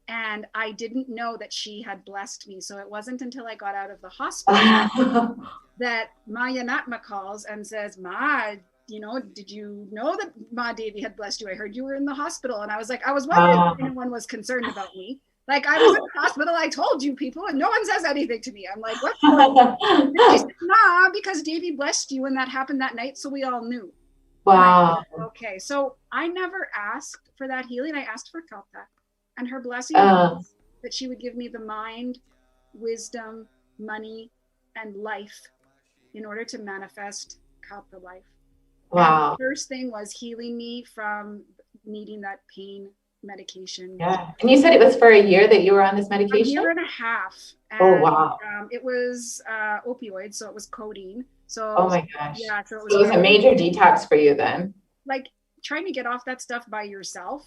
And I didn't know that she had blessed me. So it wasn't until I got out of the hospital that Maya Natma calls and says, Ma, you know, did you know that Ma Devi had blessed you? I heard you were in the hospital. And I was like, I was wondering if anyone was concerned about me. Like, I was in the hospital, I told you people, and no one says anything to me. I'm like, what's going on? And she said, nah, because Davy blessed you and that happened that night, so we all knew. Wow. Said, okay, so I never asked for that healing. I asked for Kalpa. And her blessing was that she would give me the mind, wisdom, money, and life in order to manifest Kalpa life. Wow. And the first thing was healing me from needing that pain medication. Yeah. And you said it was for 1 year that you were on this medication? 1.5 years. And, oh, wow. It was opioids, so it was codeine. So, oh my gosh. Yeah. So it was a major detox for you then. Like trying to get off that stuff by yourself.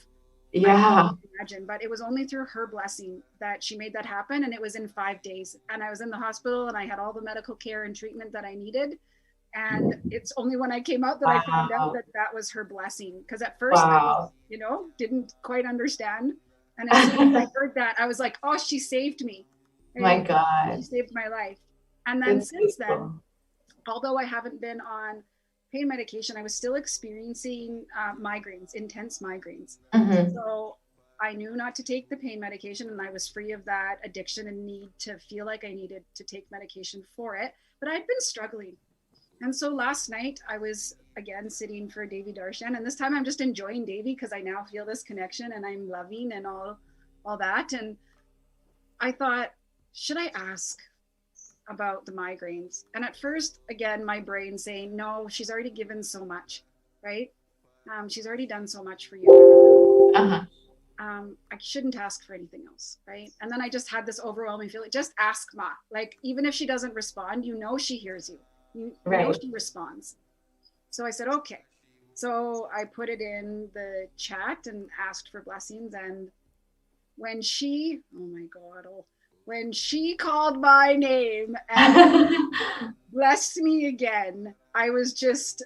Yeah. I can't imagine, but it was only through her blessing that she made that happen. And it was in 5 days. And I was in the hospital and I had all the medical care and treatment that I needed. And it's only when I came out that I found out that that was her blessing. Because at first, I was, you know, didn't quite understand. And as soon as I heard that, I was like, oh, she saved me. And my God. She saved my life. And then since then, although I haven't been on pain medication, I was still experiencing migraines, intense migraines. So I knew not to take the pain medication, and I was free of that addiction and need to feel like I needed to take medication for it. But I'd been struggling. And so last night I was again sitting for Devi Darshan, and this time I'm just enjoying Devi because I now feel this connection and I'm loving and all that. And I thought, should I ask about the migraines? And at first, again, my brain saying, no, she's already given so much, right? She's already done so much for you. I shouldn't ask for anything else, right? And then I just had this overwhelming feeling, just ask Ma. Like, even if she doesn't respond, you know she hears you. You know she responds. So I said, okay. So I put it in the chat and asked for blessings. And when she, oh my God, when she called my name and blessed me again, I was just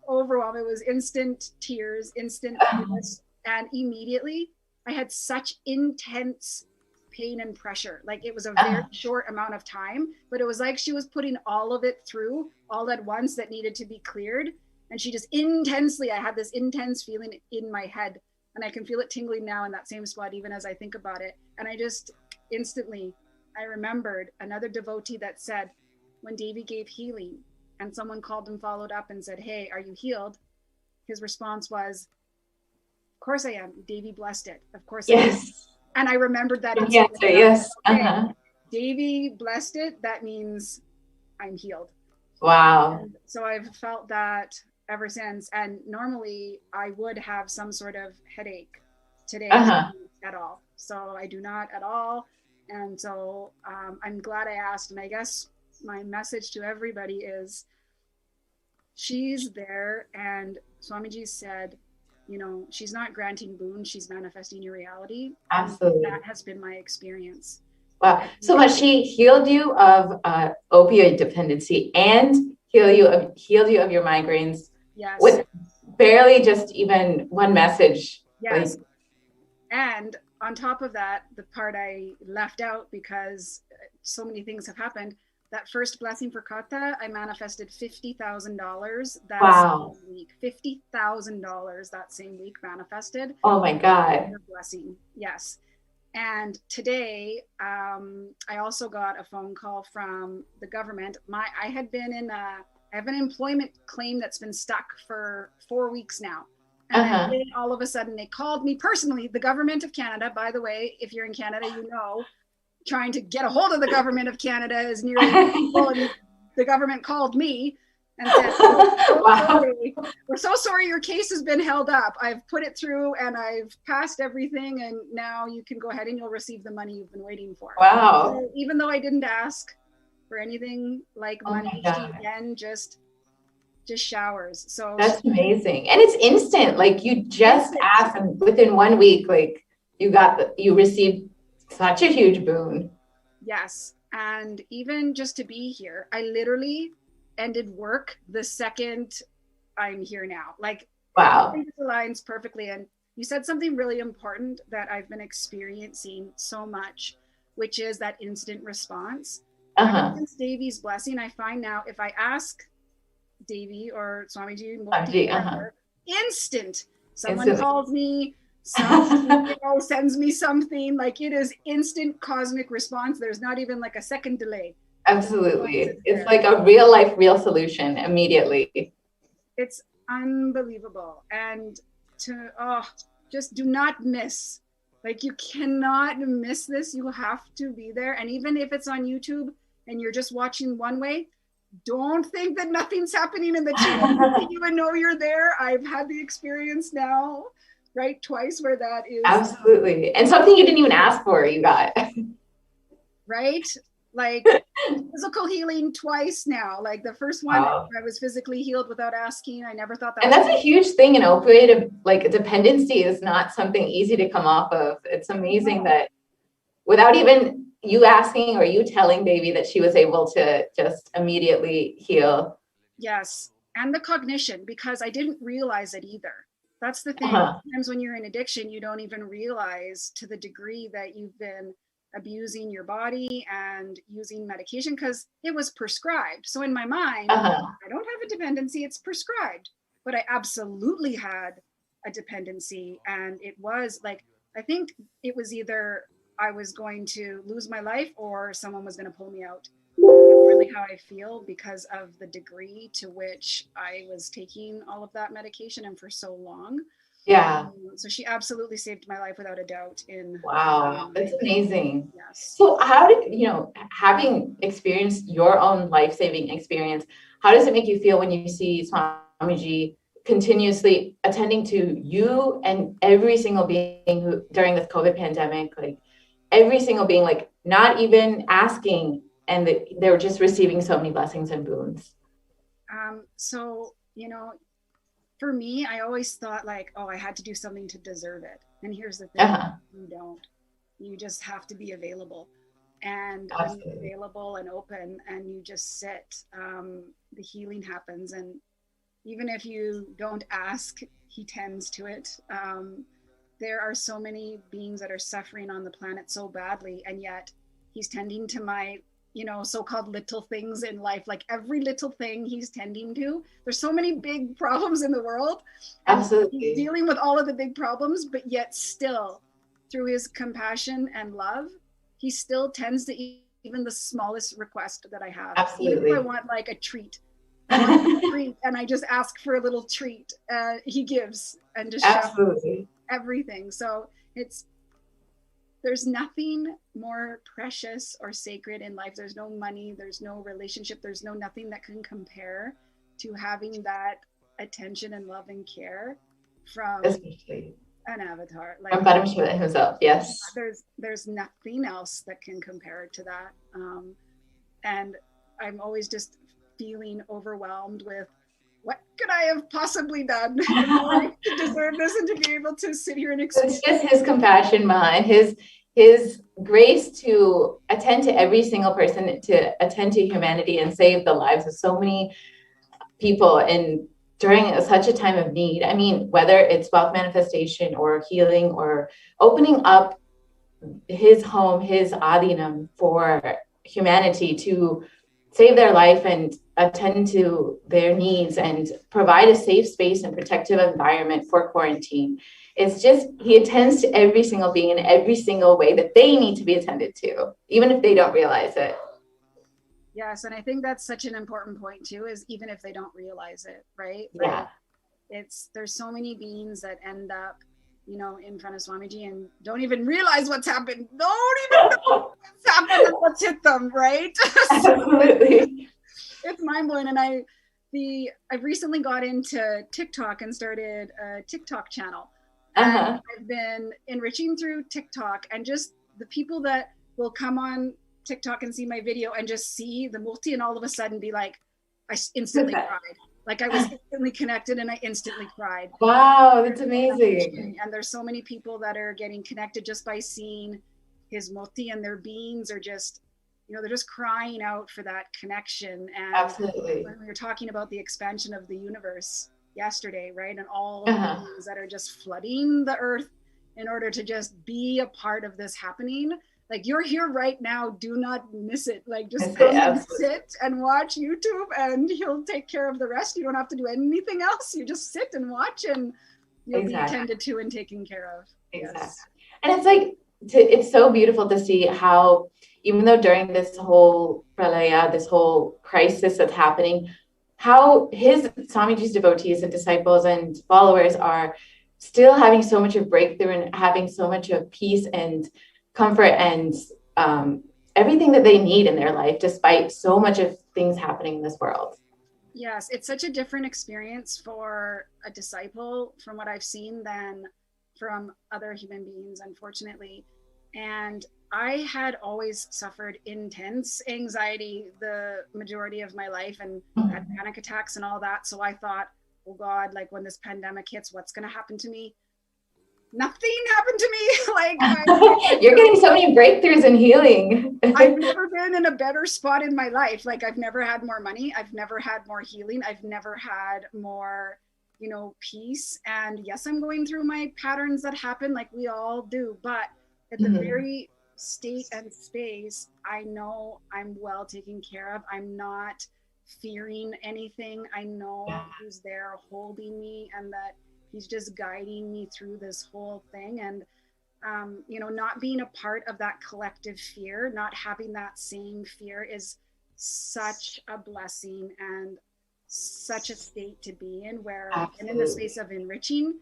overwhelmed. It was instant tears, instant bliss. And immediately I had such intense pain and pressure. Like it was a very short amount of time, but it was like she was putting all of it through all at once that needed to be cleared. And she just intensely, I had this intense feeling in my head, and I can feel it tingling now in that same spot, even as I think about it. And I just instantly, I remembered another devotee that said, when Devi gave healing and someone called and followed up and said, hey, are you healed? His response was, of course I am. Devi blessed it. Of course I am. And I remembered that. Yes. Devi blessed it. That means I'm healed. Wow. And so I've felt that ever since. And normally I would have some sort of headache today Uh-huh. at all. So I do not at all. And so I'm glad I asked. And I guess my message to everybody is she's there. And Swamiji said, you know, she's not granting boons, she's manifesting your reality. Absolutely. And that has been my experience. Wow. So much she healed you of opioid dependency and healed you of your migraines. Yes. With barely just even one message. Yes. Like, and on top of that, the part I left out because so many things have happened, that first blessing for Kata, I manifested $50,000 that wow. same week. $50,000 that same week manifested. Oh my God. Blessing. Yes. And today, I also got a phone call from the government. I had been I have an employment claim that's been stuck for 4 weeks now. And then all of a sudden they called me personally, the government of Canada, by the way, if you're in Canada, you know, trying to get a hold of the government of Canada is nearly impossible. And the government called me and said, wow. we're so sorry your case has been held up. I've put it through and I've passed everything, and now you can go ahead and you'll receive the money you've been waiting for. Wow. So even though I didn't ask for anything like money, she again just showers. So that's amazing. And it's instant. Like you just asked, and within 1 week, like you received such a huge boon. Yes. And even just to be here, I literally ended work the second I'm here now. Like, wow. I think it aligns perfectly. And you said something really important that I've been experiencing so much, which is that instant response. Ever since Devi's blessing, I find now if I ask Devi or Swamiji, instant. Someone calls me, sends me something, like it is instant cosmic response. There's not even like a second delay. Absolutely. It's like a real life, real solution immediately. It's unbelievable. And just do not miss. Like you cannot miss this. You have to be there. And even if it's on YouTube and you're just watching one way, don't think that nothing's happening in the chat. You even know you're there. I've had the experience now, right? Twice where that is. Absolutely. And something you didn't even ask for, you got. Right? Like physical healing twice now. Like the first one, I was physically healed without asking. I never thought that. And that's a huge thing. An opioid, like dependency is not something easy to come off of. It's amazing that without even you asking or you telling Devi that she was able to just immediately heal. Yes. And the cognition, because I didn't realize it either. That's the thing. Sometimes when you're in addiction, you don't even realize to the degree that you've been abusing your body and using medication because it was prescribed. So in my mind, I don't have a dependency, it's prescribed. But I absolutely had a dependency. And it was like, I think it was either I was going to lose my life or someone was going to pull me out. That's really how I feel because of the degree to which I was taking all of that medication and for so long. Yeah. So she absolutely saved my life without a doubt. Wow, that's amazing. Yes. So how did, having experienced your own life-saving experience, how does it make you feel when you see Swamiji continuously attending to you and every single being who during the COVID pandemic, like every single being, like not even asking, and they were just receiving so many blessings and boons? So, for me, I always thought like, I had to do something to deserve it. And here's the thing, you don't. You just have to be available. And when you're available and open and you just sit, the healing happens. And even if you don't ask, he tends to it. There are so many beings that are suffering on the planet so badly, and yet he's tending to my so-called little things in life. Like every little thing he's tending to. There's so many big problems in the world. Absolutely. He's dealing with all of the big problems, but yet still, through his compassion and love, he still tends to even the smallest request that I have. Absolutely. Even if I want like a treat, and I just ask for a little treat, he gives and just absolutely everything. So there's nothing more precious or sacred in life. There's no money, there's no relationship, there's nothing that can compare to having that attention and love and care from an avatar. From Paramashiva himself, yes. There's nothing else that can compare to that. And I'm always just feeling overwhelmed with what could I have possibly done to deserve this and to be able to sit here and experience. It's just his compassion behind his grace to attend to every single person, to attend to humanity and save the lives of so many people during such a time of need. I mean, whether it's wealth manifestation or healing or opening up his home, his adinam for humanity to save their life and attend to their needs and provide a safe space and protective environment for quarantine. It's just, he attends to every single being in every single way that they need to be attended to, even if they don't realize it. Yes, and I think that's such an important point too, is even if they don't realize it, right? Yeah. There's so many beings that end up, in front of Swamiji and don't even realize what's happened. Don't even know what's happened and what's hit them, right? Absolutely. It's mind-blowing. And I've recently got into TikTok and started a TikTok channel. And I've been enriching through TikTok, and just the people that will come on TikTok and see my video and just see the multi and all of a sudden be like, I instantly cried. Like I was instantly connected and I instantly cried. Wow, that's amazing. And there's so many people that are getting connected just by seeing his multi, and their beings are just, they're just crying out for that connection. And absolutely, when we were talking about the expansion of the universe yesterday, right? And all the beings that are just flooding the earth in order to just be a part of this happening. Like, you're here right now, do not miss it. Like, just come and sit and watch YouTube, and he'll take care of the rest. You don't have to do anything else. You just sit and watch, and you'll be attended to and taken care of. Exactly. Yes. And it's like, it's so beautiful to see how, even though during this whole pralaya, this whole crisis that's happening, how his Swamiji's devotees and disciples and followers are still having so much of breakthrough and having so much of peace and comfort and everything that they need in their life, despite so much of things happening in this world. Yes, it's such a different experience for a disciple, from what I've seen, than from other human beings, unfortunately. And I had always suffered intense anxiety the majority of my life, and had panic attacks and all that. So I thought, oh God, like when this pandemic hits, what's going to happen to me? Nothing happened to me. Like you're getting so many breakthroughs and healing. I've never been in a better spot in my life. Like, I've never had more money. I've never had more healing. I've never had more, peace. And yes, I'm going through my patterns that happen, like we all do. But at the very state and space, I know I'm well taken care of. I'm not fearing anything. I know who's there holding me, and that he's just guiding me through this whole thing. And, not being a part of that collective fear, not having that same fear, is such a blessing and such a state to be in, where I'm in the space of enriching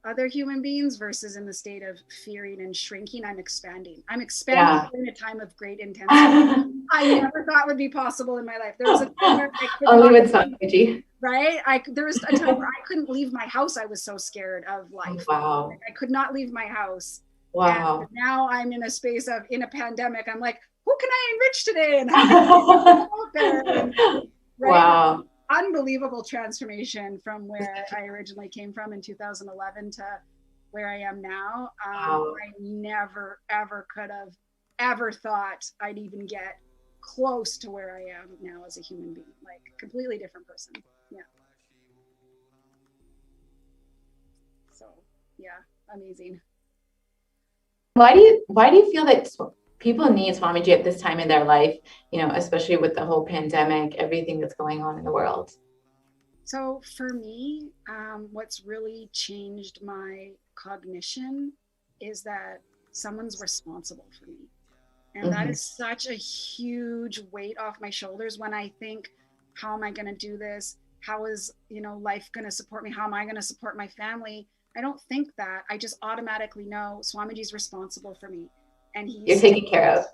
other human beings versus in the state of fearing and shrinking. I'm expanding during a time of great intensity. I never thought would be possible in my life. There was a time where I could only with Swamiji. Right? There was a time where I couldn't leave my house. I was so scared of life. Wow. Like, I could not leave my house. Wow. And now I'm in a space of, in a pandemic, I'm like, who can I enrich today? And how can I there? And, right? Wow. Unbelievable transformation from where I originally came from in 2011 to where I am now. Wow. I never, ever could have ever thought I'd even get close to where I am now as a human being. Like, completely different person. Yeah. So, yeah, amazing. Why do you feel that people need Swamiji at this time in their life, especially with the whole pandemic, everything that's going on in the world? So for me, what's really changed my cognition is that someone's responsible for me. And that is such a huge weight off my shoulders when I think, how am I going to do this? How is, life going to support me? How am I going to support my family? I don't think that. I just automatically know Swamiji's responsible for me. And you're taken care of.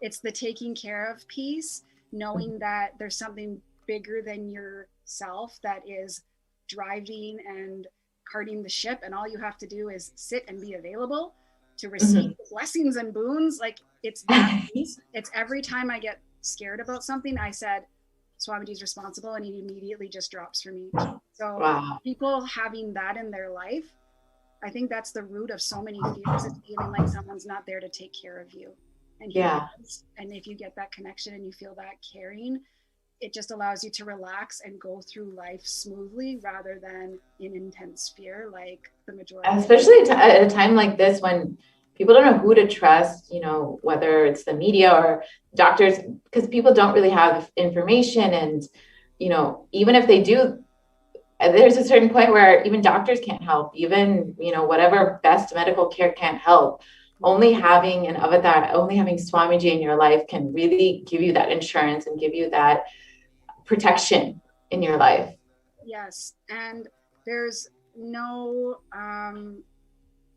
It's the taking care of piece, knowing that there's something bigger than yourself that is driving and carting the ship, and all you have to do is sit and be available to receive the blessings and boons. Like, it's that piece. It's every time I get scared about something, I said, Swamiji's responsible, and he immediately just drops for me. So people having that in their life, I think that's the root of so many fears, is feeling like someone's not there to take care of you. And and if you get that connection and you feel that caring, it just allows you to relax and go through life smoothly rather than in intense fear, like the majority. Especially at a time like this, when people don't know who to trust, you know, whether it's the media or doctors, because people don't really have information. And, you know, even if they do, there's a certain point where even doctors can't help, even, you know, whatever best medical care can't help. Only having an avatar, only having Swamiji in your life can really give you that insurance and give you that protection in your life. Yes. And there's no,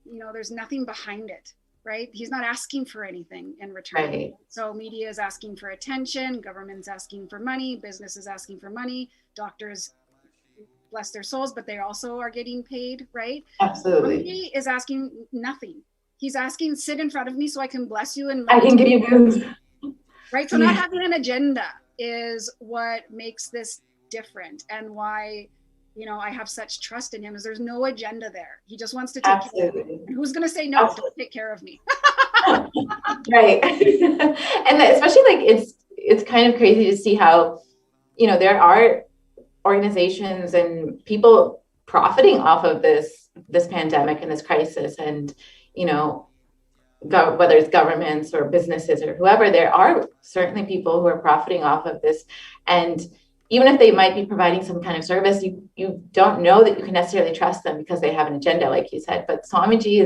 you know, there's nothing behind it, right? He's not asking for anything in return. Right. So media is asking for attention, government's asking for money, business is asking for money, doctors, bless their souls, but they also are getting paid, right? Absolutely. He is asking nothing. He's asking, sit in front of me so I can bless you and I can give you boons. Right? So not having an agenda is what makes this different, and why, you know, I have such trust in him, is there's no agenda there. He just wants to take care of me. And who's going to say no? Don't take care of me. Right. And especially, like, it's kind of crazy to see how, you know, there are organizations and people profiting off of this pandemic and this crisis. And, you know, whether it's governments or businesses or whoever, there are certainly people who are profiting off of this. And even if they might be providing some kind of service, you don't know that you can necessarily trust them because they have an agenda, like you said. But Swamiji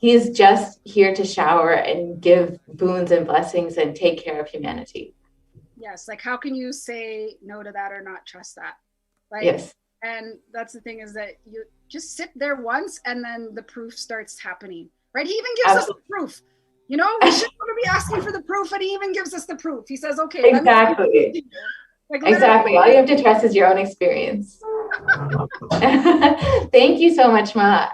is just here to shower and give boons and blessings and take care of humanity. Yes. Like, how can you say no to that or not trust that? Like, yes. And that's the thing, is that you just sit there once and then the proof starts happening, right? He even gives us the proof. You know, we shouldn't want to be asking for the proof, and he even gives us the proof. He says, okay. Exactly. Exactly. All you have to trust is your own experience. Thank you so much, Ma.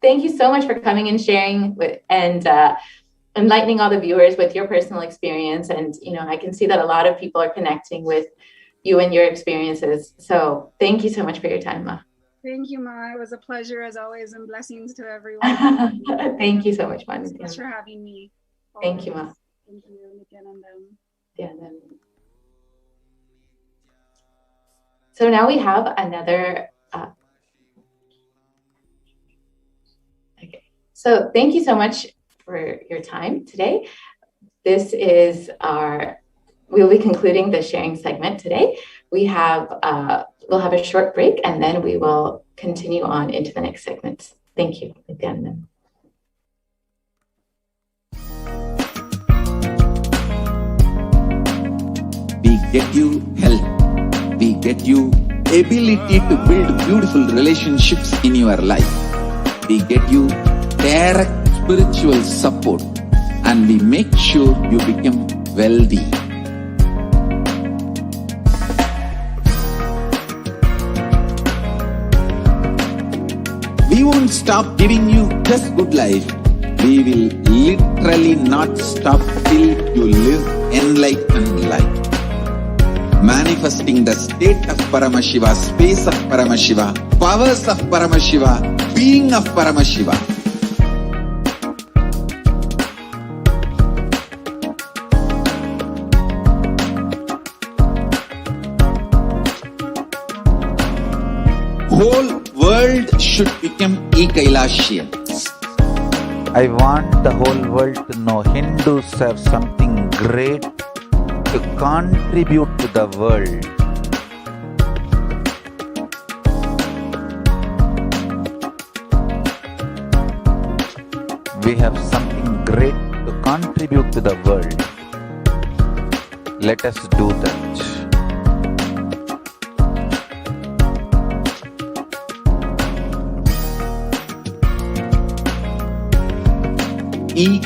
Thank you so much for coming and sharing and enlightening all the viewers with your personal experience. And, you know, I can see that a lot of people are connecting with you and your experiences. So thank you so much for your time, Ma. Thank you, Ma. It was a pleasure as always, and blessings to everyone. Thank you so much, Ma. Thanks for having me. Thank you, Ma. Thank you, Nithyanandam. Yeah. So now we have another. Okay. So thank you so much for your time today. This is we'll be concluding the sharing segment today. We'll have a short break, and then we will continue on into the next segment. Thank you. Nithyanandam. We get you health. We get you ability to build beautiful relationships in your life. We get you direct spiritual support, and we make sure you become wealthy. We won't stop giving you just good life. We will literally not stop till you live enlightened life. Manifesting the state of Paramashiva, space of Paramashiva, powers of Paramashiva, being of Paramashiva. Whole world should become Kailasians. I want the whole world to know Hindus have something great to contribute to the world. We have something great to contribute to the world. Let us do that.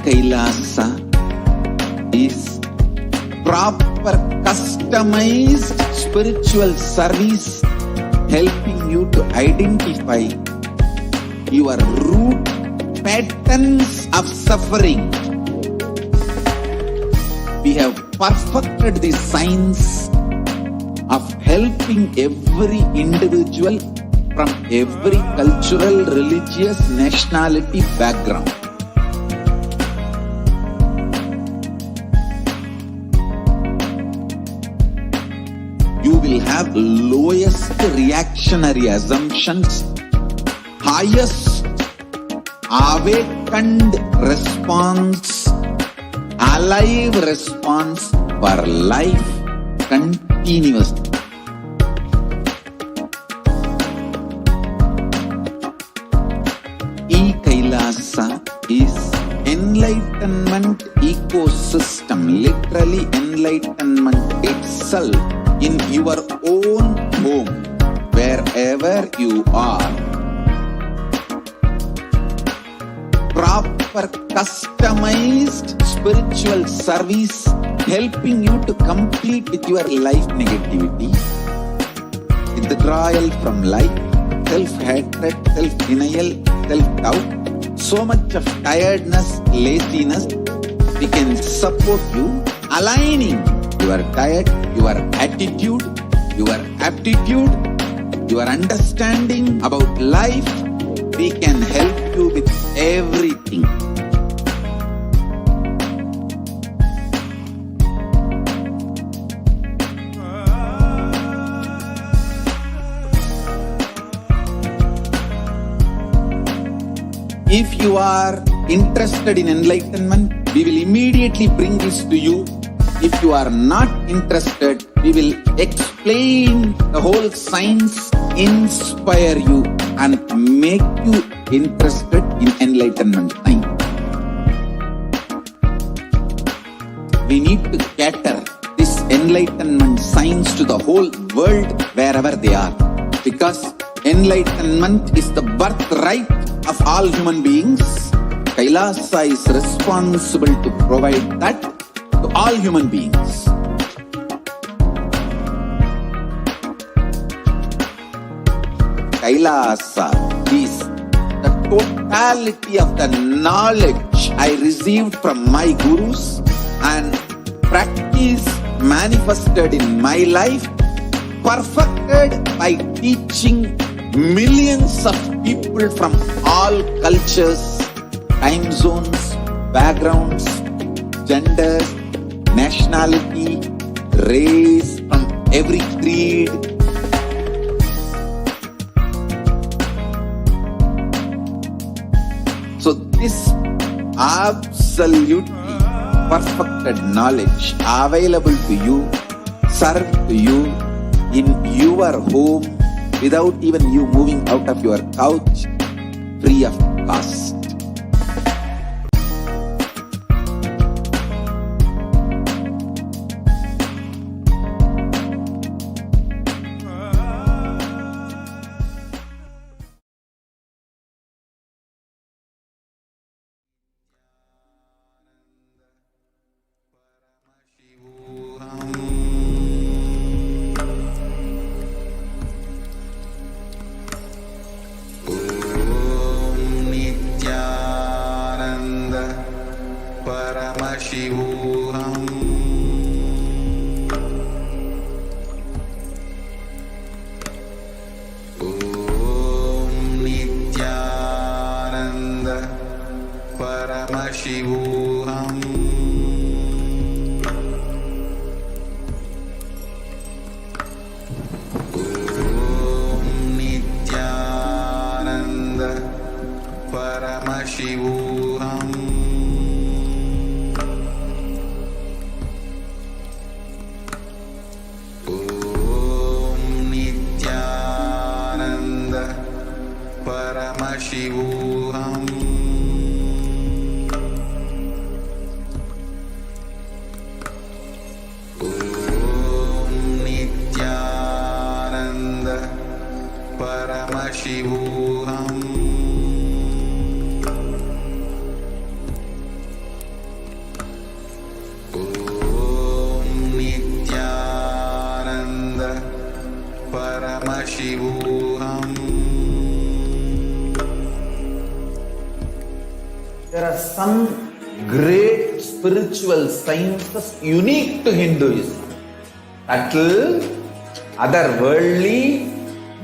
Kailasa is proper customized spiritual service, helping you to identify your root patterns of suffering. We have perfected the science of helping every individual from every cultural, religious, nationality background. You will have lowest reactionary assumptions, highest awakened response, alive response for life continuously. Kailasa is enlightenment ecosystem, literally enlightenment itself in your own home, wherever you are. Proper customized spiritual service helping you to complete with your life negativity, withdrawal from life, self-hatred, self-denial, self-doubt, so much of tiredness, laziness. We can support you aligning your diet, your attitude, your aptitude, your understanding about life. We can help you with everything. If you are interested in enlightenment, we will immediately bring this to you. If you are not interested, we will explain the whole science, inspire you and make you interested in enlightenment time. We need to cater this enlightenment science to the whole world wherever they are, because enlightenment is the birthright of all human beings. Kailasa is responsible to provide that to all human beings. Kailasa is the totality of the knowledge I received from my gurus and practice manifested in my life, perfected by teaching millions of people from all cultures, time zones, backgrounds, genders, nationality, race, from every creed. So this absolutely perfected knowledge available to you, served to you in your home, without even you moving out of your couch, free of cost. Paramashivoham. Om Nithyananda Paramashivoham. Om Nithyananda Paramashivoham. Paramashivoham. Om Nithyananda Paramashivoham. Om Nithyananda Paramashivoham. are some great spiritual sciences unique to Hinduism. Subtle, otherworldly,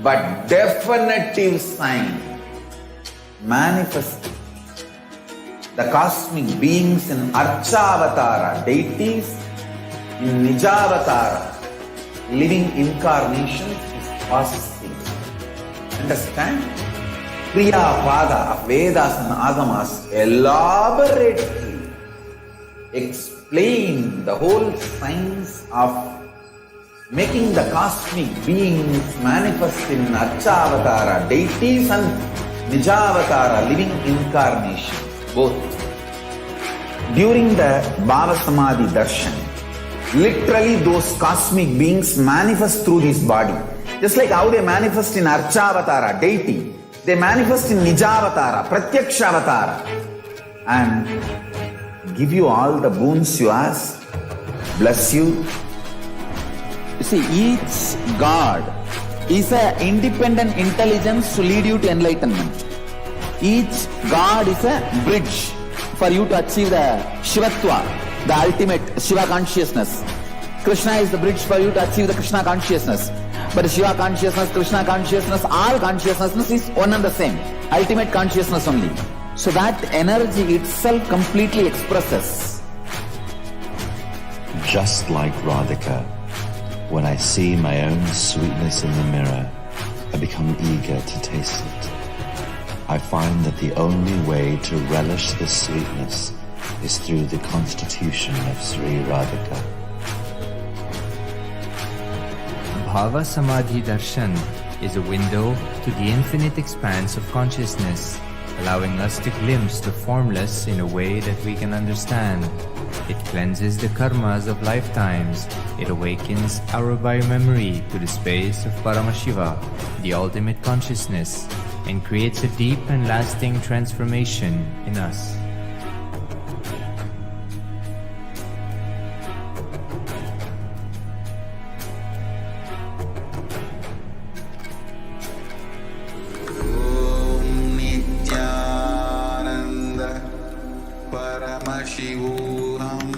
but definitive sign. Manifesting the cosmic beings in Archavatara, deities in Nijavatara, living incarnations is possible. Understand? Kriya Pada of Vedas and Agamas elaborately explain the whole science of making the cosmic beings manifest in Archavatara, deities and Nijavatara, living incarnations, both. During the Bhava Samadhi Darshan, literally those cosmic beings manifest through this body. Just like how they manifest in Archavatara, deity, they manifest in Nijavatara, Pratyakshavatara, and give you all the boons you ask, bless you. You see, each God is an independent intelligence to lead you to enlightenment. Each God is a bridge for you to achieve the Shivatva, the ultimate Shiva consciousness. Krishna is the bridge for you to achieve the Krishna consciousness. But Shiva consciousness, Krishna consciousness, all consciousness is one and the same. Ultimate consciousness only. So that energy itself completely expresses. Just like Radhika, when I see my own sweetness in the mirror, I become eager to taste it. I find that the only way to relish the sweetness is through the constitution of Sri Radhika. Bhava Samadhi Darshan is a window to the infinite expanse of consciousness, allowing us to glimpse the formless in a way that we can understand. It cleanses the karmas of lifetimes. It awakens our biomemory to the space of Paramashiva, the ultimate consciousness, and creates a deep and lasting transformation in us. Paramashivoham.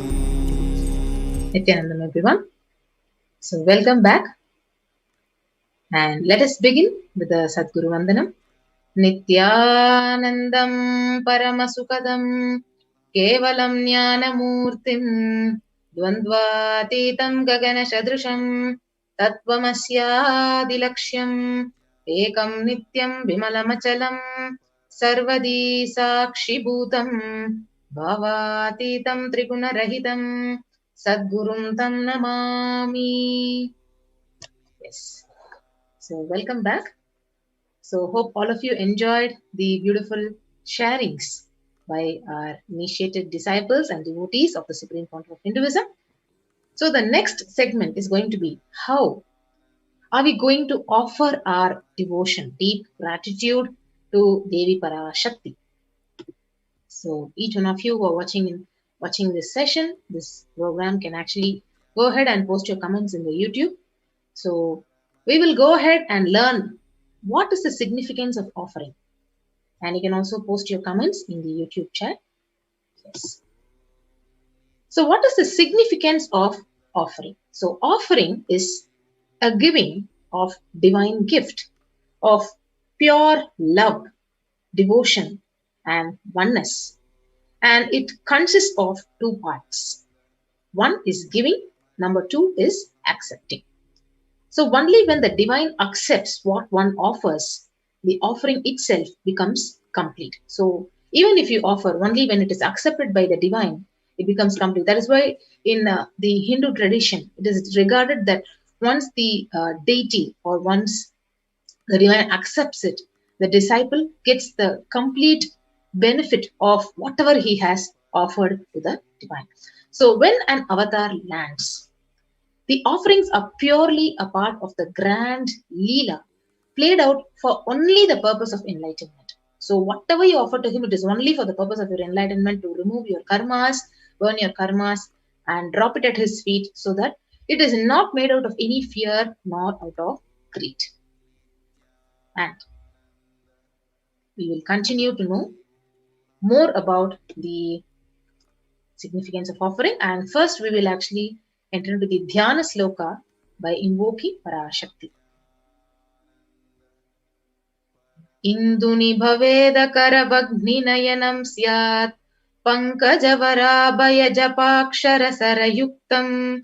Nithyanandam, everyone. So, welcome back. And let us begin with the Sadguru Vandanam. Nithyanandam Paramasukadam Kevalam Jnanamurtim Dvandvatitam Gagana Shadrusham Tattvamasya Ekam Nityam Vimalamachalam Sarvadi Sakshi Bhutam Bhavatitam Triguna Rahitam Sadgurum Tam Namami. Yes. So, welcome back. So, hope all of you enjoyed the beautiful sharings by our initiated disciples and devotees of the Supreme Fount of Hinduism. So, the next segment is going to be how are we going to offer our devotion, deep gratitude to Devi Parashakti. So, each one of you who are watching this session, this program, can actually go ahead and post your comments in the YouTube. So, we will go ahead and learn what is the significance of offering. And you can also post your comments in the YouTube chat. Yes. So, what is the significance of offering? So, offering is a giving of divine gift, of pure love, devotion, and oneness. And it consists of two parts. One is giving, number two is accepting. So only when the divine accepts what one offers, the offering itself becomes complete. So even if you offer, only when it is accepted by the divine, it becomes complete. That is why in the Hindu tradition, it is regarded that once the deity or once the divine accepts it, the disciple gets the complete benefit of whatever he has offered to the divine. So when an avatar lands, the offerings are purely a part of the grand Leela played out for only the purpose of enlightenment. So whatever you offer to him, it is only for the purpose of your enlightenment, to remove your karmas, burn your karmas, and drop it at his feet, so that it is not made out of any fear nor out of greed. And we will continue to know more about the significance of offering. And first we will actually enter into the Dhyana Sloka by invoking Parashakti. Induni bhaveda karabhagninayanam syat pankajavaraabhaya japakshara sarayuktam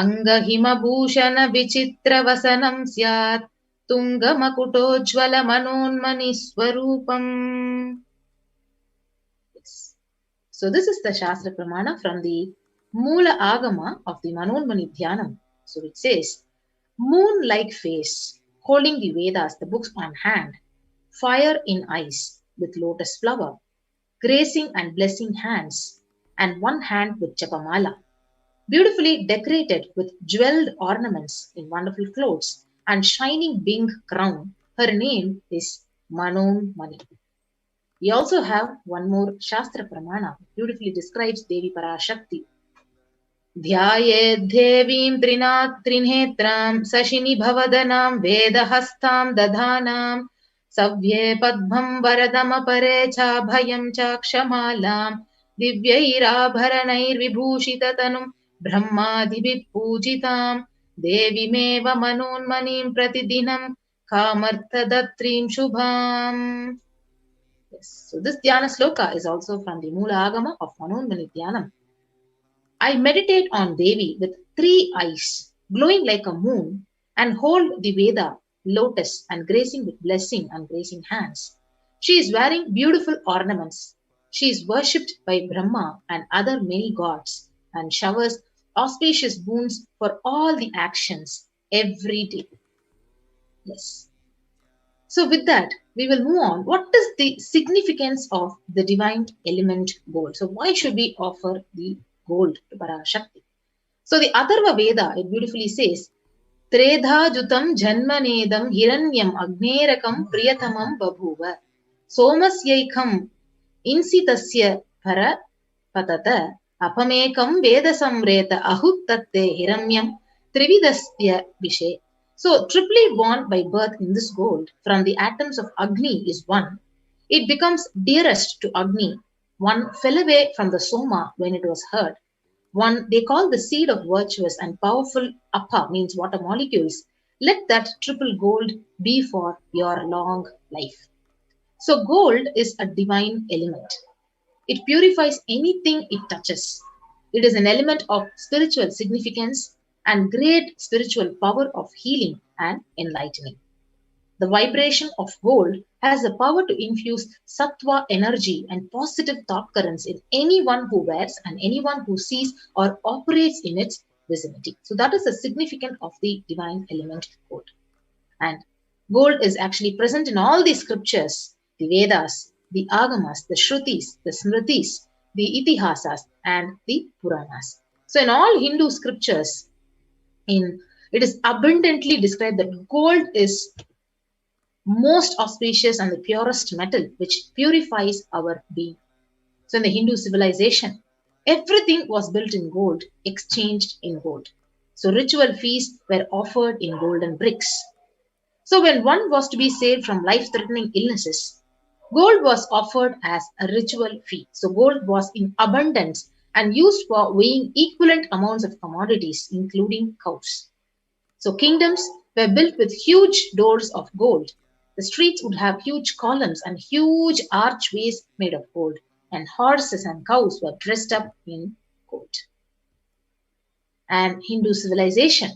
angahimabhushana vichitra vasanam syat tungamakutojjvala manonmani swarupam. Yes. So this is the Shastra Pramana from the Mula Agama of the Manonmani Dhyanam. So it says, moon-like face, holding the Vedas, the books on hand, fire in eyes with lotus flower, gracing and blessing hands, and one hand with Japamala, beautifully decorated with jeweled ornaments in wonderful clothes and shining bing crown. Her name is Manonmani. We also have one more Shastra Pramana, beautifully describes Devi Parashakti. Dhyayed Devim Trinhetram Sashini Bhavadanam Vedahastam Dadhanam Savye Padbham Varadama Parecha Bhayam Chakshamalam Divyairabharanair Vibhushitatanum Brahmadibhit Pujitam Devi Meva Manonmanim Pratidinam Kamarthadatrim Shubham. Yes. So this Dhyana Sloka is also from the Mula Agama of Manonmani Dhyanam. I meditate on Devi with 3 eyes, glowing like a moon, and hold the Veda, lotus, and gracing with blessing and gracing hands. She is wearing beautiful ornaments. She is worshipped by Brahma and other many gods, and showers auspicious boons for all the actions every day. Yes. So with that, we will move on. What is the significance of the divine element gold? So why should we offer the gold to Parashakti? So the Atharva Veda, it beautifully says, Tredha jutam janmanedam hiranyam agnerakam priyatamam babhuva somasyaikam insitasya para patata apamekam veda samreta ahuttatte hiranyam trividasya vishe. So triply born by birth in this gold from the atoms of Agni is one. It becomes dearest to Agni. One fell away from the Soma when it was heard. One they call the seed of virtuous and powerful Appa, means water molecules. Let that triple gold be for your long life. So gold is a divine element. It purifies anything it touches. It is an element of spiritual significance and great spiritual power of healing and enlightening. The vibration of gold has the power to infuse sattva energy and positive thought currents in anyone who wears and anyone who sees or operates in its vicinity. So that is the significance of the divine element gold. And gold is actually present in all the scriptures, the Vedas, the Agamas, the Shrutis, the Smritis, the Itihasas, and the Puranas. So in all Hindu scriptures, it is abundantly described that gold is most auspicious and the purest metal which purifies our being. So in the Hindu civilization, everything was built in gold, exchanged in gold. So ritual feasts were offered in golden bricks. So when one was to be saved from life-threatening illnesses, gold was offered as a ritual fee. So gold was in abundance and used for weighing equivalent amounts of commodities, including cows. So kingdoms were built with huge doors of gold. The streets would have huge columns and huge archways made of gold, and horses and cows were dressed up in gold. And Hindu civilization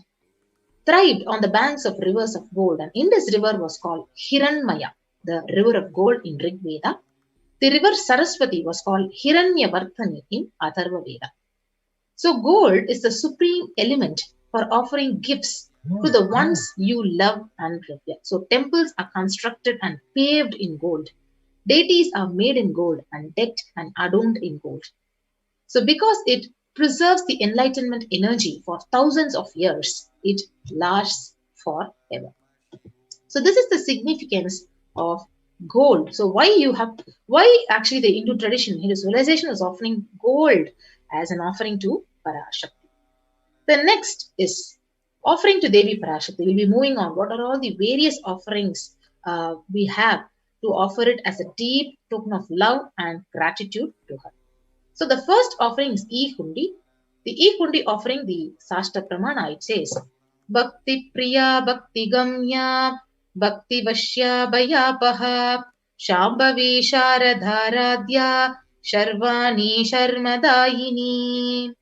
thrived on the banks of rivers of gold, and Indus River was called Hiranmaya, the river of gold in Rig Veda. The river Saraswati was called Hiranyavarthani in Atharva Veda. So gold is the supreme element for offering gifts to the ones you love and revere. So temples are constructed and paved in gold. Deities are made in gold and decked and adorned in gold. So because it preserves the enlightenment energy for thousands of years, it lasts forever. So this is the significance of gold. So why actually the Hindu tradition, Hindu civilization is offering gold as an offering to Parashakti. The next is offering to Devi Parashakti. We'll be moving on. What are all the various offerings we have to offer it as a deep token of love and gratitude to her. So the first offering is E-Hundi. The E-Hundi offering, the Sashta Pramana, it says, Bhakti Priya Bhakti Gamya Bhakti Vashya Bhayapaha Shambhavi Sharadharadhya Sharvani Sharmadayini.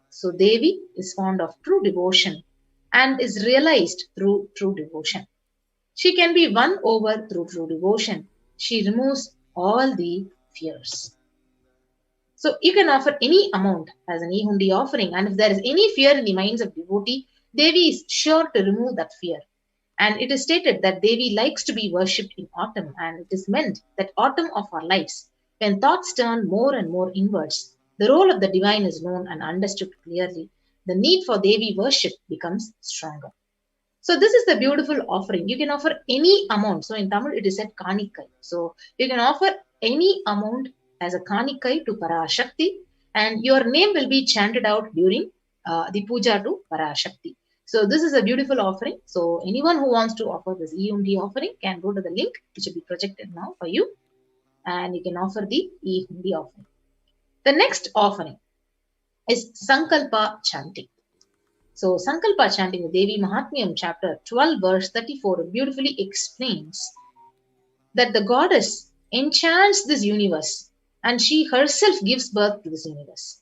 So Devi is fond of true devotion and is realized through true devotion. She can be won over through true devotion. She removes all the fears. So you can offer any amount as an E-Hundi offering, and if there is any fear in the minds of devotee, Devi is sure to remove that fear. And it is stated that Devi likes to be worshipped in autumn, and it is meant that autumn of our lives, when thoughts turn more and more inwards, the role of the divine is known and understood clearly. The need for Devi worship becomes stronger. So this is the beautiful offering. You can offer any amount. So in Tamil it is said Kanikai. So you can offer any amount as a Kanikai to Parashakti, and your name will be chanted out during the puja to Parashakti. So this is a beautiful offering. So anyone who wants to offer this E-Hundi offering can go to the link which will be projected now for you, and you can offer the E-Hundi offering. The next offering is Sankalpa chanting. So Sankalpa chanting, the Devi Mahatmyam chapter 12 verse 34 beautifully explains that the goddess enchants this universe and she herself gives birth to this universe.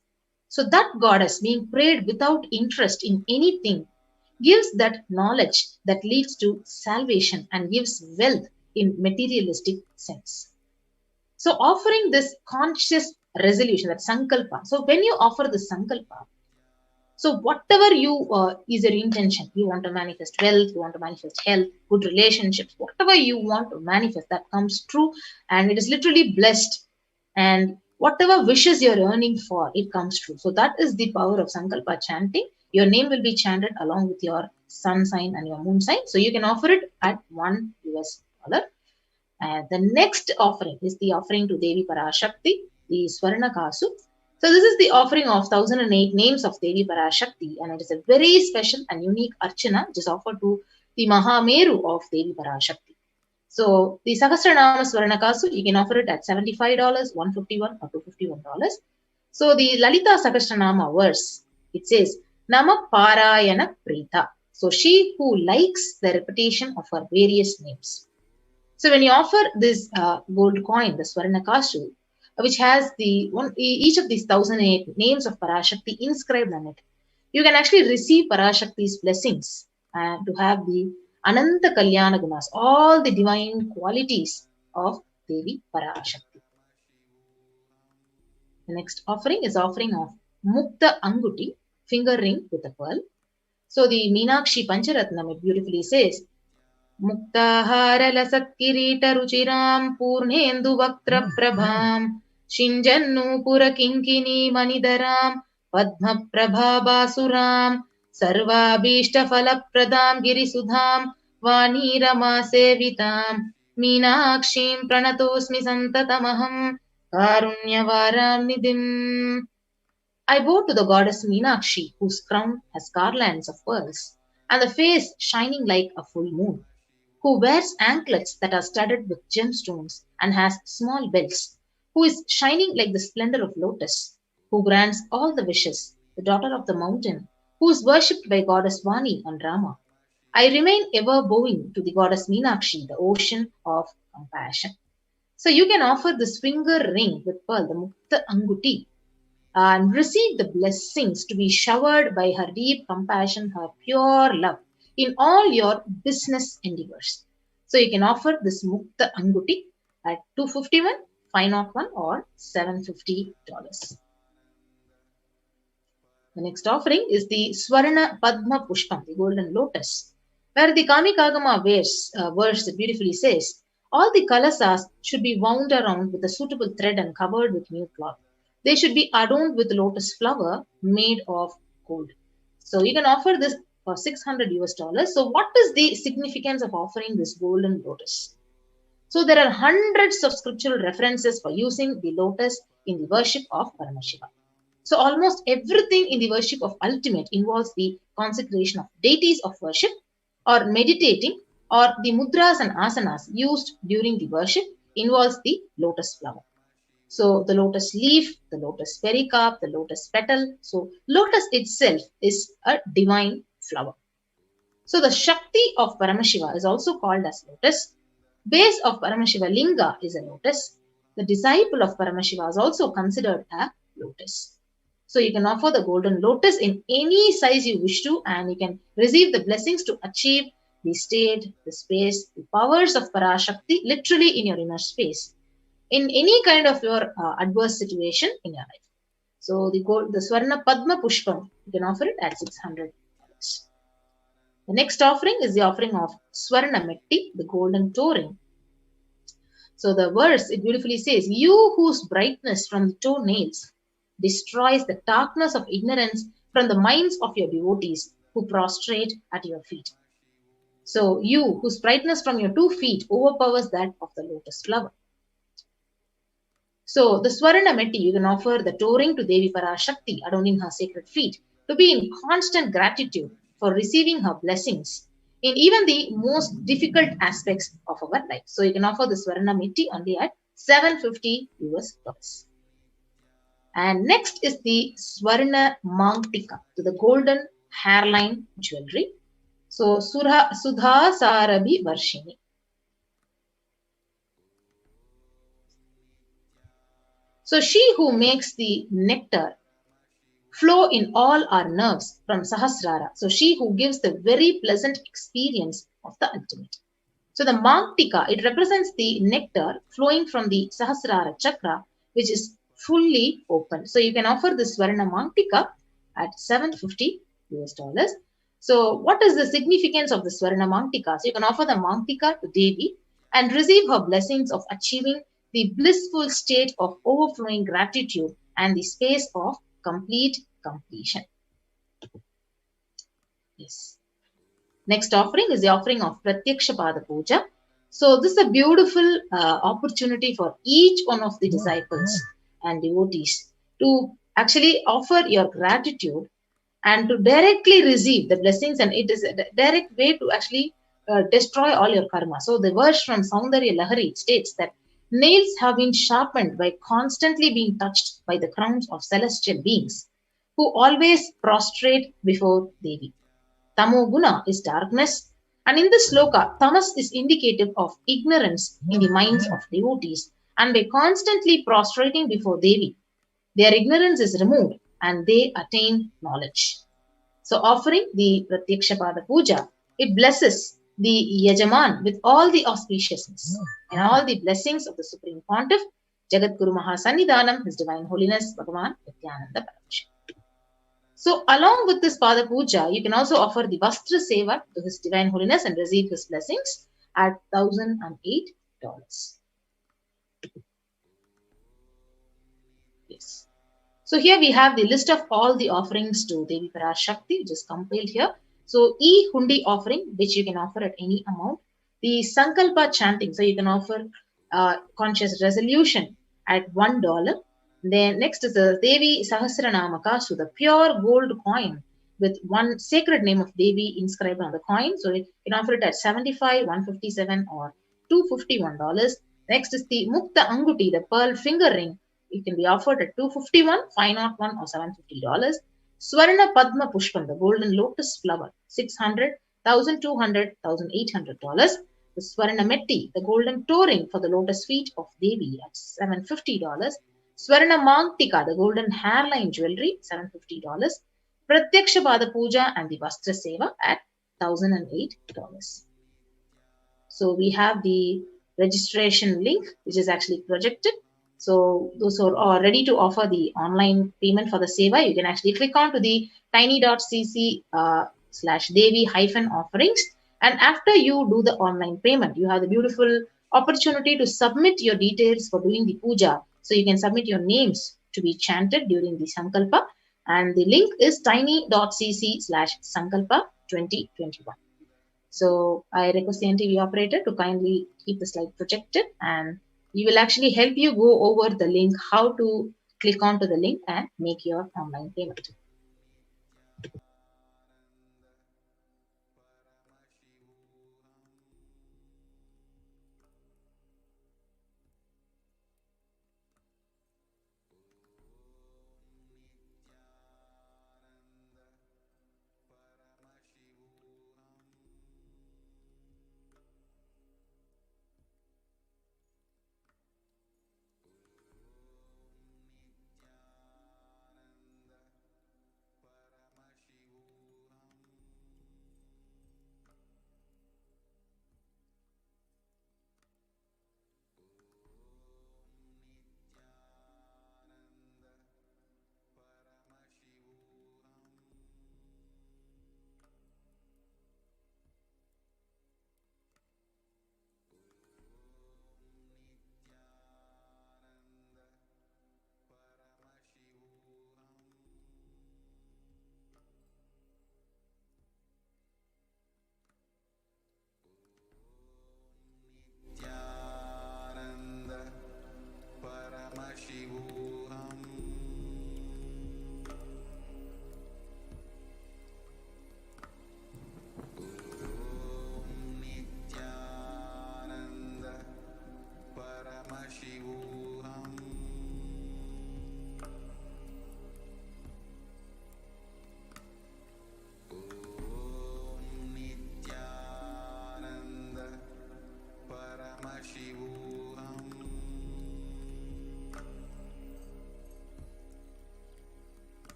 So that goddess, being prayed without interest in anything, gives that knowledge that leads to salvation and gives wealth in materialistic sense. So offering this conscious resolution, that Sankalpa. So when you offer the Sankalpa, so whatever is your intention, you want to manifest wealth, you want to manifest health, good relationships, whatever you want to manifest, that comes true and it is literally blessed. And whatever wishes you're yearning for, it comes true. So that is the power of Sankalpa chanting. Your name will be chanted along with your sun sign and your moon sign. So you can offer it at $1. And the next offering is the offering to Devi Parashakti, the Swarna Kasu. So this is the offering of 1008 names of Devi Parashakti, and it is a very special and unique archana which is offered to the Mahameru of Devi Parashakti. So the Sahasranama Swarnakasu, you can offer it at $75, $151 or $251. So the Lalita Sahasranama verse, it says, Nama Parayana Prita. So she who likes the repetition of her various names. So when you offer this gold coin, the Swarnakasu, which has each of these 1008 names of Parashakti inscribed on it, you can actually receive Parashakti's blessings and to have the Ananta Kalyana Gunas, all the divine qualities of Devi Parashakti. The next offering is offering of Mukta Anguti, finger ring with a pearl. So the Meenakshi Pancharatnam, it beautifully says, Muktahara Lasat Kirita Ruchiram Purnendu Vaktra Prabham Shinjannu Pura Kinkini Manidaram Padma Prabha Basuram Sarva Bhishta Phala Pradam Girisudham Vani Rama Sevitam Meenakshim Pranatosmi Santatamaham Karunyavaram Nidhim. I bow to the goddess Meenakshi, whose crown has garlands of pearls and the face shining like a full moon, who wears anklets that are studded with gemstones and has small bells, who is shining like the splendor of lotus, who grants all the wishes, the daughter of the mountain, who is worshipped by goddess Vani and Rama. I remain ever bowing to the goddess Meenakshi, the ocean of compassion. So you can offer this finger ring with pearl, the Mukta Anguti, and receive the blessings to be showered by her deep compassion, her pure love in all your business endeavors. So you can offer this Mukta Anguti at $251, $501 or $750. The next offering is the Swarna Padma Pushpam, the golden lotus, where the Kamikagama verse beautifully says, all the kalasas should be wound around with a suitable thread and covered with new cloth. They should be adorned with lotus flower made of gold. So you can offer this for $600. So what is the significance of offering this golden lotus? So there are hundreds of scriptural references for using the lotus in the worship of Paramashiva. So almost everything in the worship of ultimate involves the consecration of deities of worship or meditating or the mudras and asanas used during the worship involves the lotus flower. So the lotus leaf, the lotus pericarp, the lotus petal. So lotus itself is a divine flower. So the Shakti of Paramashiva is also called as lotus. Base of Paramashiva Linga is a lotus. The disciple of Paramashiva is also considered a lotus. So you can offer the golden lotus in any size you wish to, and you can receive the blessings to achieve the state, the space, the powers of Parashakti literally in your inner space, in any kind of your adverse situation in your life. So the Swarna Padma Pushpam, you can offer it at $600. The next offering is the offering of Swarna Metti, the golden toe ring. So the verse, it beautifully says, "You whose brightness from the toenails destroys the darkness of ignorance from the minds of your devotees who prostrate at your feet." So you whose brightness from your 2 feet overpowers that of the lotus flower. So the Swarna Metti, you can offer the toe ring to Devi Parashakti adorning her sacred feet to be in constant gratitude for receiving her blessings in even the most difficult aspects of our life. So you can offer the Swarna Metti only at $750. And next is the Swarna Mangtika, to the golden hairline jewelry. So Sudha Sarabi Varshini. So she who makes the nectar flow in all our nerves from Sahasrara. So she who gives the very pleasant experience of the ultimate. So the Mangtika, it represents the nectar flowing from the Sahasrara chakra, which is fully open. So you can offer the Swarna Mangtika at $750. So what is the significance of the Swarna Mangtika? So you can offer the Mangtika to Devi and receive her blessings of achieving the blissful state of overflowing gratitude and the space of complete completion. Yes. Next offering is the offering of Pratyaksha Pada Puja. So this is a beautiful opportunity for each one of the disciples and devotees to actually offer your gratitude and to directly receive the blessings, and it is a direct way to actually destroy all your karma. So the verse from Saundarya Lahari states that nails have been sharpened by constantly being touched by the crowns of celestial beings who always prostrate before Devi. Tamo Guna is darkness, and in this sloka, tamas is indicative of ignorance in the minds of devotees, and by constantly prostrating before Devi, their ignorance is removed and they attain knowledge. So offering the Pratyaksha Pada Puja, it blesses the Yajaman with all the auspiciousness and all the blessings of the Supreme Pontiff, Jagadguru Mahasannidhanam, His Divine Holiness, Bhagavan Nithyananda Paramashivam. So along with this Pada Puja, you can also offer the Vastra Seva to His Divine Holiness and receive His blessings at $1,008. Yes. So here we have the list of all the offerings to Devi Parashakti, which is compiled here. So E-Hundi offering, which you can offer at any amount. The Sankalpa chanting, so you can offer conscious resolution at $1. Then next is the Devi Sahasranamaka, so the pure gold coin with one sacred name of Devi inscribed on the coin. So you can offer it at $75, $157, or $251. Next is the Mukta Anguti, the pearl finger ring. It can be offered at $251, $501, or $750. Swarna Padma Pushpam, the golden lotus flower, $600, $1,200, $1,800. The Swarna Metti, the golden toe ring for the lotus feet of Devi, at $750. Swarna Mangtika, the golden hairline jewelry, $750. Pratyaksha Pada Puja and the Vastra Seva at $1,008. So we have the registration link, which is actually projected. So those who are ready to offer the online payment for the Seva, you can actually click on to the tiny.cc/Devi-offerings. And after you do the online payment, you have the beautiful opportunity to submit your details for doing the puja. So you can submit your names to be chanted during the Sankalpa. And the link is tiny.cc/Sankalpa2021. So I request the NTV operator to kindly keep the slide projected, and we will actually help you go over the link, how to click onto the link and make your online payment.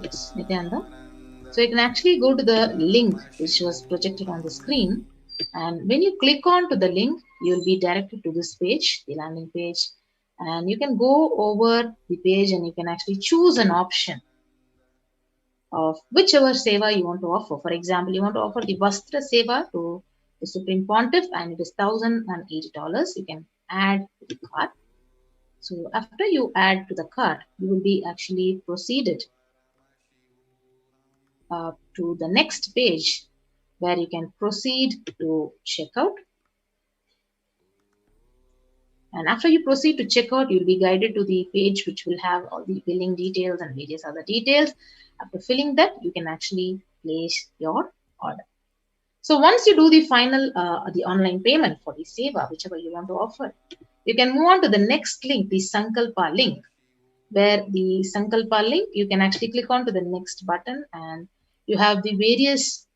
Yes, Nityananda. So you can actually go to the link which was projected on the screen, and when you click on to the link, you will be directed to this page, the landing page, and you can go over the page and you can actually choose an option of whichever seva you want to offer. For example, you want to offer the Vastra seva to the Supreme Pontiff, and it is $1,080. You can add to the cart. So after you add to the cart, you will be actually proceeded to the next page where you can proceed to checkout. And after you proceed to checkout, you'll be guided to the page which will have all the billing details and various other details. After filling that, you can actually place your order. So once you do the final, the online payment for the seva, whichever you want to offer, you can move on to the next link, the Sankalpa link, where the Sankalpa link, you can actually click on to the next button and you have the various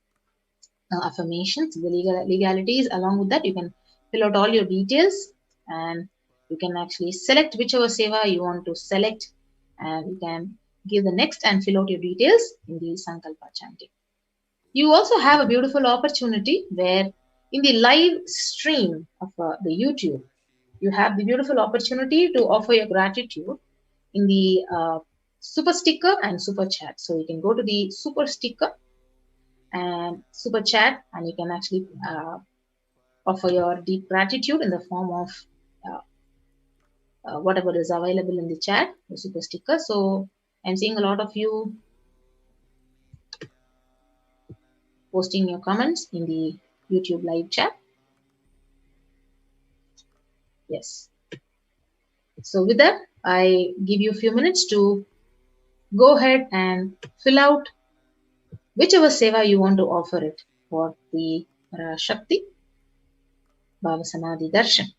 affirmations, the legalities. Along with that, you can fill out all your details and you can actually select whichever seva you want to select, and you can give the next and fill out your details in the Sankalpa chanting. You also have a beautiful opportunity where in the live stream of the YouTube, you have the beautiful opportunity to offer your gratitude in the super sticker and super chat. So you can go to the super sticker and super chat and you can actually offer your deep gratitude in the form of whatever is available in the chat, the super sticker. So I'm seeing a lot of you posting your comments in the YouTube live chat. Yes. So with that, I give you a few minutes to go ahead and fill out whichever seva you want to offer it for the Parashakti Bhava Samadhi Darshan.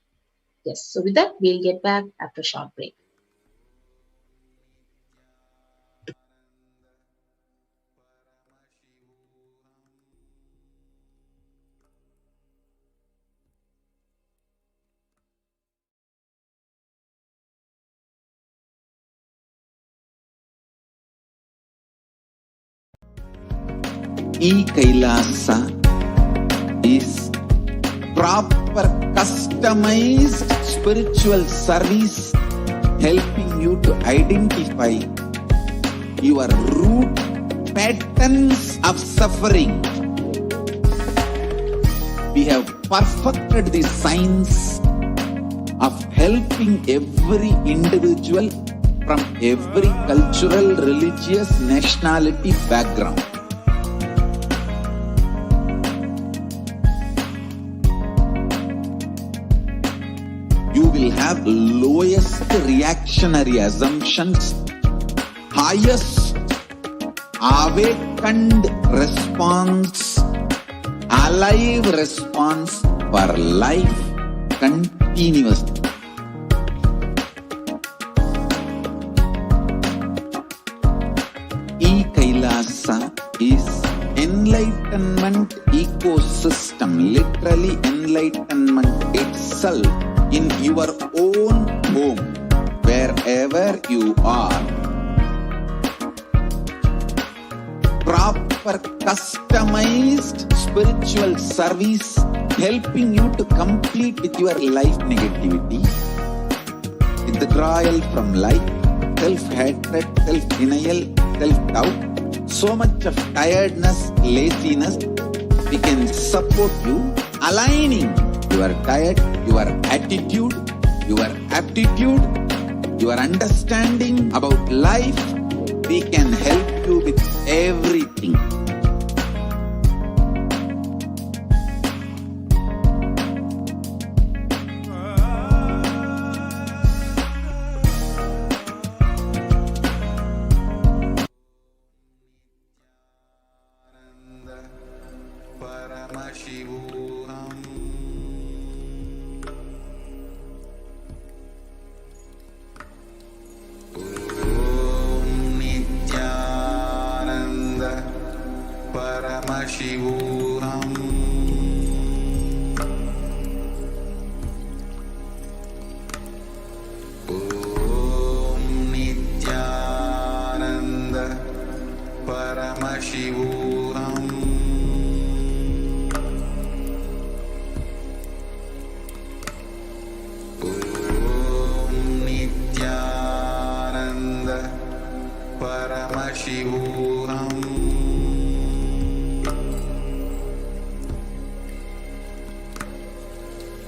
Yes. So with that, we'll get back after a short break. Kailasa is proper customized spiritual service helping you to identify your root patterns of suffering. We have perfected the science of helping every individual from every cultural, religious, nationality background. You will have lowest reactionary assumptions, highest awakened response, alive response for life continuously. Kailasa is enlightenment ecosystem, literally enlightenment itself in your own home, wherever you are. Proper customized spiritual service helping you to complete with your life negativity, withdrawal from life, self-hatred, self-denial, self-doubt, so much of tiredness, laziness. We can support you aligning your diet, your attitude, your aptitude, your understanding about life. We can help you with everything. Paramashivoham. Om Nithyananda Paramashivoham. Om Nithyananda Paramashivoham. Om Nithyananda Paramashivoham.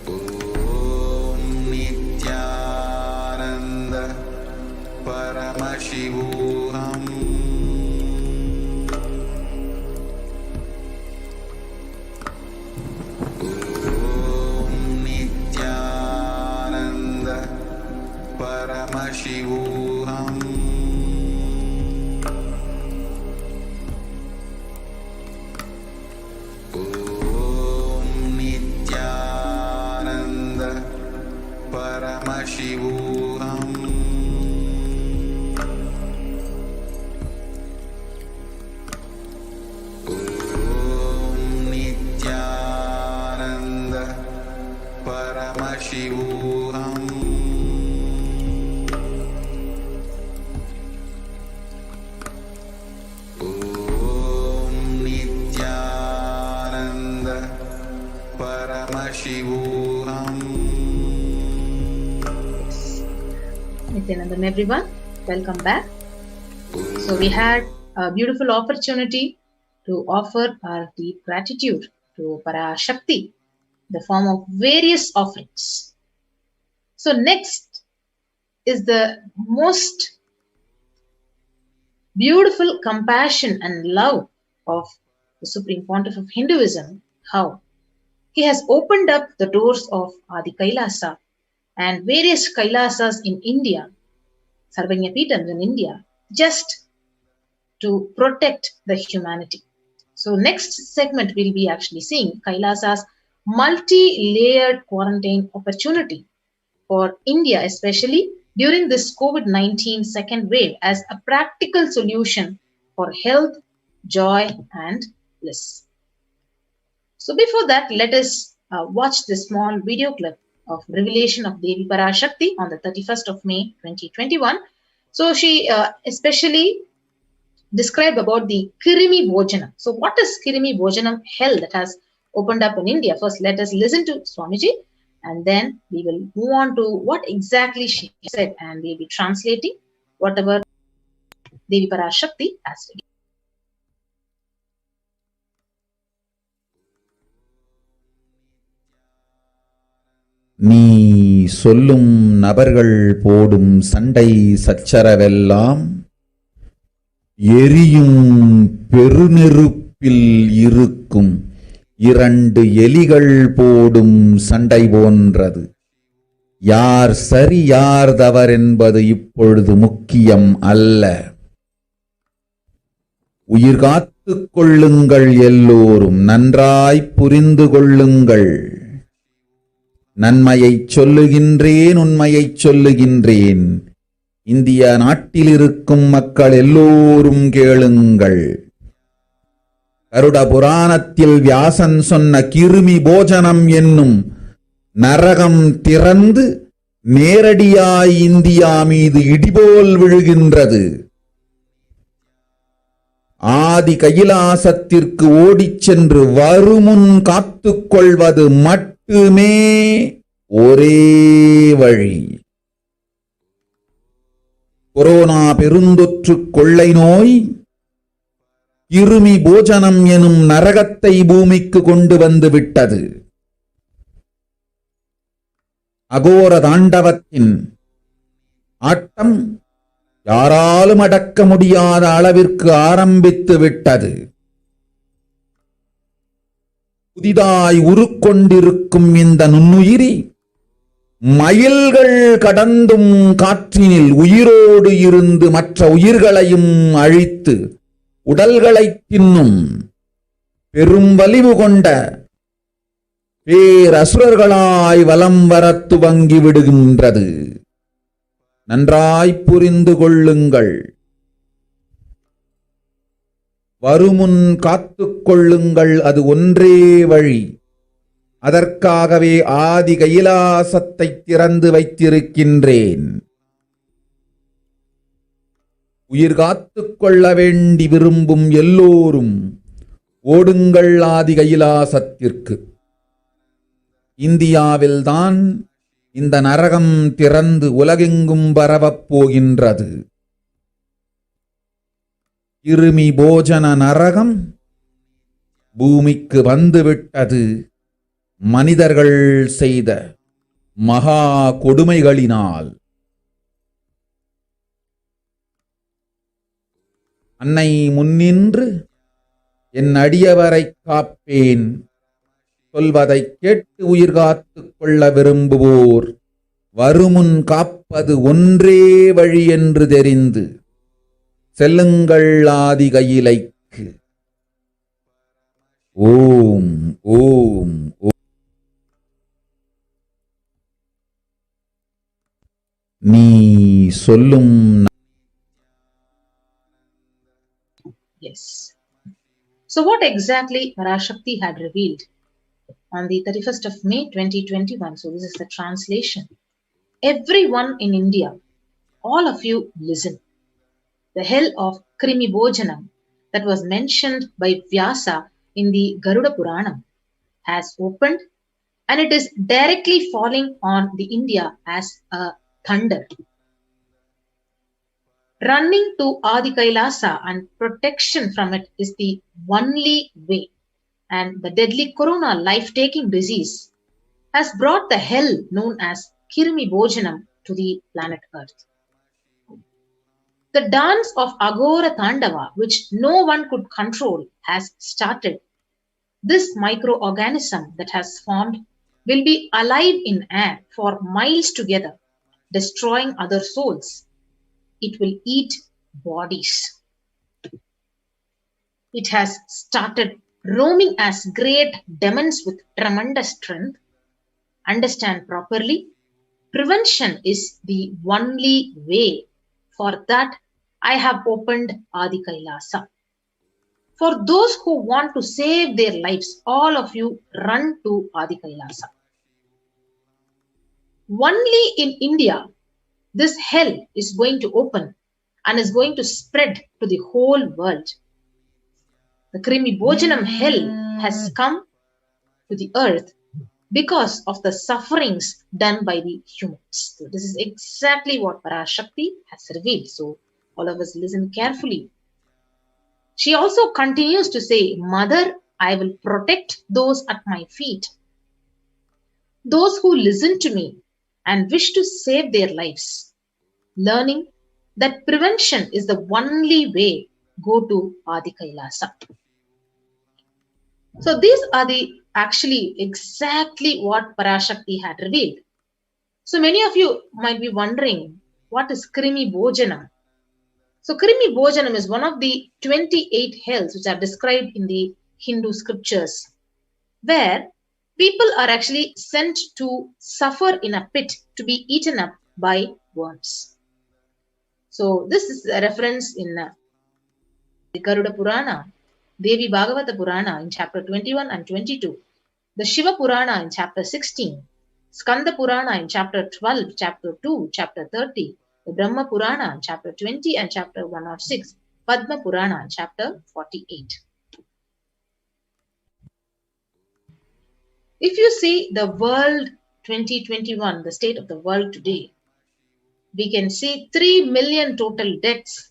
Om Nithyananda Paramashivoham. Paramashivoham. Om Nithyananda Paramashivoham. Om Nithyananda Paramashivoham. Paramashivoham. Nithyanandam, everyone, welcome back. So we had a beautiful opportunity to offer our deep gratitude to Parashakti, the form of various offerings. So next is the most beautiful compassion and love of the Supreme Pontiff of Hinduism, how he has opened up the doors of Adi Kailasa and various Kailasas in India, Sarvanya Peetams in India, just to protect the humanity. So next segment we'll be actually seeing Kailasa's multi-layered quarantine opportunity for India, especially during this COVID-19 second wave, as a practical solution for health, joy, and bliss. So before that, let us watch this small video clip of revelation of Devi Parashakti on the 31st of May 2021. So she especially described about the Kirimi Bhojanam. So what is Kirimi Bhojanam hell that has opened up in India? First, let us listen to Swamiji, and then we will move on to what exactly she said, and we'll be translating whatever Devi Parashakti has said. நீ சொல்லும் நபர்கள் போடும் சண்டை சச்சரவெல்லாம் எரியும் பெருநெருப்பில் இருக்கும் இரண்டு எலிகள் போடும் சண்டை போன்றது. யார் சரி யார் தவறென்பது இப்பொழுது முக்கியம் அல்ல. உயிர் காத்துக் கொள்ளுங்கள், எல்லோரும் நன்றாய் புரிந்து கொள்ளுங்கள். நன்மையைச் சொல்லுகின்றேன், உண்மையைச் சொல்லுகின்றேன். இந்திய நாட்டில் இருக்கும் மக்கள் எல்லோரும் கேளுங்கள். கருட புராணத்தில் வியாசன் சொன்ன கிருமி போஜனம் என்னும் நரகம் திறந்து நேரடியாய் இந்தியா மீது இடிபோல் விழுகின்றது. ஆதி கைலாசத்திற்கு ஓடிச் சென்று வருமுன் காத்துக் கொள்வது மட்டுமே ஒரே வழி. கொரோனா பெருந்தொற்று கொள்ளை நோய் கிருமி போஜனம் எனும் நரகத்தை பூமிக்கு கொண்டு வந்து விட்டது. அகோர தாண்டவத்தின் ஆட்டம் யாராலும் அடக்க முடியாத அளவிற்கு ஆரம்பித்து விட்டது. புதிதாய் உருக்கொண்டிருக்கும் இந்த நுண்ணுயிரி மைல்கள் கடந்தும் காற்றினில் உயிரோடு இருந்து மற்ற உயிர்களையும் அழித்து உடல்களை தின்னும் பெரும் வலிவு கொண்ட பேரசுரர்களாய் வலம் வரத் துவங்கி விடுகின்றது. நன்றாய் புரிந்து கொள்ளுங்கள். வருமுன் காத்துக் கொள்ளுங்கள், அது ஒன்றே வழி. அதற்காகவே ஆதி கைலாசத்தை திறந்து வைத்திருக்கின்றேன். உயிர் காத்துக் கொள்ள வேண்டி விரும்பும் எல்லோரும் ஓடுங்கள் ஆதி கைலாசத்திற்கு. இந்தியாவில்தான் இந்த நரகம் திறந்து உலகெங்கும் பரவப் போகின்றது. கிருமி போஜன நரகம் பூமிக்கு வந்துவிட்டது. மனிதர்கள் செய்த மகா கொடுமைகளினால். அன்னை முன்னின்று என் அடியவரைக் காப்பேன் சொல்வதைக் கேட்டு உயிர் காத்துக் கொள்ள விரும்புவோர் வருமுன் காப்பது ஒன்றே வழி என்று தெரிந்து செல்லுங்கள் ஆதி கையிலைக்கு. ஓம் ஓம் ஓம். நீ சொல்லும். Yes. So what exactly Parashakti had revealed on the 31st of May 2021? So this is the translation. Everyone in India, all of you listen. The hell of Krimi Bhojanam that was mentioned by Vyasa in the Garuda Puranam has opened, and it is directly falling on the India as a thunder. Running to Adi Kailasa and protection from it is the only way, and the deadly corona life-taking disease has brought the hell known as Kirmi Bhojanam to the planet Earth. The dance of Agora Tandava, which no one could control, has started. This microorganism that has formed will be alive in air for miles together, destroying other souls. It will eat bodies. It has started roaming as great demons with tremendous strength. Understand properly, prevention is the only way. For that, I have opened Adi Kailasa. For those who want to save their lives, all of you run to Adi Kailasa. Only in India, this hell is going to open and is going to spread to the whole world. The Krimi Bhojanam hell has come to the earth because of the sufferings done by the humans. So this is exactly what Parashakti has revealed. So all of us listen carefully. She also continues to say, Mother, I will protect those at my feet. Those who listen to me and wish to save their lives. Learning that prevention is the only way, go to Adi Kailasa. So these are the actually exactly what Parashakti had revealed. So many of you might be wondering, what is Krimi Bhojanam? So Krimi Bhojanam is one of the 28 hells which are described in the Hindu scriptures, where people are actually sent to suffer in a pit to be eaten up by worms. So this is a reference in the Garuda Purana, Devi Bhagavata Purana in chapter 21 and 22, the Shiva Purana in chapter 16, Skanda Purana in chapter 12, chapter 2, chapter 30, the Brahma Purana in chapter 20 and chapter 106, Padma Purana in chapter 48. If you see the world 2021, the state of the world today, we can see 3 million total deaths,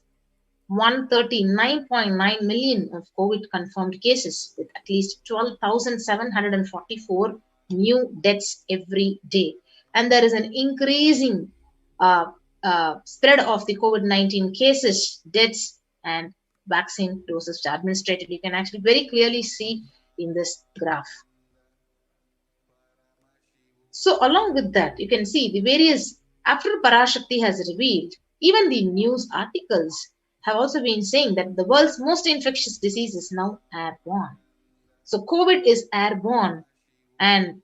139.9 million of COVID confirmed cases, with at least 12,744 new deaths every day. And there is an increasing spread of the COVID-19 cases, deaths, and vaccine doses administered. You can actually very clearly see in this graph. So along with that, you can see the various, after Parashakti has revealed, even the news articles have also been saying that the world's most infectious disease is now airborne. So COVID is airborne, and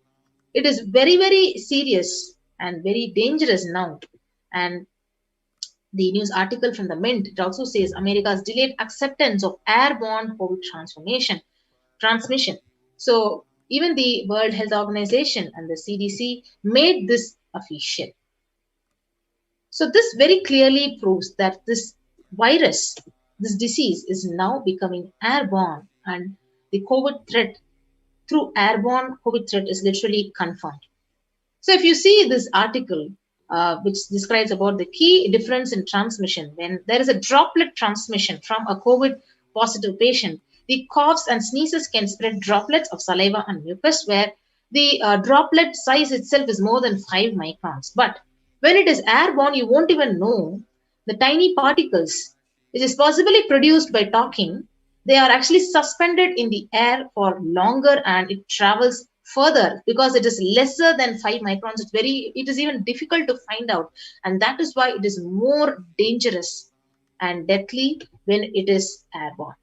it is very, very serious and very dangerous now. And the news article from the Mint, it also says America's delayed acceptance of airborne COVID transmission. So even the World Health Organization and the CDC made this official. So this very clearly proves that this virus, this disease is now becoming airborne, and the COVID threat through airborne COVID threat is literally confirmed. So if you see this article, which describes about the key difference in transmission, when there is a droplet transmission from a COVID positive patient, the coughs and sneezes can spread droplets of saliva and mucus, where the droplet size itself is more than 5 microns. But when it is airborne, you won't even know the tiny particles, which is possibly produced by talking. They are actually suspended in the air for longer, and it travels further because it is lesser than 5 microns. It is even difficult to find out, and that is why it is more dangerous and deadly when it is airborne.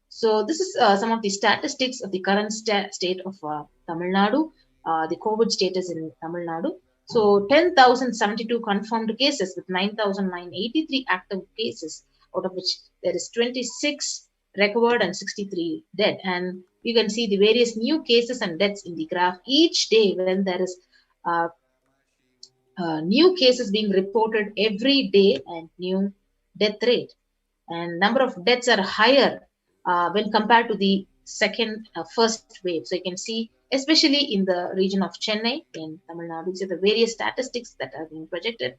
So this is some of the statistics of the current state of Tamil Nadu, the COVID status in Tamil Nadu. So 10,072 confirmed cases with 9,983 active cases, out of which there is 26 recovered and 63 dead. And you can see the various new cases and deaths in the graph each day when there is new cases being reported every day and new death rate. And number of deaths are higher when compared to the first wave. So you can see, especially in the region of Chennai in Tamil Nadu, these are the various statistics that are being projected.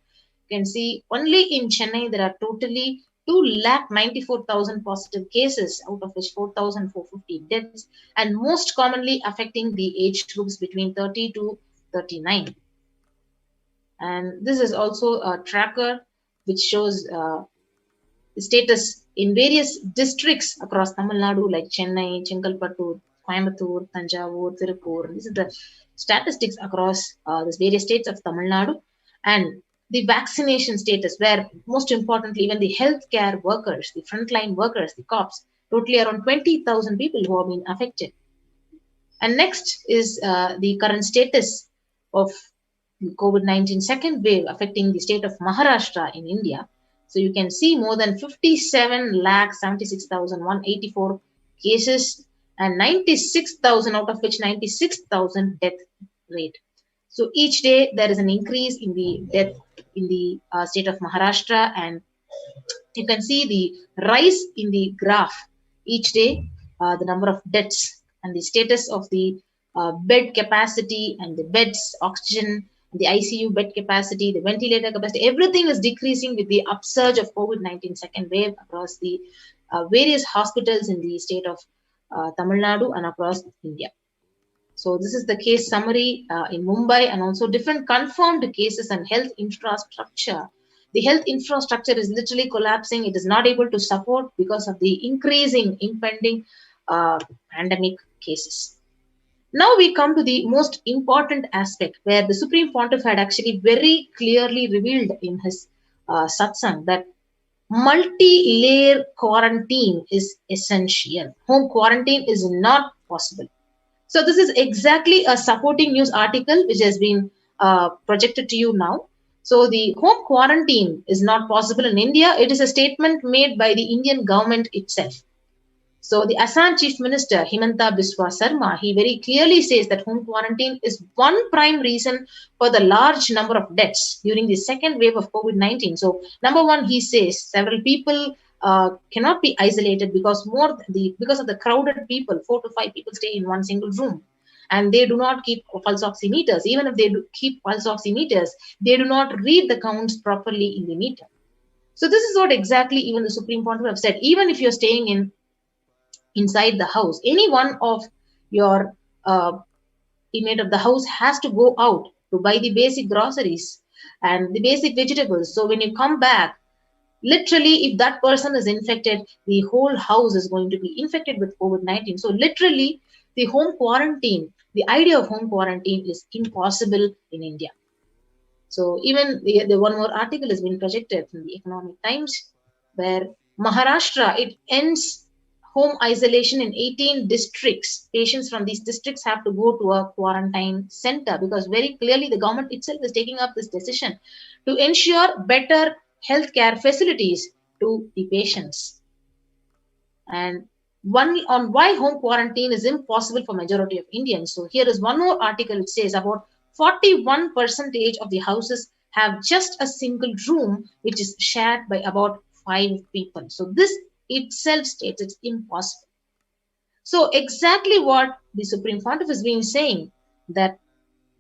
You can see only in Chennai there are totally 294,000 positive cases, out of which 4,450 deaths, and most commonly affecting the age groups between 30 to 39. And this is also a tracker which shows the status in various districts across Tamil Nadu, like Chennai, Chengalpattu, Coimbatore, Tanjavur, Tirupur. These are the statistics across these various states of Tamil Nadu. And the vaccination status, where most importantly, even the healthcare workers, the frontline workers, the cops, totally around 20,000 people who have been affected. And next is the current status of the COVID-19 second wave affecting the state of Maharashtra in India. So you can see more than 57,76,184 cases and 96,000, out of which 96,000 death rate. So each day there is an increase in the death in the state of Maharashtra, and you can see the rise in the graph each day, the number of deaths and the status of the bed capacity and the beds, oxygen, the ICU bed capacity, the ventilator capacity, everything is decreasing with the upsurge of COVID-19 second wave across the various hospitals in the state of Tamil Nadu and across India. So this is the case summary in Mumbai, and also different confirmed cases and health infrastructure. The health infrastructure is literally collapsing. It is not able to support because of the increasing impending pandemic cases. Now we come to the most important aspect, where the Supreme Pontiff had actually very clearly revealed in his satsang that multi-layer quarantine is essential. Home quarantine is not possible. So this is exactly a supporting news article which has been projected to you now. So the home quarantine is not possible in India. It is a statement made by the Indian government itself. So the Assam Chief Minister, Himanta Biswa Sarma, he very clearly says that home quarantine is one prime reason for the large number of deaths during the second wave of COVID-19. So number one, he says several people cannot be isolated because of the crowded people, 4 to 5 people stay in one single room. And they do not keep pulse oximeters. Even if they do keep pulse oximeters, they do not read the counts properly in the meter. So this is what exactly even the Supreme Pontiff have said. Even if you're staying inside the house, any one of your inmate of the house has to go out to buy the basic groceries and the basic vegetables. So when you come back, literally, if that person is infected, the whole house is going to be infected with COVID-19. So literally, the home quarantine, the idea of home quarantine is impossible in India. So even the one more article has been projected in the Economic Times, where Maharashtra, it ends home isolation in 18 districts. Patients from these districts have to go to a quarantine center, because very clearly the government itself is taking up this decision to ensure better healthcare facilities to the patients. And one on why home quarantine is impossible for majority of Indians. So here is one more article which says about 41% of the houses have just a single room, which is shared by about 5 people. So this itself states it's impossible. So exactly what the Supreme Pontiff has been saying, that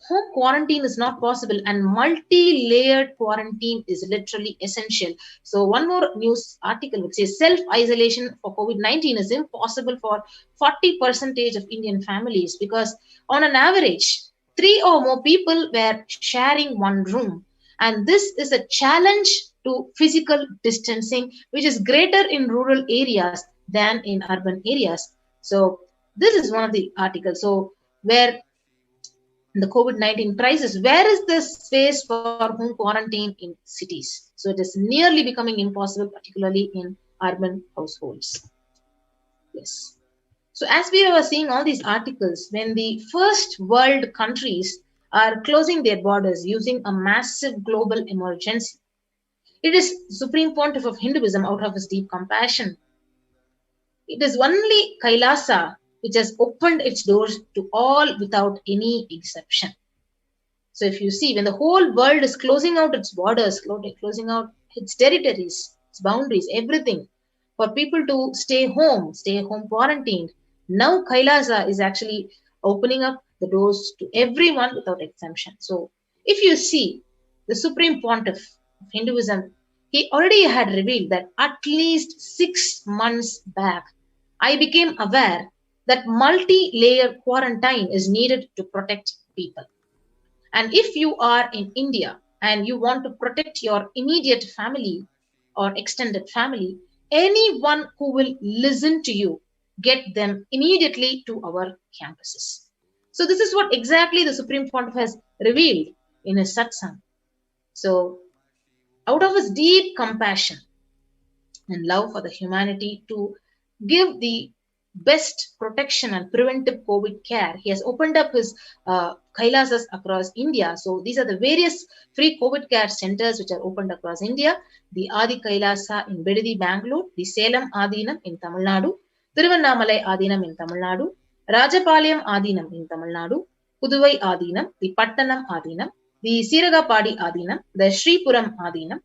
home quarantine is not possible and multi-layered quarantine is literally essential. So one more news article which says self-isolation for COVID-19 is impossible for 40% of Indian families, because on an average, 3 or more people were sharing one room. And this is a challenge to physical distancing, which is greater in rural areas than in urban areas. So this is one of the articles. So where the COVID-19 crisis, where is the space for home quarantine in cities? So it is nearly becoming impossible, particularly in urban households. Yes. So as we were seeing all these articles, when the first world countries are closing their borders using a massive global emergency, it is Supreme Pontiff of Hinduism, out of his deep compassion, it is only Kailasa which has opened its doors to all without any exception. So if you see, when the whole world is closing out its borders, closing out its territories, its boundaries, everything, for people to stay home quarantined, now Kailasa is actually opening up the doors to everyone without exemption. So if you see, the Supreme Pontiff of Hinduism, he already had revealed that at least 6 months back, I became aware that multi-layer quarantine is needed to protect people. And if you are in India and you want to protect your immediate family or extended family, anyone who will listen to you, get them immediately to our campuses. So this is what exactly the Supreme Pontiff has revealed in his satsang. So out of his deep compassion and love for the humanity to give the best protection and preventive COVID care, he has opened up his Kailasas across India. So these are the various free COVID care centers which are opened across India. The Adi Kailasa in Bedidi, Bangalore, the Salem Adinam in Tamil Nadu, Thiruvannamalai Adinam in Tamil Nadu, Rajapalayam Adinam in Tamil Nadu, Puduvai Adinam, the Pattanam Adinam, the Siragapadi Adinam, the Sripuram Adinam,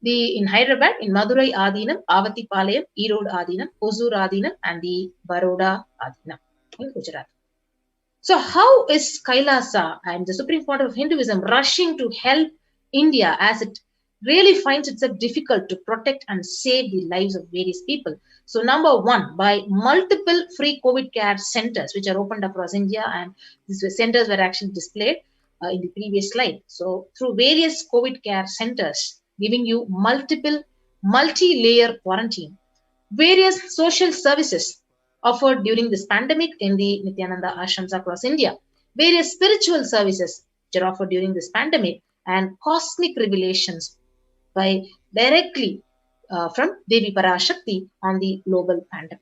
in Hyderabad, in Madurai Adinam, Avatipalayam, Erode Adinam, Hosur Adinam, and the Baroda Adinam in Gujarat. So how is Kailasa and the Supreme Pontiff of Hinduism rushing to help India as it really finds itself difficult to protect and save the lives of various people? So number one, by multiple free COVID care centers which are opened across India, and these centers were actually displayed in the previous slide. So through various COVID care centers, giving you multi-layer quarantine, various social services offered during this pandemic in the Nithyananda ashrams across India, various spiritual services which are offered during this pandemic, and cosmic revelations by directly from Devi Parashakti on the global pandemic.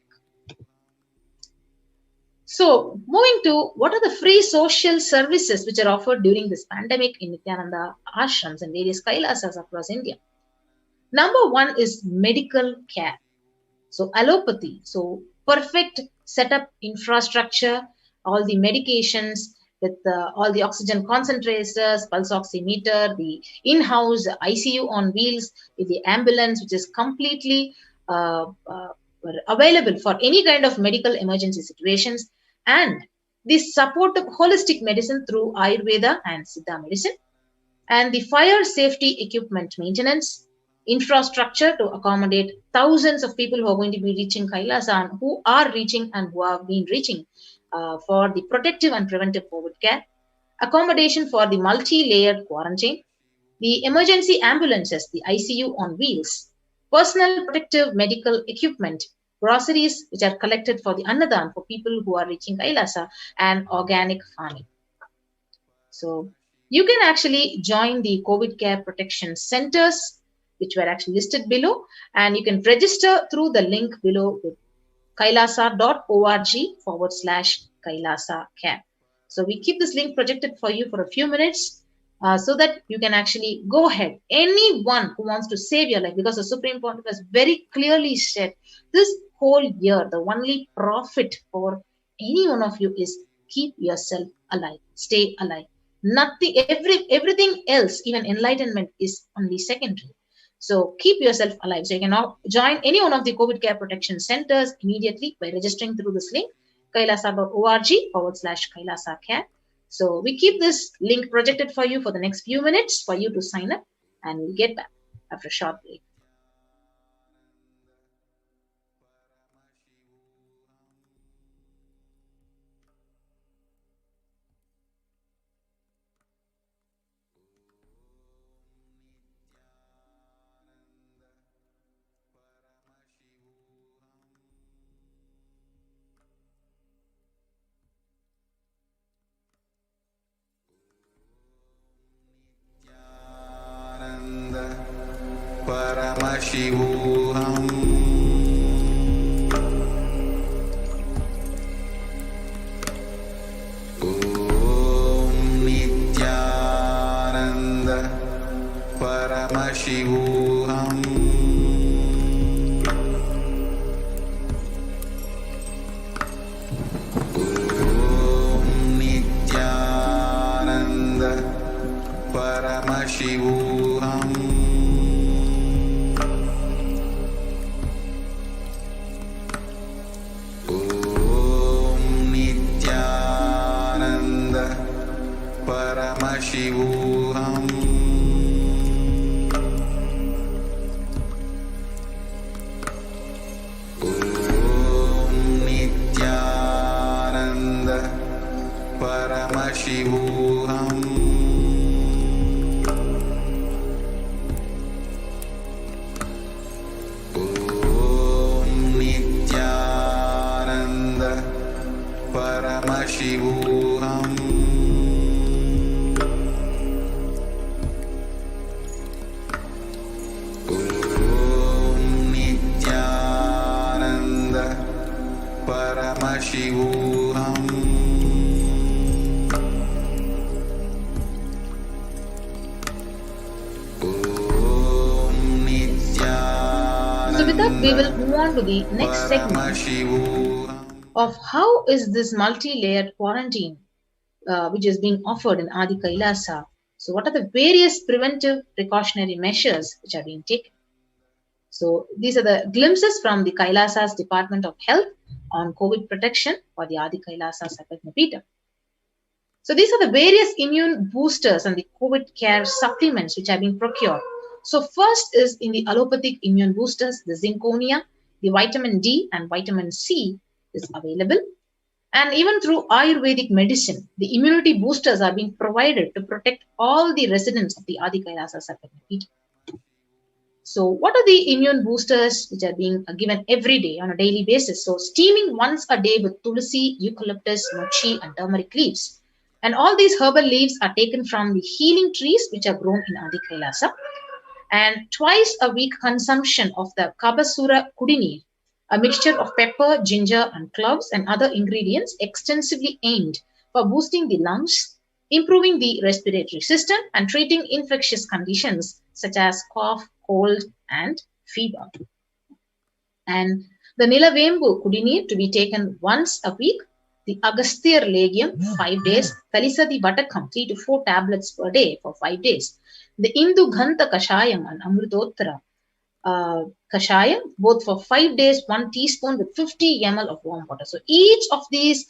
So moving to what are the free social services which are offered during this pandemic in Nithyananda ashrams and various Kailasas across India. Number one is medical care. So allopathy, so perfect setup infrastructure, all the medications with all the oxygen concentrators, pulse oximeter, the in-house ICU on wheels, with the ambulance which is completely available for any kind of medical emergency situations, and the support of holistic medicine through Ayurveda and Siddha medicine, and the fire safety equipment maintenance, infrastructure to accommodate thousands of people who are going to be reaching Kailasa and who are reaching and who have been reaching for the protective and preventive COVID care, accommodation for the multi-layered quarantine, the emergency ambulances, the ICU on wheels, personal protective medical equipment, groceries which are collected for the Annadan for people who are reaching Kailasa, and organic farming. So you can actually join the COVID care protection centers which were actually listed below, and you can register through the link below with kailasa.org/Kailasa care. So we keep this link projected for you for a few minutes so that you can actually go ahead. Anyone who wants to save your life, because the Supreme Pontiff has very clearly said this whole year, the only profit for any one of you is keep yourself alive, stay alive. Nothing, everything else, even enlightenment, is only secondary. So keep yourself alive. So you can now join any one of the COVID care protection centers immediately by registering through this link, kailasa.org/Kailasa Care. So we keep this link projected for you for the next few minutes for you to sign up, and we'll get back after a short break. Paramashivoham. Om Nithyananda Paramashivoham. Om Nithyananda Paramashivoham. Paramashivoham. Om Nithyananda Paramashivoham. Om Nithyananda Paramashivoham. Paramashivoham. Om Nithyananda. So with that, we will move on to the next segment of how is this multi-layered quarantine which is being offered in Adi Kailasa. So what are the various preventive precautionary measures which are being taken? So these are the glimpses from the Kailasa's Department of Health on COVID protection for the Adi Kailasa Sarvajñapīఠam. So these are the various immune boosters and the COVID care supplements which are being procured. So first is in the allopathic immune boosters, the zinconia, the vitamin D and vitamin C is available. And even through Ayurvedic medicine, the immunity boosters are being provided to protect all the residents of the Adi Kailasa Sarvajñapīఠam. So what are the immune boosters which are being given every day on a daily basis? So steaming once a day with tulsi, eucalyptus, mochi and turmeric leaves. And all these herbal leaves are taken from the healing trees which are grown in Adi Kailasa. And twice a week consumption of the Kabasura Kudineer, a mixture of pepper, ginger and cloves and other ingredients extensively aimed for boosting the lungs, improving the respiratory system and treating infectious conditions such as cough, cold and fever. And the Nilavembu Kudineer to be taken once a week, the Agasthyar Legium 5 days, Kalisadi Vatakam 3 to 4 tablets per day for 5 days, the Indu Ghanta Kashayam and Amrutottara Kashayam both for 5 days, 1 teaspoon with 50 ml of warm water. So each of these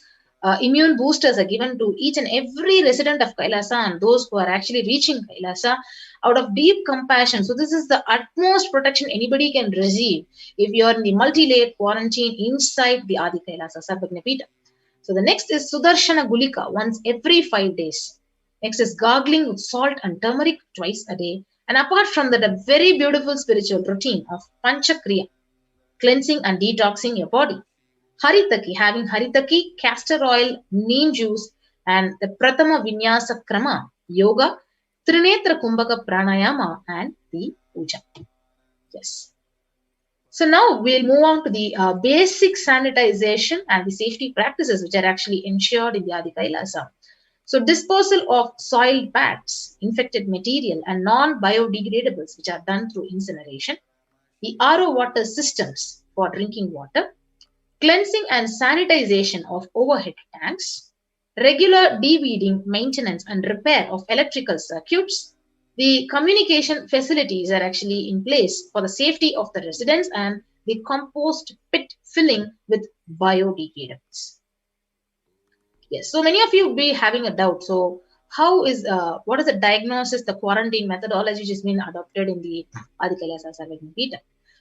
immune boosters are given to each and every resident of Kailasa and those who are actually reaching Kailasa out of deep compassion. So this is the utmost protection anybody can receive if you are in the multi-layered quarantine inside the Adi Kailasa Sarvajñapīఠam. So the next is Sudarshana Gulika once every 5 days. Next is gargling with salt and turmeric twice a day. And apart from that, a very beautiful spiritual routine of Panchakriya, cleansing and detoxing your body. Haritaki, having Haritaki, castor oil, neem juice, and the Prathama Vinyasa Krama, yoga, Trinetra Kumbhaka Pranayama, and the puja. Yes. So now we'll move on to the basic sanitization and the safety practices which are actually ensured in the Adi Kailasa. So disposal of soiled bags, infected material, and non-biodegradables which are done through incineration. The RO water systems for drinking water. Cleansing and sanitization of overhead tanks, regular de-weeding, maintenance and repair of electrical circuits, The communication facilities are actually in place for the safety of the residents and the compost pit filling with biodegradables. Yes, so many of you will be having a doubt. So, what is the diagnosis, the quarantine methodology which has been adopted in the Adi Kailasa Sarvagna Peetham?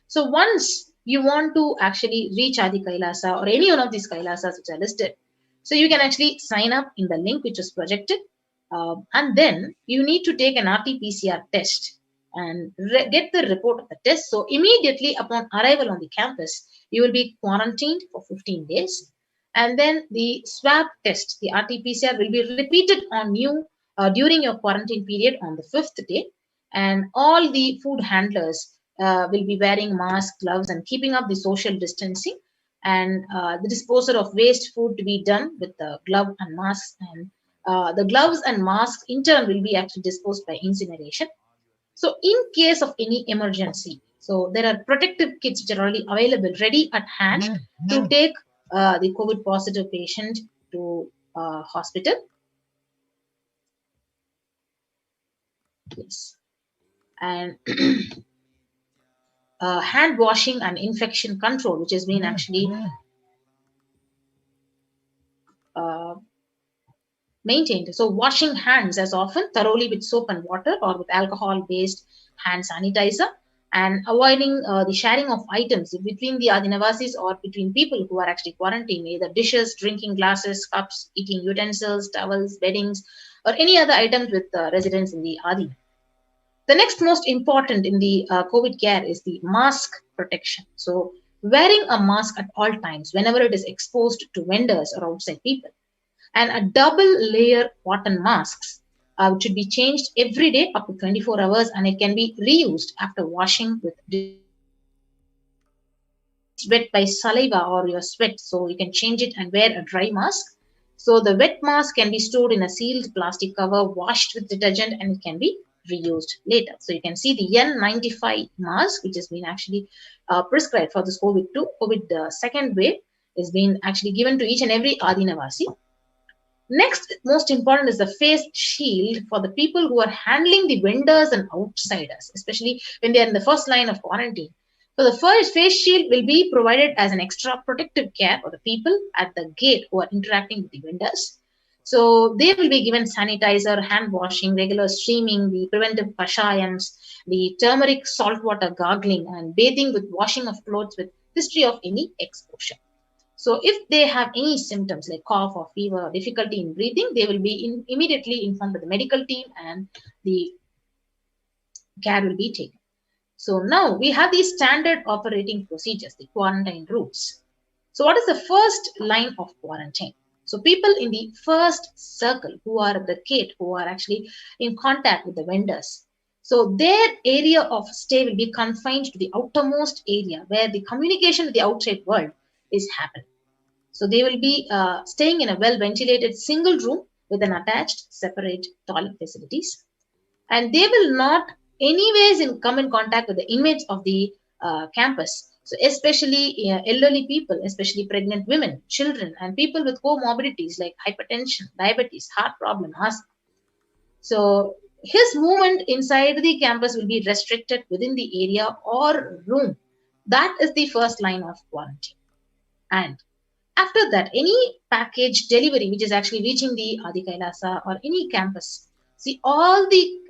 So, once you want to actually reach Adi Kailasa or any one of these Kailasas which are listed, so you can actually sign up in the link which is projected, and then you need to take an RT-PCR test and get the report of the test. So, immediately upon arrival on the campus, you will be quarantined for 15 days. And then the swab test, the RT-PCR, will be repeated on you during your quarantine period on the 5th day. And all the food handlers will be wearing masks, gloves, and keeping up the social distancing. And the disposal of waste food to be done with the glove and masks. And the gloves and masks in turn will be actually disposed by incineration. So in case of any emergency, so there are protective kits which are already available, ready at hand to take the COVID positive patient to hospital. Yes. And hand washing and infection control, which has been actually maintained. So washing hands as often thoroughly with soap and water or with alcohol-based hand sanitizer, and avoiding the sharing of items between the Adinavasis or between people who are actually quarantined, either dishes, drinking glasses, cups, eating utensils, towels, beddings, or any other items with residents in the Adi. The next most important in the COVID care is the mask protection. So wearing a mask at all times whenever it is exposed to vendors or outside people. And a double layer cotton masks which should be changed every day up to 24 hours, and it can be reused after washing with wet by saliva or your sweat, so you can change it and wear a dry mask. So the wet mask can be stored in a sealed plastic cover, washed with detergent, and it can be reused later. So you can see the N95 mask, which has been actually prescribed for this COVID second wave, is being actually given to each and every Adinavasi. Next, most important is the face shield for the people who are handling the vendors and outsiders, especially when they are in the first line of quarantine. So the first face shield will be provided as an extra protective care for the people at the gate who are interacting with the vendors. So they will be given sanitizer, hand washing, regular steaming, the preventive kashayams, the turmeric saltwater gargling, and bathing with washing of clothes with history of any exposure. So if they have any symptoms like cough or fever or difficulty in breathing, they will be immediately informed by the medical team and the care will be taken. So now we have these standard operating procedures, the quarantine rules. So what is the first line of quarantine? So people in the first circle who are at the gate, who are actually in contact with the vendors, so their area of stay will be confined to the outermost area where the communication with the outside world is happening. So they will be staying in a well-ventilated single room with an attached separate toilet facilities. And they will not anyways come in contact with the inmates of the campus. So especially elderly people, especially pregnant women, children, and people with comorbidities like hypertension, diabetes, heart problem, asthma. So his movement inside the campus will be restricted within the area or room. That is the first line of quarantine. And after that, any package delivery which is actually reaching the Adi Kailasa or any campus, see all the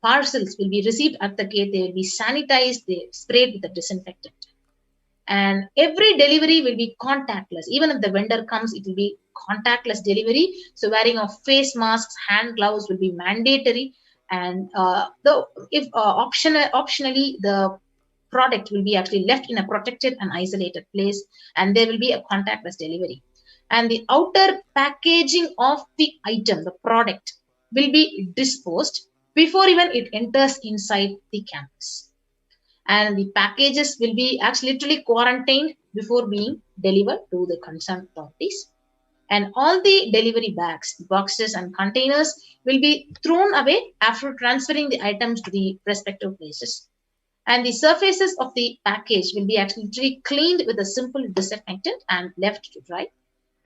parcels will be received at the gate. They will be sanitized, they sprayed with the disinfectant. And every delivery will be contactless. Even if the vendor comes, it will be contactless delivery. So wearing of face masks, hand gloves will be mandatory. And optionally, the product will be actually left in a protected and isolated place, and there will be a contactless delivery. And the outer packaging of the item, the product, will be disposed before even it enters inside the campus. And the packages will be actually literally quarantined before being delivered to the concerned authorities. And all the delivery bags, boxes, and containers will be thrown away after transferring the items to the respective places. And the surfaces of the package will be actually cleaned with a simple disinfectant and left to dry.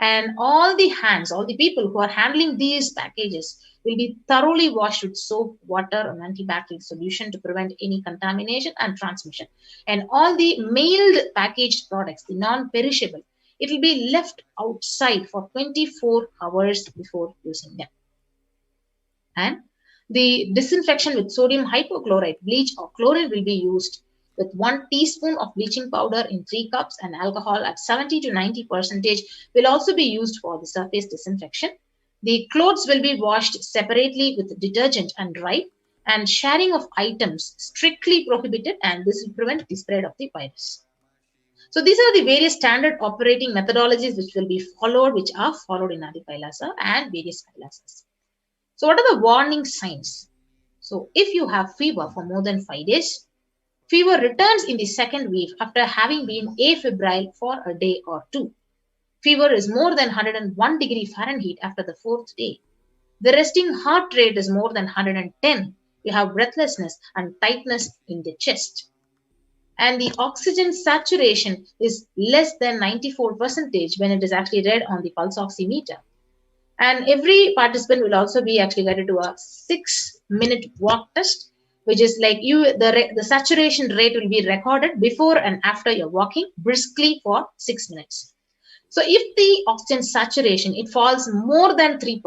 And all the hands, all the people who are handling these packages will be thoroughly washed with soap, water, and antibacterial solution to prevent any contamination and transmission. And all the mailed packaged products, the non-perishable, it will be left outside for 24 hours before using them. And the disinfection with sodium hypochlorite, bleach or chlorine will be used with 1 teaspoon of bleaching powder in 3 cups, and alcohol at 70 to 90% will also be used for the surface disinfection. The clothes will be washed separately with detergent and dried, and sharing of items strictly prohibited, and this will prevent the spread of the virus. So these are the various standard operating methodologies which will be followed, which are followed in Adi Kailasa and various Kailasas. So what are the warning signs? So if you have fever for more than 5 days, fever returns in the second wave after having been afebrile for a day or 2. Fever is more than 101 degree Fahrenheit after the 4th day. The resting heart rate is more than 110. You have breathlessness and tightness in the chest. And the oxygen saturation is less than 94% when it is actually read on the pulse oximeter. And every participant will also be actually guided to a 6-minute walk test, which is like the saturation rate will be recorded before and after you're walking briskly for 6 minutes. So if the oxygen saturation, it falls more than 3%,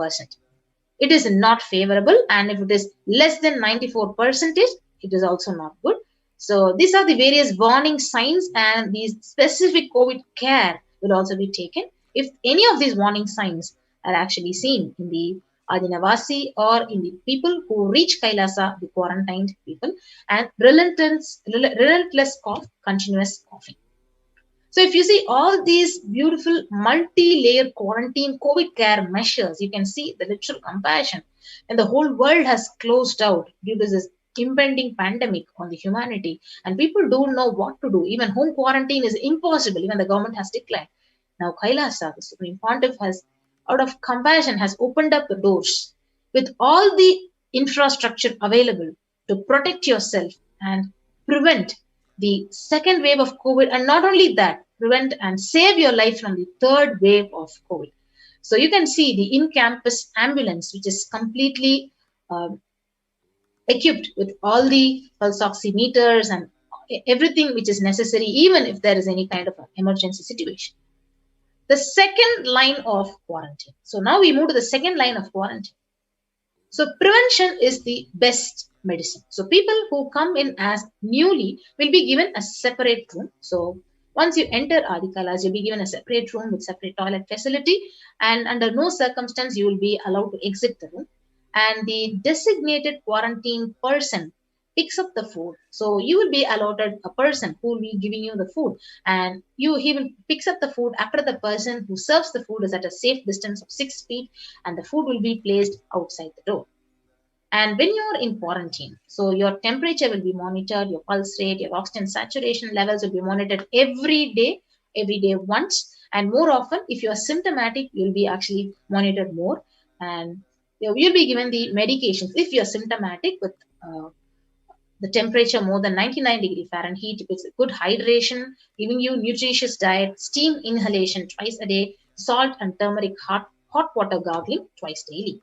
it is not favorable. And if it is less than 94%, it is also not good. So these are the various warning signs, and these specific COVID care will also be taken if any of these warning signs are actually seen in the Adinavasi or in the people who reach Kailasa, the quarantined people, and relentless cough, continuous coughing. So if you see all these beautiful multi-layer quarantine COVID care measures, you can see the literal compassion. And the whole world has closed out due to this impending pandemic on the humanity. And people don't know what to do. Even home quarantine is impossible. Even the government has declared. Now Kailasa, the Supreme Pontiff, has, out of compassion, has opened up the doors with all the infrastructure available to protect yourself and prevent the second wave of COVID, and not only that, prevent and save your life from the third wave of COVID. So you can see the in-campus ambulance, which is completely equipped with all the pulse oximeters and everything which is necessary, even if there is any kind of an emergency situation. The second line of quarantine. So now we move to the second line of quarantine. So prevention is the best medicine. So people who come in as newly will be given a separate room. So once you enter Adi Kailas, you'll be given a separate room with separate toilet facility, and under no circumstance you will be allowed to exit the room. And the designated quarantine person picks up the food. So you will be allotted a person who will be giving you the food, and he will picks up the food after the person who serves the food is at a safe distance of 6 feet, and the food will be placed outside the door. And when you're in quarantine, so your temperature will be monitored, your pulse rate, your oxygen saturation levels will be monitored every day once. And more often, if you're symptomatic, you'll be actually monitored more. And you'll be given the medications if you're symptomatic with the temperature more than 99 degree Fahrenheit, with good hydration, giving you nutritious diet, steam inhalation twice a day, salt and turmeric hot water gargling twice daily.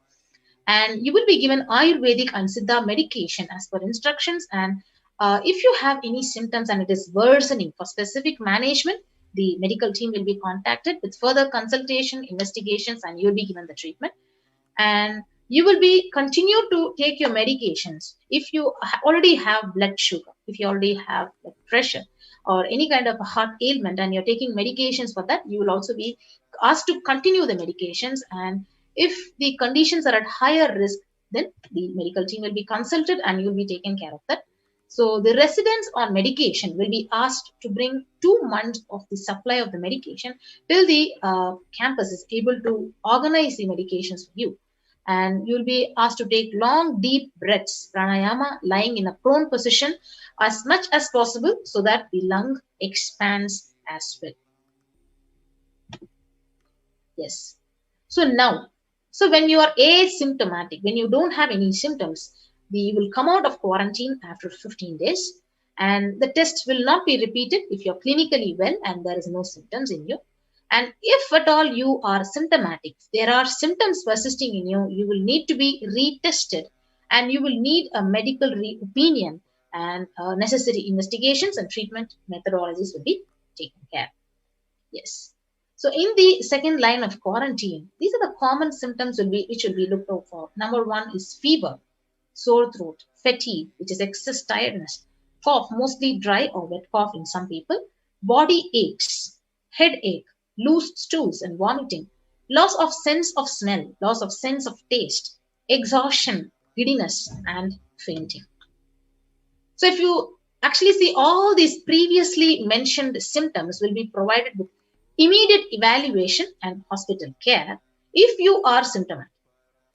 And you will be given Ayurvedic and Siddha medication as per instructions. And if you have any symptoms and it is worsening, for specific management, the medical team will be contacted with further consultation, investigations, and you will be given the treatment. And you will be continue to take your medications if you already have blood sugar, if you already have blood pressure or any kind of a heart ailment and you're taking medications for that, you will also be asked to continue the medications. And if the conditions are at higher risk, then the medical team will be consulted and you will be taken care of that. So the residents on medication will be asked to bring 2 months of the supply of the medication till the campus is able to organize the medications for you. And you'll be asked to take long, deep breaths, pranayama, lying in a prone position as much as possible so that the lung expands as well. Yes. So now, when you are asymptomatic, when you don't have any symptoms, you will come out of quarantine after 15 days. And the test will not be repeated if you're clinically well and there is no symptoms in you. And if at all you are symptomatic, there are symptoms persisting in you, you will need to be retested and you will need a medical opinion, and necessary investigations and treatment methodologies will be taken care. Yes. So in the second line of quarantine, these are the common symptoms which will be looked out for. Number one is fever, sore throat, fatigue, which is excess tiredness, cough, mostly dry or wet cough in some people, body aches, headache, loose stools and vomiting, loss of sense of smell, loss of sense of taste, exhaustion, giddiness, and fainting. So if you actually see, all these previously mentioned symptoms will be provided with immediate evaluation and hospital care if you are symptomatic.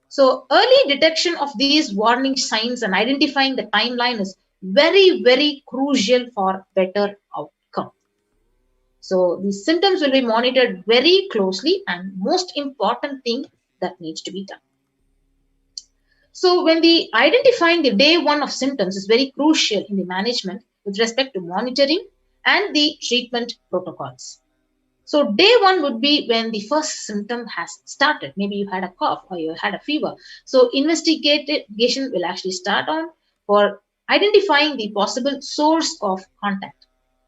So early detection of these warning signs and identifying the timeline is very, very crucial for better outcome. So these symptoms will be monitored very closely, and most important thing that needs to be done. So when the identifying the day one of symptoms is very crucial in the management with respect to monitoring and the treatment protocols. So day one would be when the first symptom has started. Maybe you had a cough or you had a fever. So investigation will actually start on for identifying the possible source of contact.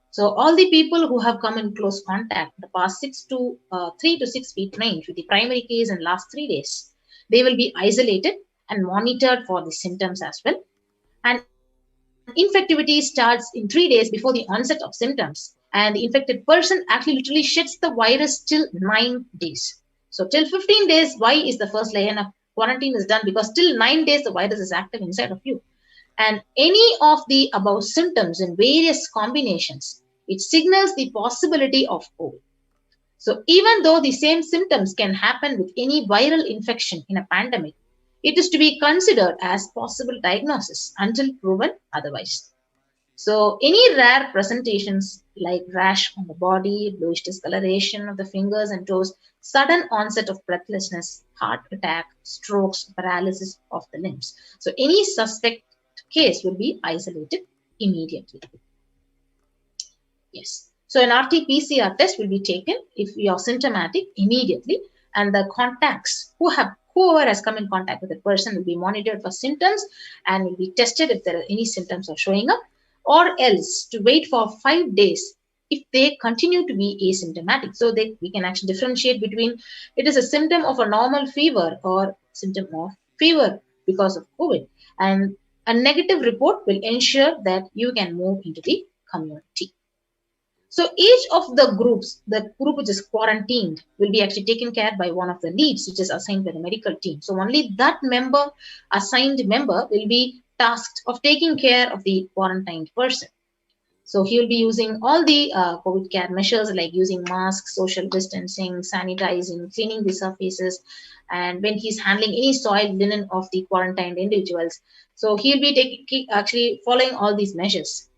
So all the people who have come in close contact the past 3 to 6 feet range with the primary case in last 3 days, they will be isolated and monitored for the symptoms as well. And infectivity starts in 3 days before the onset of symptoms. And the infected person actually literally sheds the virus till 9 days. So till 15 days, why is the first layer of quarantine is done? Because till 9 days, the virus is active inside of you. And any of the above symptoms in various combinations, it signals the possibility of COVID. So even though the same symptoms can happen with any viral infection in a pandemic, it is to be considered as possible diagnosis until proven otherwise. So any rare presentations like rash on the body, bluish discoloration of the fingers and toes, sudden onset of breathlessness, heart attack, strokes, paralysis of the limbs. So any suspect case will be isolated immediately. Yes. So an RT-PCR test will be taken if you are symptomatic immediately, and the contacts whoever has come in contact with the person will be monitored for symptoms and will be tested if there are any symptoms are showing up, or else to wait for 5 days if they continue to be asymptomatic. So we can actually differentiate between it is a symptom of a normal fever or symptom of fever because of COVID. And a negative report will ensure that you can move into the community. So each of the groups, the group which is quarantined, will be actually taken care by one of the leads, which is assigned by the medical team. So only that assigned member will be tasked of taking care of the quarantined person. So he will be using all the COVID care measures like using masks, social distancing, sanitizing, cleaning the surfaces, and when he's handling any soiled linen of the quarantined individuals. So he'll be actually following all these measures.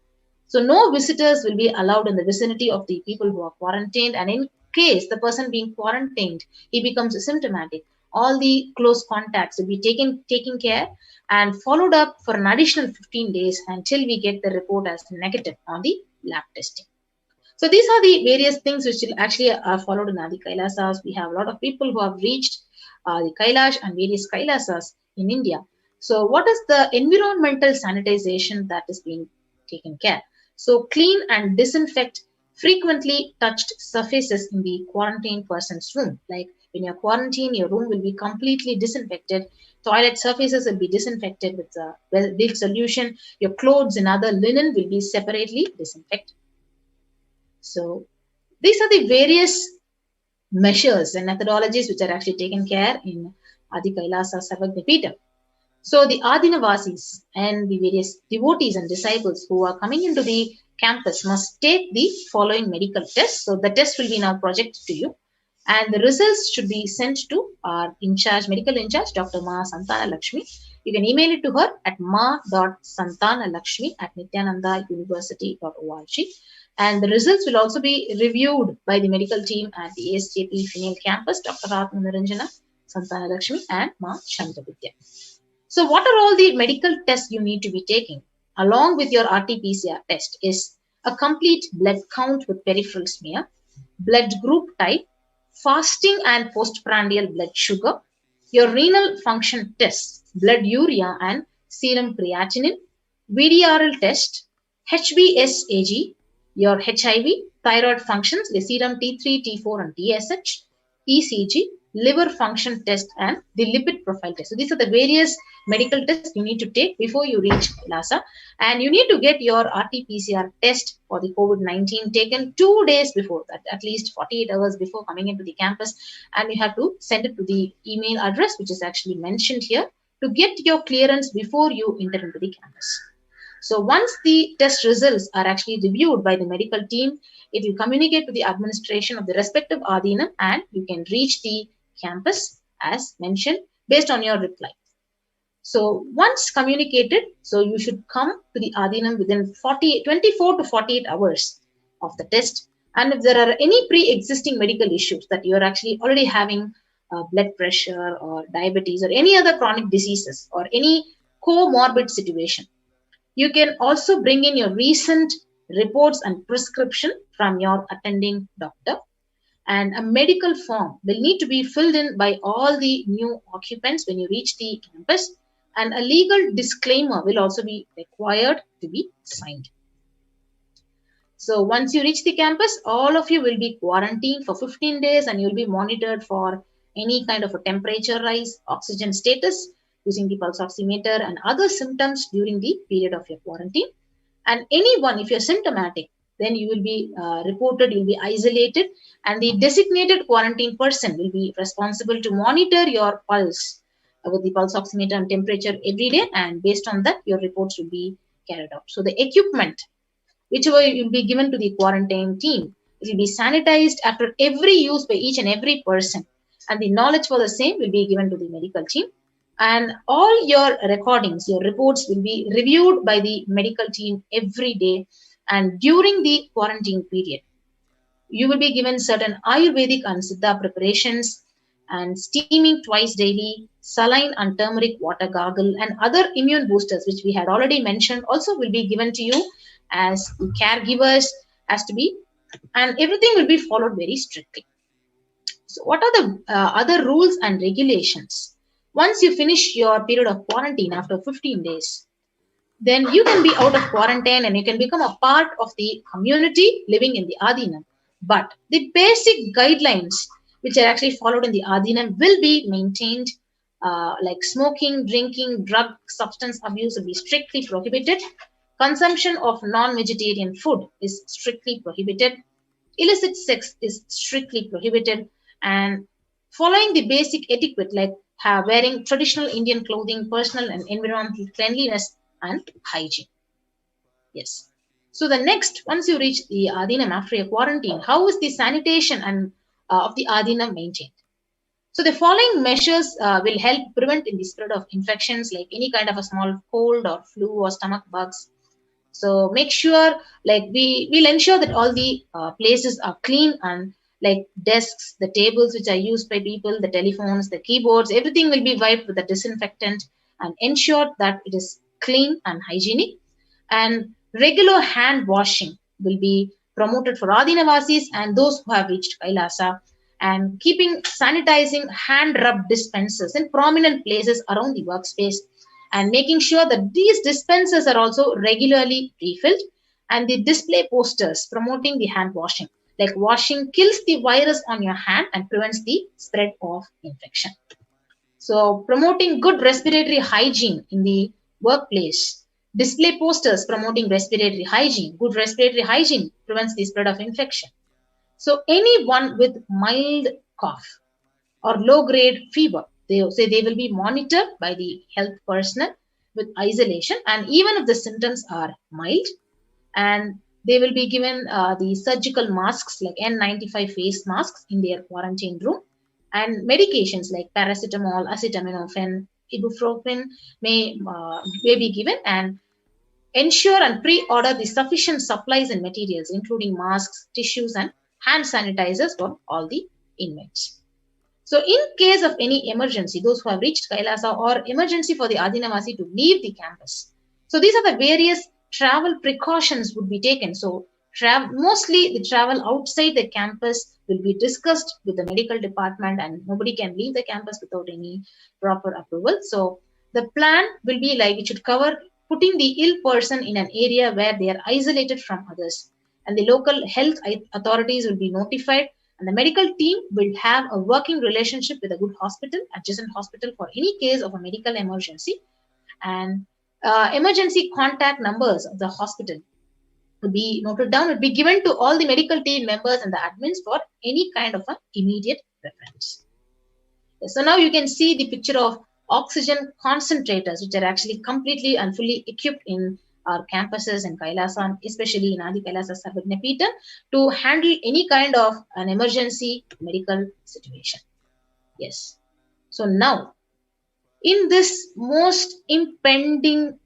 So no visitors will be allowed in the vicinity of the people who are quarantined, and in case the person being quarantined, he becomes symptomatic, all the close contacts will be taken care and followed up for an additional 15 days until we get the report as negative on the lab testing. So these are the various things which will actually are followed in Adi Kailasas. We have a lot of people who have reached the Kailash and various Kailasas in India. So what is the environmental sanitization that is being taken care? So clean and disinfect frequently touched surfaces in the quarantined person's room. Like when you're quarantined, your room will be completely disinfected. Toilet surfaces will be disinfected with a well-built solution. Your clothes and other linen will be separately disinfected. So these are the various measures and methodologies which are actually taken care in Adi Kailasa Sarvagna. So the Adinavasis and the various devotees and disciples who are coming into the campus must take the following medical tests. So the test will be now projected to you, and the results should be sent to our medical in charge, Dr. Ma Santana Lakshmi. You can email it to her at ma.santanalakshmi@nithyanandauniversity.org. And the results will also be reviewed by the medical team at the ASJP Female Campus, Dr. Ratna Niranjana, Santana Lakshmi, and Ma Chandravidya. So what are all the medical tests you need to be taking along with your RT-PCR test is a complete blood count with peripheral smear, blood group type, fasting and postprandial blood sugar, your renal function tests, blood urea and serum creatinine, VDRL test, HBsAg, your HIV, thyroid functions, the serum T3, T4 and TSH, ECG, liver function test and the lipid profile test. So these are the various medical tests you need to take before you reach Kailasa, and you need to get your RT-PCR test for the COVID-19 taken 2 days before that, at least 48 hours before coming into the campus, and you have to send it to the email address which is actually mentioned here to get your clearance before you enter into the campus. So once the test results are actually reviewed by the medical team, it will communicate to the administration of the respective Adhinam and you can reach the campus as mentioned based on your reply. So once communicated, so you should come to the Adhinam within 24 to 48 hours of the test. And if there are any pre-existing medical issues that you are actually already having blood pressure or diabetes or any other chronic diseases or any comorbid situation, you can also bring in your recent reports and prescription from your attending doctor. And a medical form will need to be filled in by all the new occupants when you reach the campus. And a legal disclaimer will also be required to be signed. So once you reach the campus, all of you will be quarantined for 15 days and you'll be monitored for any kind of a temperature rise, oxygen status, using the pulse oximeter and other symptoms during the period of your quarantine. And anyone, if you're symptomatic, then you will be reported, you'll be isolated, and the designated quarantine person will be responsible to monitor your pulse with the pulse oximeter and temperature every day, and based on that, your reports will be carried out. So the equipment, whichever will be given to the quarantine team, it will be sanitized after every use by each and every person, and the knowledge for the same will be given to the medical team. And all your recordings, your reports will be reviewed by the medical team every day. And during the quarantine period, you will be given certain Ayurvedic and Siddha preparations and steaming twice daily, saline and turmeric water gargle, and other immune boosters, which we had already mentioned, also will be given to you as caregivers, as to be, and everything will be followed very strictly. So what are the other rules and regulations? Once you finish your period of quarantine after 15 days, then you can be out of quarantine and you can become a part of the community living in the Adhinam. But the basic guidelines which are actually followed in the Adhinam will be maintained, like smoking, drinking, drug, substance abuse will be strictly prohibited. Consumption of non-vegetarian food is strictly prohibited. Illicit sex is strictly prohibited. And following the basic etiquette like wearing traditional Indian clothing, personal and environmental cleanliness and hygiene. Yes. So the next, once you reach the Adhinam after your quarantine, how is the sanitation and of the Adhinam maintained? So the following measures will help prevent in the spread of infections like any kind of a small cold or flu or stomach bugs. So make sure, like we'll ensure that all the places are clean, and like desks, the tables which are used by people, the telephones, the keyboards, everything will be wiped with a disinfectant and ensure that it is clean and hygienic. And regular hand washing will be promoted for Adhinavasis and those who have reached Kailasa, and keeping sanitizing hand rub dispensers in prominent places around the workspace, and making sure that these dispensers are also regularly refilled, and the display posters promoting the hand washing. Like washing kills the virus on your hand and prevents the spread of infection. So promoting good respiratory hygiene in the workplace. Display posters promoting respiratory hygiene. Good respiratory hygiene prevents the spread of infection. So anyone with mild cough or low-grade fever, they say they will be monitored by the health personnel with isolation, and even if the symptoms are mild, and they will be given the surgical masks like N95 face masks in their quarantine room, and medications like paracetamol, acetaminophen, ibuprofen may be given, and ensure and pre-order the sufficient supplies and materials including masks, tissues and hand sanitizers for all the inmates. So in case of any emergency, those who have reached Kailasa or emergency for the Adhinavasi to leave the campus. So these are the various travel precautions would be taken. So mostly the travel outside the campus will be discussed with the medical department, and nobody can leave the campus without any proper approval. So the plan will be like it should cover putting the ill person in an area where they are isolated from others, and the local health authorities will be notified, and the medical team will have a working relationship with a good hospital, adjacent hospital, for any case of a medical emergency. And emergency contact numbers of the hospital will be noted down, will be given to all the medical team members and the admins for any kind of an immediate reference. So now you can see the picture of oxygen concentrators, which are actually completely and fully equipped in our campuses in Kailasa, and especially in Adi Kailasa Sarvagnapeetham, to handle any kind of an emergency medical situation. Yes. So now, in this most impending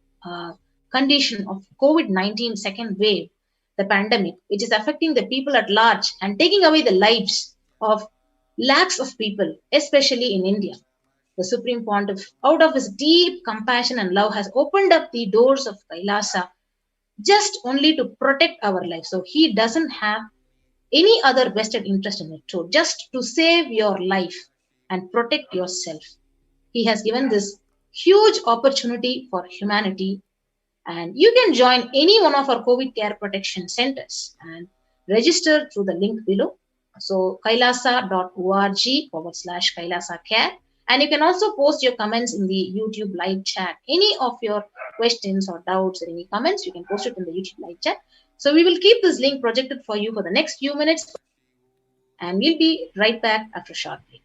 condition of COVID-19 second wave, the pandemic, which is affecting the people at large and taking away the lives of lakhs of people, especially in India, the Supreme Pontiff, out of his deep compassion and love, has opened up the doors of Kailasa just only to protect our lives. So he doesn't have any other vested interest in it. So just to save your life and protect yourself, he has given this huge opportunity for humanity. And you can join any one of our COVID care protection centers and register through the link below. So kailasa.org/Kailasa care. And you can also post your comments in the YouTube live chat. Any of your questions or doubts or any comments, you can post it in the YouTube live chat. So we will keep this link projected for you for the next few minutes. And we'll be right back after a short break.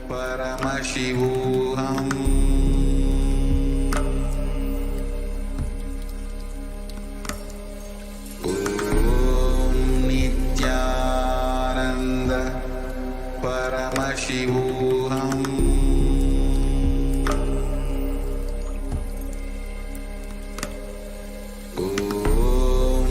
Paramashivoham. Om Nithyananda Paramashivoham. Om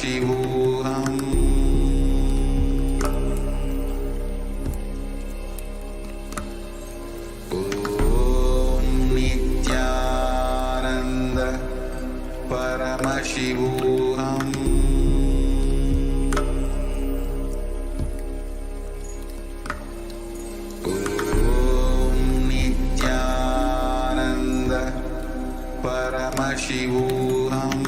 Paramashivoham. Om Nithyananda Paramashivoham. Paramashivoham.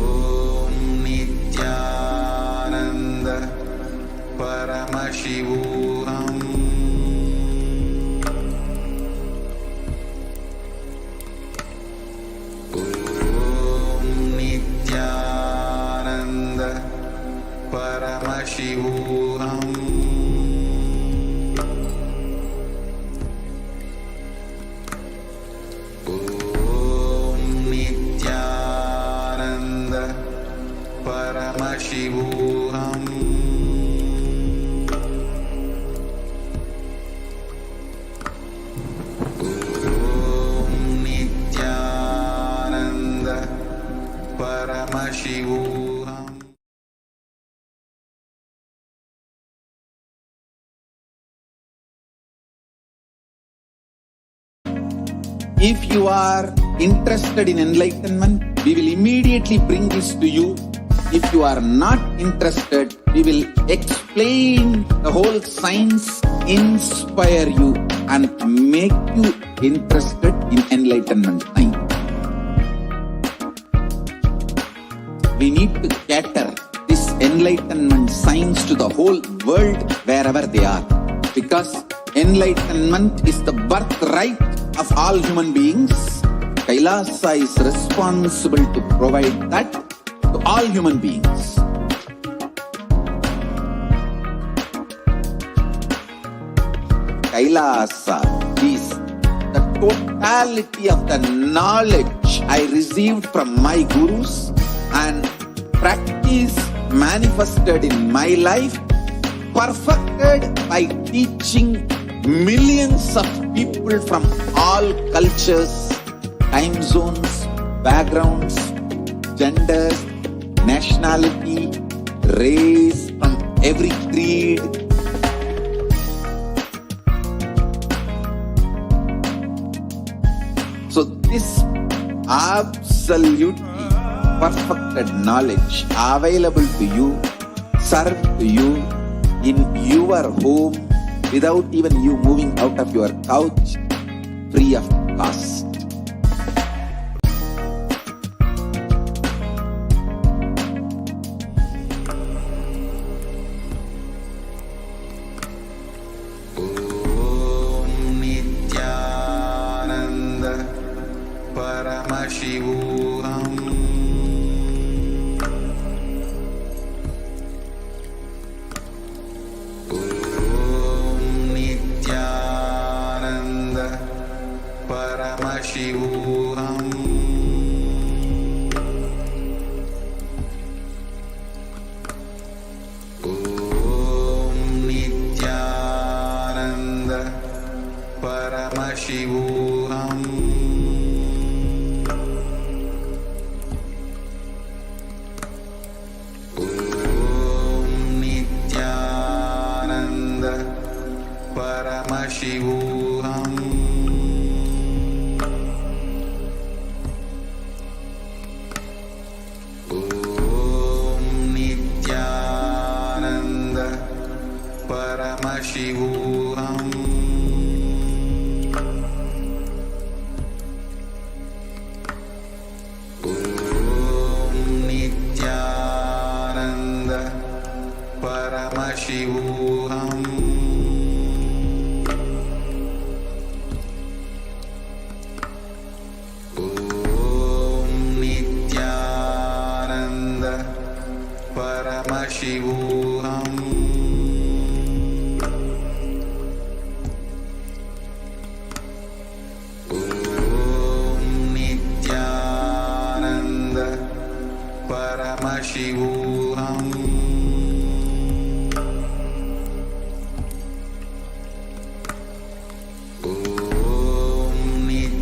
Om Nithyananda Paramashivoham. Om Nithyananda Paramashivoham. Paramashivoham. Om Nithyananda Paramashivoham. If you are interested in enlightenment, we will immediately bring this to you. If you are not interested, we will explain the whole science, inspire you and make you interested in enlightenment time. We need to cater this enlightenment science to the whole world wherever they are. Because enlightenment is the birthright of all human beings. Kailasa is responsible to provide that to all human beings. Kailasa is the totality of the knowledge I received from my gurus and practice manifested in my life, perfected by teaching millions of people from all cultures, time zones, backgrounds, genders, nationality, race, from every creed. So this absolutely perfected knowledge available to you, served to you in your home without even you moving out of your couch, free of cost. Paramashivoham. Om Nithyananda Paramashivoham. Om Nithyananda Paramashivoham. Paramashivoham. Om Nithyananda Paramashivoham. Om Nithyananda Paramashivoham. Paramashivoham. Om Nithyananda Paramashivoham. Om Nithyananda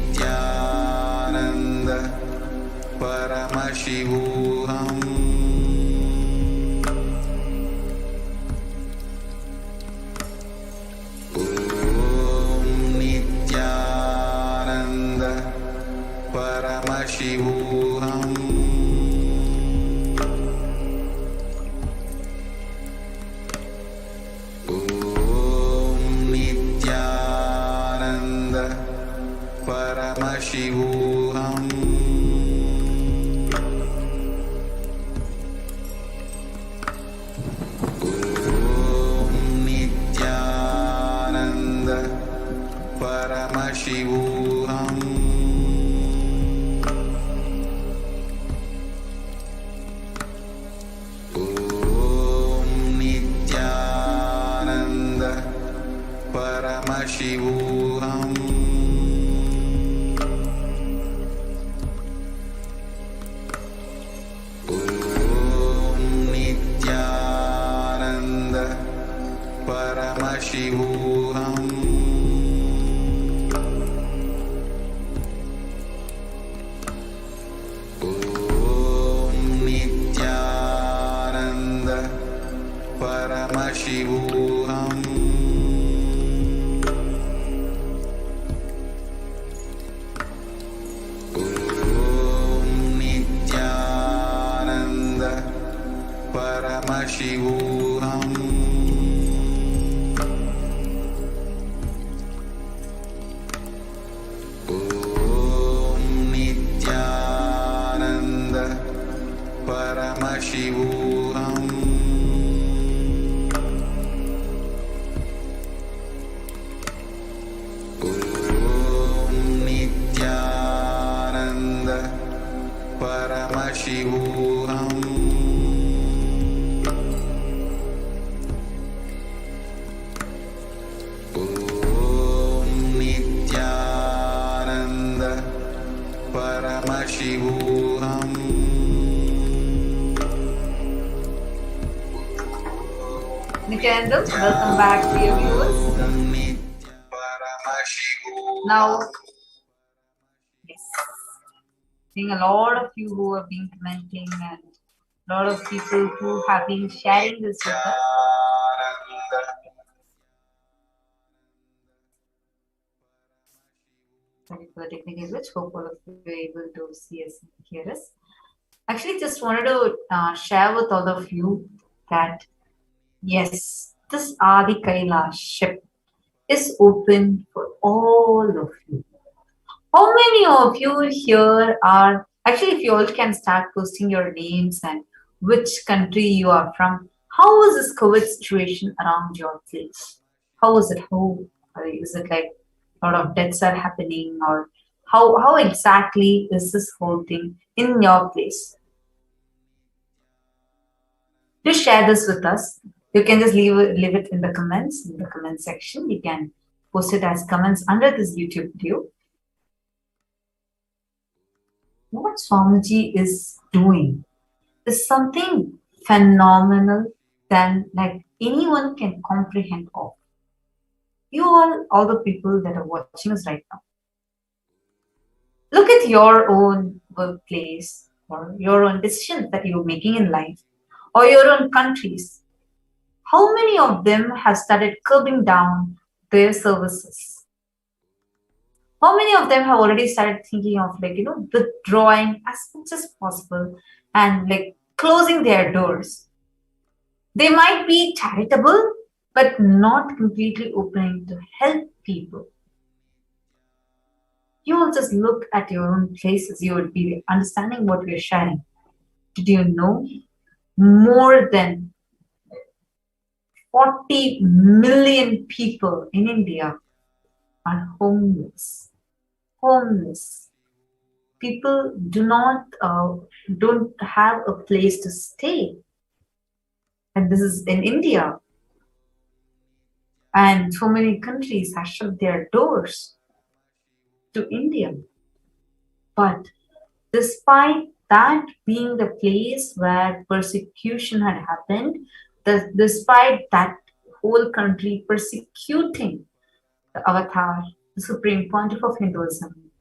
Paramashivoham. Om Nithyananda Paramashivoham. Om Nithyananda Paramashivoham. Paramashivoham. Om Nithyananda Paramashivoham. Om Nithyananda Paramashivoham. Paramashivoham. Nithyananda, welcome back to your viewers. Now, yes, seeing a lot of you who have been commenting and a lot of people who have been sharing this with us. Sorry for the technical glitch. Hope all of you are able to see us and hear us. Actually, just wanted to share with all of you that yes, this Adi Kailasa ship is open for all of you. How many of you here are actually, if you all can start posting your names and which country you are from? How is this COVID situation around your place? How is it? How is it like? A lot of deaths are happening, or how exactly is this whole thing in your place? Do share this with us. You can just leave it in the comment section. You can post it as comments under this YouTube video. What Swamiji is doing is something phenomenal than like anyone can comprehend of. You all the people that are watching us right now, look at your own workplace or your own decisions that you're making in life or your own countries. How many of them have started curbing down their services? How many of them have already started thinking of withdrawing as much as possible and like closing their doors? They might be charitable, but not completely opening to help people. You will just look at your own places. You would be understanding what we're sharing. Did you know more than 40 million people in India are homeless? Homeless. People don't have a place to stay. And this is in India. And so many countries have shut their doors to India. But despite that being the place where persecution had happened, despite that whole country persecuting the avatar, the supreme pontiff of Hinduism,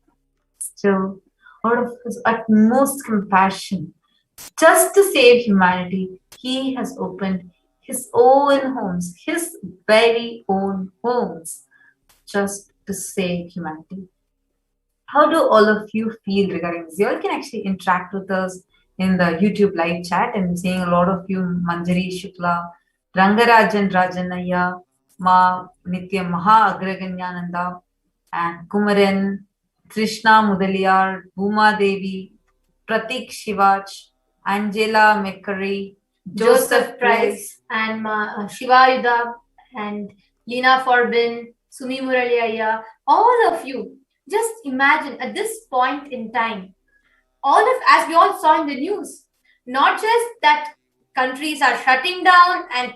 still, out of his utmost compassion, just to save humanity, he has opened his own homes, his very own homes, just to save humanity. How do all of you feel regarding this? You all can actually interact with us in the YouTube live chat. I'm seeing a lot of you, Manjari Shukla, Rangarajan Rajanaya, Ma Nitya Maha Agraganyananda, and Kumaran, Krishna Mudaliar, Bhuma Devi, Pratik Shivach, Angela McCurry, Joseph Price, and Shivayuda, and Lina Forbin, Sumi Muraliaya, all of you. Just imagine at this point in time, as we all saw in the news, not just that countries are shutting down and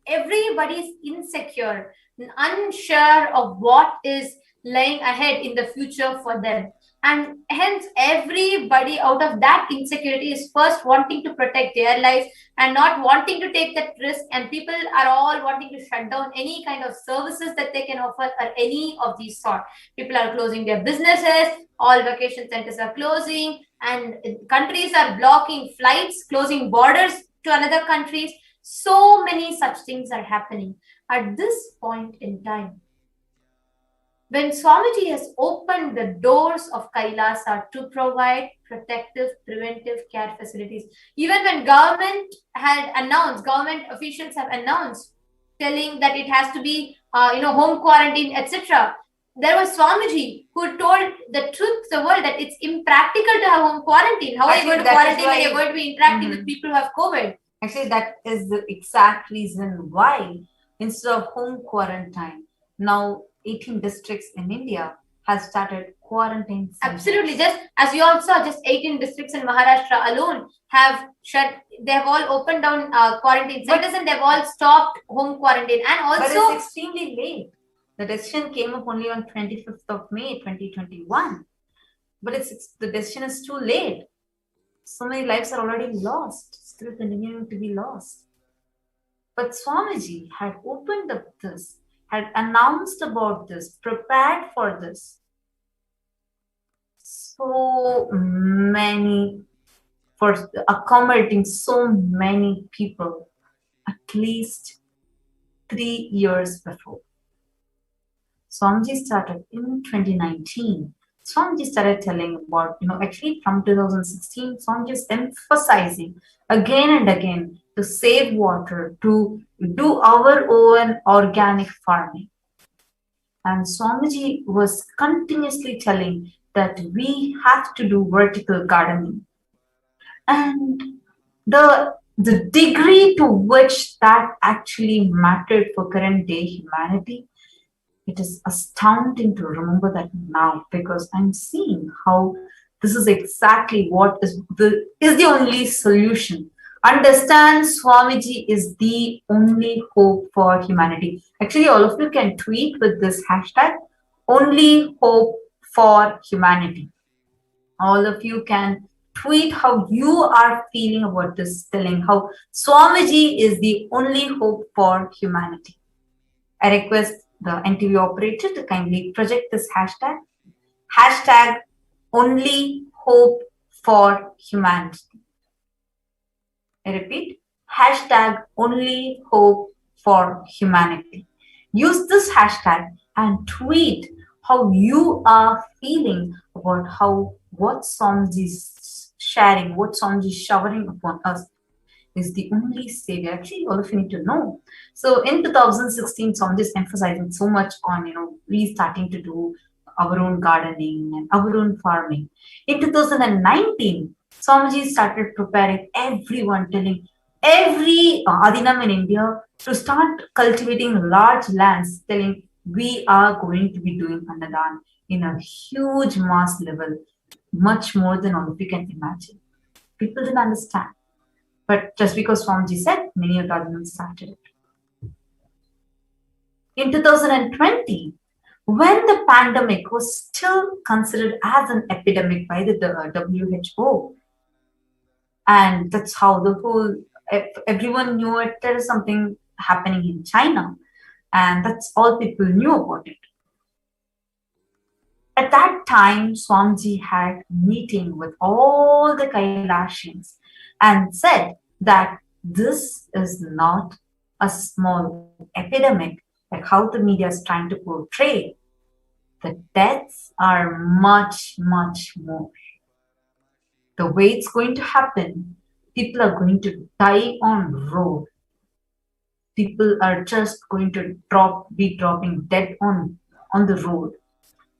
everybody's insecure, unsure of what is lying ahead in the future for them. And hence, everybody out of that insecurity is first wanting to protect their lives and not wanting to take that risk. And people are all wanting to shut down any kind of services that they can offer or any of these sort. People are closing their businesses, all vacation centers are closing, and countries are blocking flights, closing borders to another countries. So many such things are happening at this point in time. When Swamiji has opened the doors of Kailasa to provide protective, preventive care facilities, even when government officials have announced, telling that it has to be, home quarantine, etc. There was Swamiji who told the truth to the world that it's impractical to have home quarantine. How are you going to quarantine when you're going to be interacting with people who have COVID? Actually, that is the exact reason why, instead of home quarantine, now 18 districts in India have started quarantine centers. Absolutely. Just as you all saw, just 18 districts in Maharashtra alone have shut. They have all opened down quarantine centers and they've all stopped home quarantine. And also, but it's extremely late. The decision came up only on 25th of May 2021. But the decision is too late. So many lives are already lost, still continuing to be lost. But Swamiji had opened up this, had announced about this, prepared for this. So many, for accommodating so many people, at least 3 years before. Swamiji started in 2019. Swamiji started telling about, actually from 2016, Swamiji is emphasizing again and again to save water, to do our own organic farming. And Swamiji was continuously telling that we have to do vertical gardening. And the degree to which that actually mattered for current day humanity, it is astounding to remember that now, because I'm seeing how this is exactly what is the only solution. Understand, Swamiji is the only hope for humanity. Actually, all of you can tweet with this hashtag, only hope for humanity. All of you can tweet how you are feeling about this, telling how Swamiji is the only hope for humanity. I request the NTV operator to kindly project this hashtag. Hashtag only hope for humanity. I repeat, hashtag only hope for humanity. Use this hashtag and tweet how you are feeling about what Swamiji is sharing, what Swamiji is showering upon us is the only savior. Actually, all of you need to know. So in 2016, Swamiji is emphasizing so much on, we starting to do our own gardening and our own farming. In 2019, Swamiji started preparing everyone, telling every Adinam in India to start cultivating large lands, telling we are going to be doing Annadan in a huge mass level, much more than all of you can imagine. People didn't understand. But just because Swamiji said, many of the Adinams started it. In 2020, when the pandemic was still considered as an epidemic by the WHO, and that's how everyone knew it, there is something happening in China, and that's all people knew about it. At that time, Swamiji had a meeting with all the Kailasians and said that this is not a small epidemic, like how the media is trying to portray. The deaths are much, much more. The way it's going to happen, people are going to die on road. People are just going to be dropping dead on the road.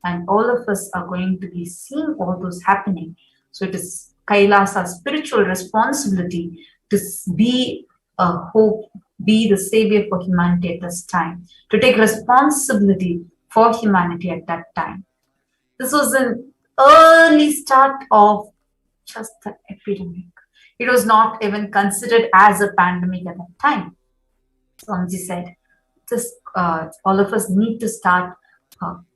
And all of us are going to be seeing all those happening. So it is Kailasa's spiritual responsibility to be a hope, be the savior for humanity at this time, to take responsibility for humanity at that time. This was an early start of just the epidemic. It was not even considered as a pandemic at that time. Swamiji said, just all of us need to start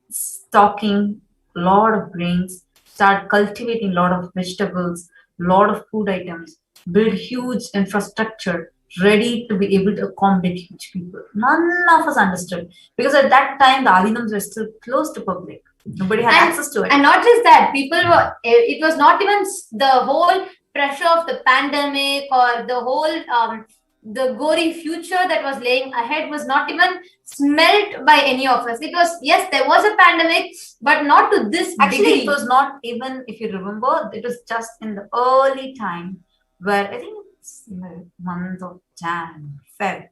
stocking a lot of grains, start cultivating a lot of vegetables, lot of food items, build huge infrastructure ready to be able to accommodate huge people. None of us understood, because at that time the Adinams were still closed to public. Nobody had access to it. And not just that, people were, it was not even the whole pressure of the pandemic or the whole the gory future that was laying ahead was not even smelt by any of us. It was, yes, there was a pandemic, but not to this Actually, degree. it was not even, if you remember, it was just in the early time where I think it's in the month of Jan, Feb,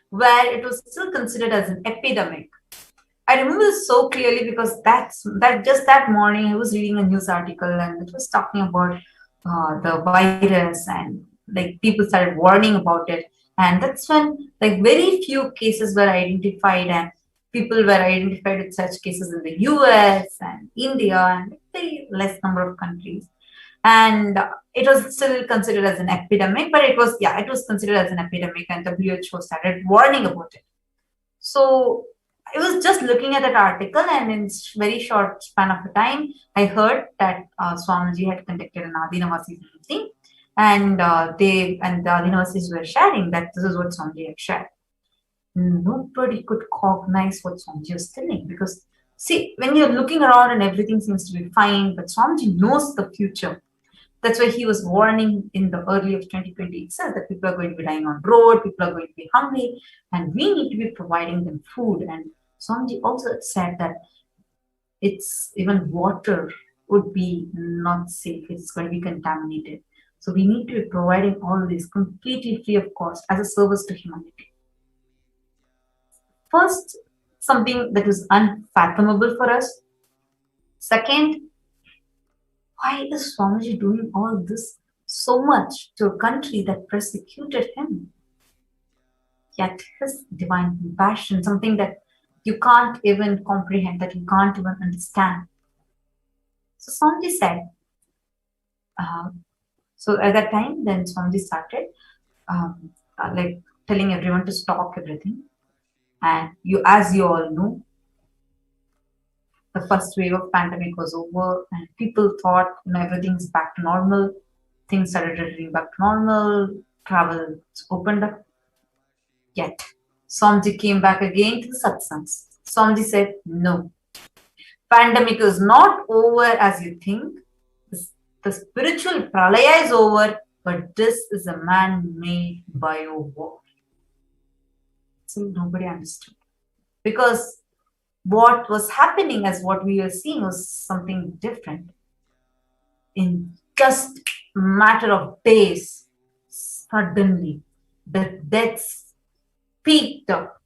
where it was still considered as an epidemic. I remember this so clearly because that morning I was reading a news article and it was talking about the virus, and like people started warning about it. And that's when like very few cases were identified, and people were identified with such cases in the US and India and very less number of countries. And it was still considered as an epidemic, but it was considered as an epidemic, and WHO started warning about it. So I was just looking at that article, and in very short span of time, I heard that Swamiji had conducted an Adinavasis meeting, and the Adinavasis were sharing that this is what Swamiji had shared. Nobody could cognize what Swamiji was telling, because see, when you're looking around and everything seems to be fine, but Swamiji knows the future. That's why he was warning in the early of 2020 itself that people are going to be dying on road, people are going to be hungry, and we need to be providing them food. And Swamiji also said that it's even water would be not safe, it's going to be contaminated. So we need to be providing all this completely free of cost as a service to humanity. First, something that is unfathomable for us. Second, why is Swamiji doing all this so much to a country that persecuted him? Yet his divine compassion, something that you can't even comprehend, that you can't even understand. So Swamiji said, so at that time, then Swamiji started like telling everyone to stock everything. And as you all know, the first wave of pandemic was over, and people thought everything's back to normal. Things started returning back to normal. Travel opened up. Yet Swamiji came back again to the satsangs. Swamiji said, no, pandemic is not over as you think. The spiritual pralaya is over, but this is a man-made bio-war. So nobody understood. Because what was happening as what we were seeing was something different. In just a matter of days, suddenly the deaths peaked up.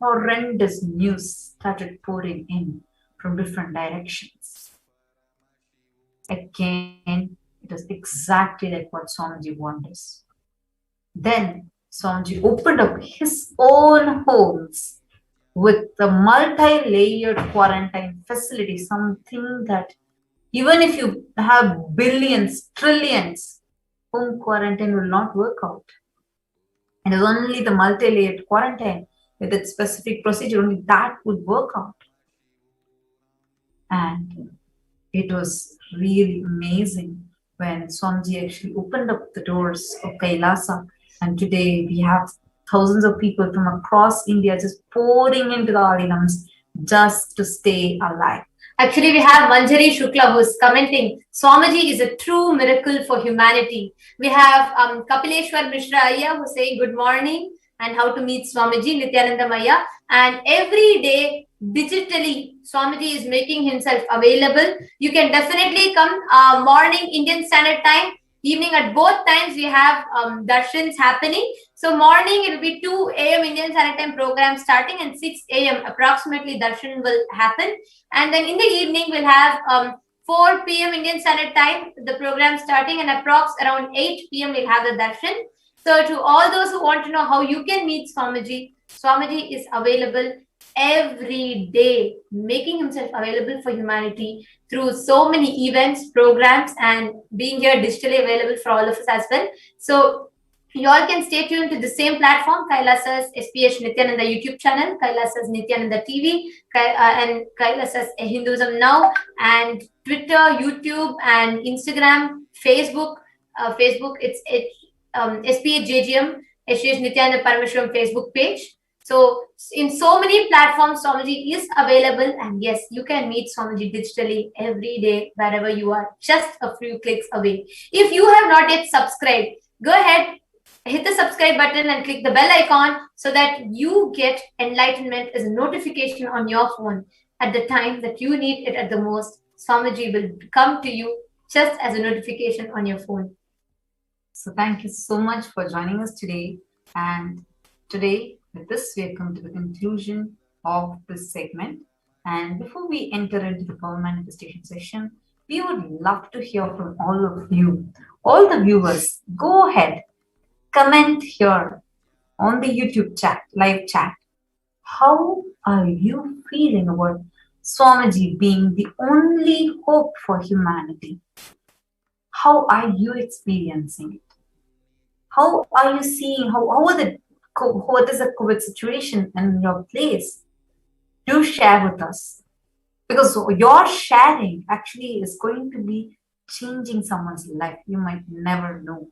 Horrendous news started pouring in from different directions. Again, it was exactly like what Swamiji warned us. Then Swamiji opened up his own homes with the multi-layered quarantine facility, something that even if you have billions, trillions, home quarantine will not work out. And it was only the multi-layered quarantine with its specific procedure, only that would work out. And it was really amazing when Swamiji actually opened up the doors of Kailasa. And today we have thousands of people from across India just pouring into the Adinams just to stay alive. Actually, we have Manjari Shukla who's commenting, Swamiji is a true miracle for humanity. We have Kapileshwar Mishra Ayya who's saying good morning and how to meet Swamiji, Nithyananda Maya. And every day, digitally, Swamiji is making himself available. You can definitely come morning Indian Standard Time, evening at both times we have darshans happening. So morning it will be 2 a.m. Indian Standard Time program starting, and 6 a.m. approximately darshan will happen. And then in the evening we'll have 4 p.m. Indian Standard Time, the program starting, and approx around 8 p.m. we'll have the darshan. So to all those who want to know how you can meet Swamiji, Swamiji is available every day, making himself available for humanity through so many events, programs, and being here digitally available for all of us as well. So You all can stay tuned to the same platform, Kailasa's HDH Nithyananda YouTube channel, Kailasa's Nithyananda TV, and Kailasa's Hinduism Now, and Twitter, YouTube, and Instagram, Facebook. Facebook, it's SPHJGM, HDH Nithyananda Paramashivam Facebook page. So in so many platforms, Swamiji is available, and yes, you can meet Swamiji digitally every day, wherever you are, just a few clicks away. If you have not yet subscribed, go ahead, hit the subscribe button and click the bell icon so that you get enlightenment as a notification on your phone at the time that you need it at the most. Swamiji will come to you just as a notification on your phone. So thank you so much for joining us today. And today, with this, we have come to the conclusion of this segment. And before we enter into the power manifestation session, we would love to hear from all of you, all the viewers. Go ahead, comment here on the YouTube chat, live chat. How are you feeling about Swamiji being the only hope for humanity? How are you experiencing it? How are you seeing, what is the COVID situation in your place? Do share with us. Because your sharing actually is going to be changing someone's life. You might never know.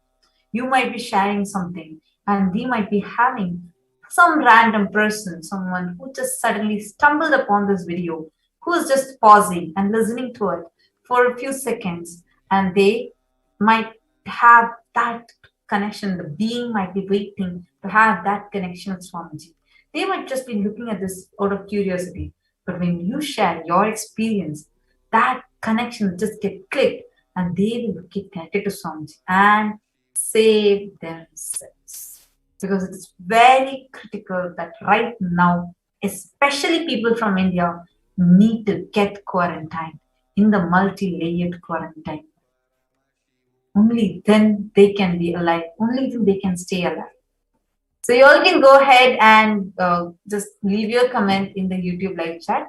You might be sharing something and we might be having some random person, someone who just suddenly stumbled upon this video, who is just pausing and listening to it for a few seconds, and they might have that connection. The being might be waiting to have that connection with Swamiji. They might just be looking at this out of curiosity. But when you share your experience, that connection will just get clicked and they will get connected to Swamiji and save themselves. Because it's very critical that right now, especially people from India, need to get quarantined in the multi-layered quarantine. Only then they can be alive. Only then they can stay alive. So you all can go ahead and just leave your comment in the YouTube live chat.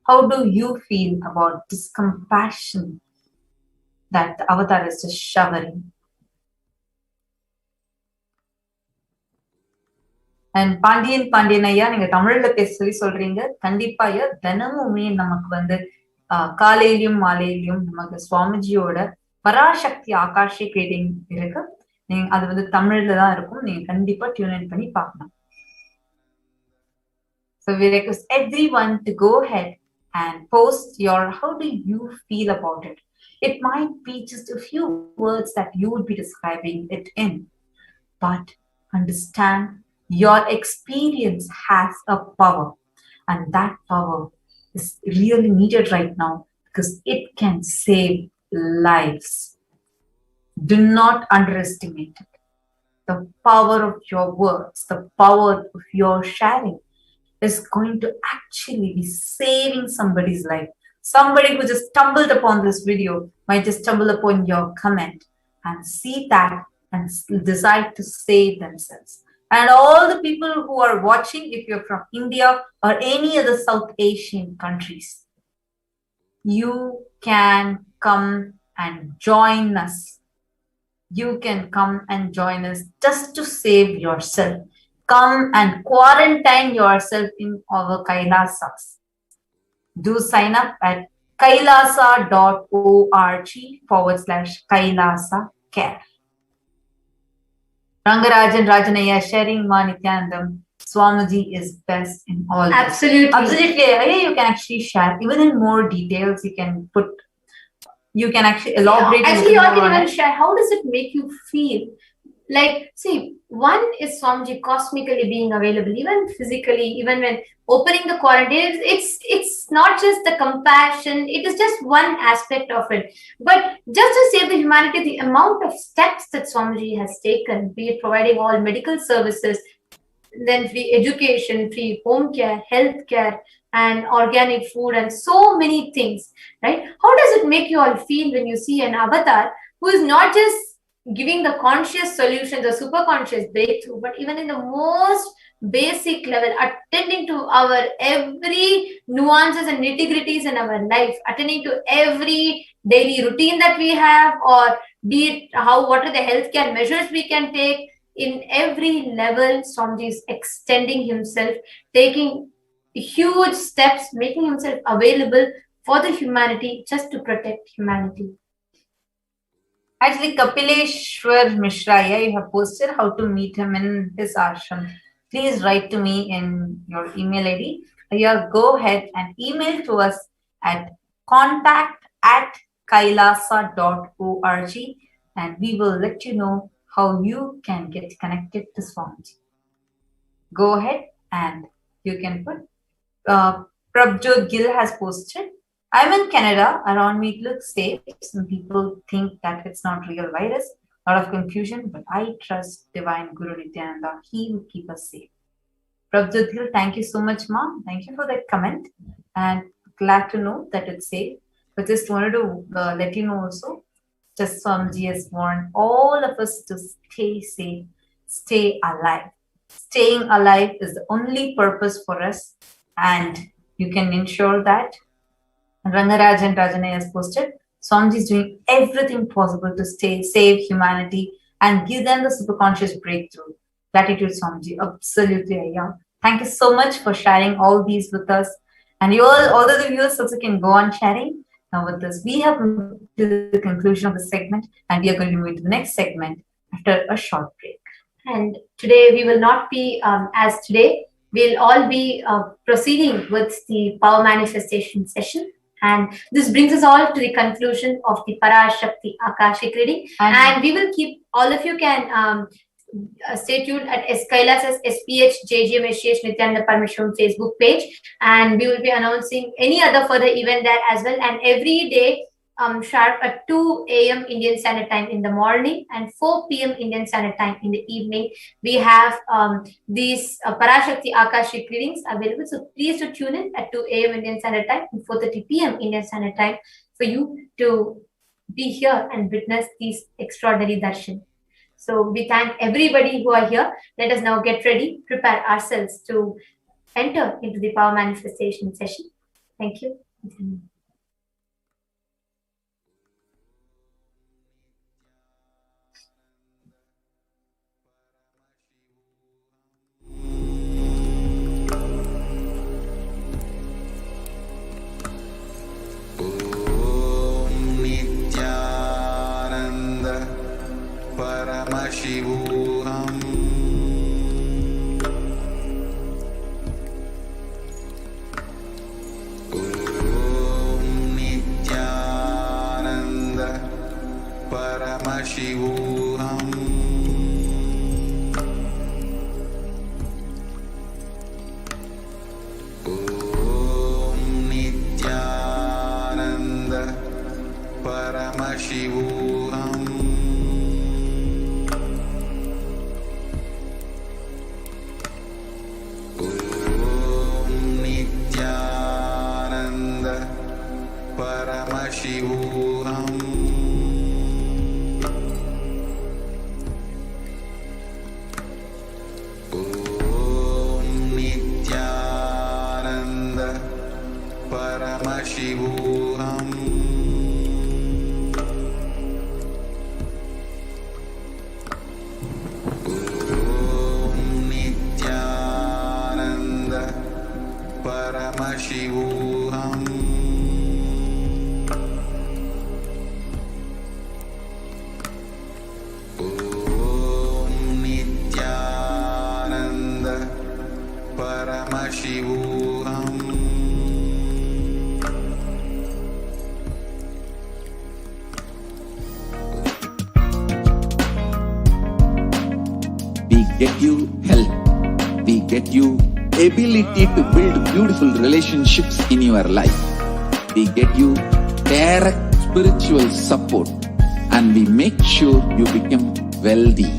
How do you feel about this compassion that the avatar is just showering? And Pandian ஐயா, நீங்க தமிழ்ல பேச சொல்லி சொல்றீங்க. கண்டிப்பா ஐயா, தினமுமே நமக்கு வந்து காலையிலும் மாலையிலும் நமக்கு சுவாமிஜியோட பராசக்தி ஆகாஷிக் ரீடிங் இருக்கு. அது வந்து தமிழ்ல தான் இருக்கும். நீங்க கண்டிப்பா டியூன் இன் பண்ணி பார்க்கணும். So we request everyone to go ahead and post your how do you feel about it. It might be just a few words that you would be describing it in, but understand your experience has a power, and that power is really needed right now because it can save lives. Do not underestimate it. The power of your words, the power of your sharing is going to actually be saving somebody's life. Somebody who just stumbled upon this video might just stumble upon your comment and see that and decide to save themselves. And all the people who are watching, if you're from India or any other South Asian countries, you can come and join us. You can come and join us just to save yourself. Come and quarantine yourself in our Kailasas. Do sign up at kailasa.org/Kailasa care. Rangarajan Rajanaya sharing Ma Nithyanandam. Swamiji is best in all. Absolutely. Absolutely. You can actually share. Even in more details, you can actually elaborate. Actually, you can even share. How does it make you feel? Like, see, one is Swamiji cosmically being available, even physically, even when opening the quarantine. It's not just the compassion, it is just one aspect of it. But just to save the humanity, the amount of steps that Swamiji has taken, be it providing all medical services, then free education, free home care, health care, and organic food, and so many things, right? How does it make you all feel when you see an avatar who is not just giving the conscious solution, the super conscious breakthrough, but even in the most basic level, attending to our every nuances and nitty-gritties in our life, attending to every daily routine that we have, or be it what are the healthcare measures we can take. In every level, Swamiji is extending himself, taking huge steps, making himself available for the humanity, just to protect humanity. Actually, Kapileshwar Mishra, you have posted how to meet him in his ashram. Please write to me in your email ID. Go ahead and email to us at contact@kailasa.org, and we will let you know how you can get connected to Swamiji. Go ahead and you can put. Prabjot Gill has posted, I'm in Canada. Around me it looks safe. Some people think that it's not real virus. A lot of confusion, but I trust Divine Guru Nithyananda. He will keep us safe. Prabjot Gill, thank you so much, Mom. Thank you for that comment. And glad to know that it's safe. But just wanted to let you know also, just Swamiji has warned all of us to stay safe, stay alive. Staying alive is the only purpose for us, and you can ensure that. Rangaraj and Rajane has posted, Swamiji is doing everything possible to save humanity and give them the superconscious breakthrough. Gratitude, Swamiji. Absolutely, Ayya. Thank you so much for sharing all these with us. And you all the viewers also can go on sharing. Now with this, we have come to the conclusion of the segment, and we are going to move into the next segment after a short break. And today we will not be, as today, we'll all be proceeding with the power manifestation session. And this brings us all to the conclusion of the Parashakti Akashic reading. And we will keep, all of you can stay tuned at Kailasa's SPH JGM HDH Nithyananda Paramashivam Facebook page. And we will be announcing any other further event there as well. And every day, sharp at 2 a.m. Indian Standard Time in the morning and 4 p.m. Indian Standard Time in the evening, we have these Parashakti Akashic readings available. So please do tune in at 2 a.m. Indian Standard Time and 4:30 p.m. Indian Standard Time for you to be here and witness these extraordinary darshan. So we thank everybody who are here. Let us now get ready, prepare ourselves to enter into the power manifestation session. Thank you. Paramashivoham. Om Nithyananda Paramashivoham. Om Nithyananda Paramashivoham. Paramashivoham. Om Nithyananda Paramashivoham. Om Nithyananda Paramashivoham. Paramashivoham. We get you health. We get you ability to build beautiful relationships in your life. We get you direct spiritual support, and we make sure you become wealthy.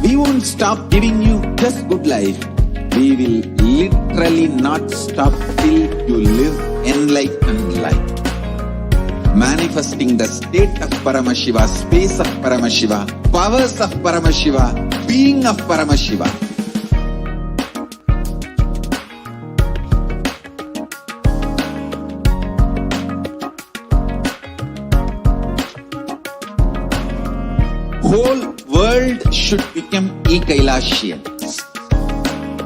We won't stop giving you just good life. We will literally not stop till you live enlightened life. Manifesting the state of Paramashiva, space of Paramashiva, powers of Paramashiva, being of Paramashiva. whole world should become Kailasians.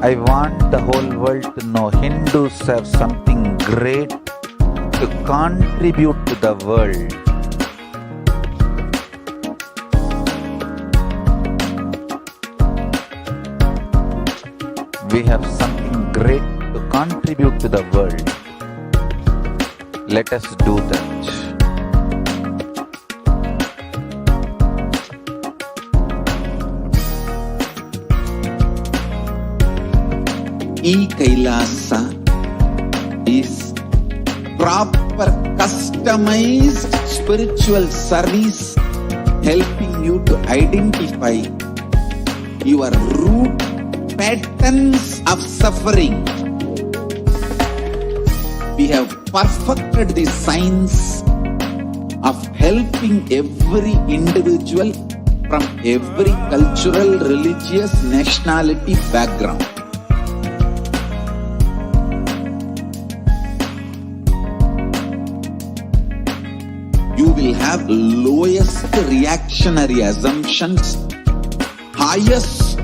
I want the whole world to know Hindus have something great to contribute to the world. We have something great to contribute to the world. Let us do that. Kailasa is proper customized spiritual service helping you to identify your root patterns of suffering. We have perfected the science of helping every individual from every cultural, religious, nationality background. You will have lowest reactionary assumptions, highest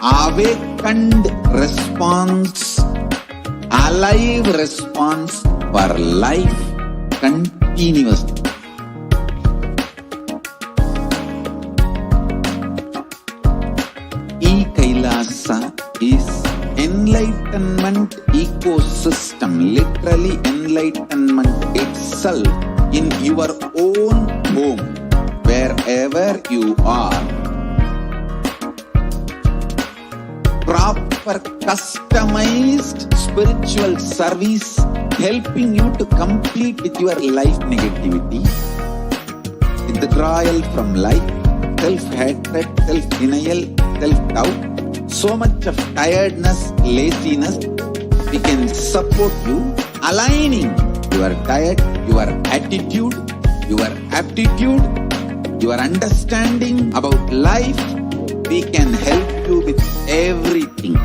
awakened response, alive response for life continuously. Kailasa is enlightenment ecosystem, literally enlightenment itself in your own home, wherever you are. Proper customized spiritual service helping you to complete with your life negativity, withdrawal from life, self-hatred, self-denial, self-doubt, so much of tiredness, laziness. We can support you, aligning your diet, your attitude, your aptitude, your understanding about life. We can help you with everything.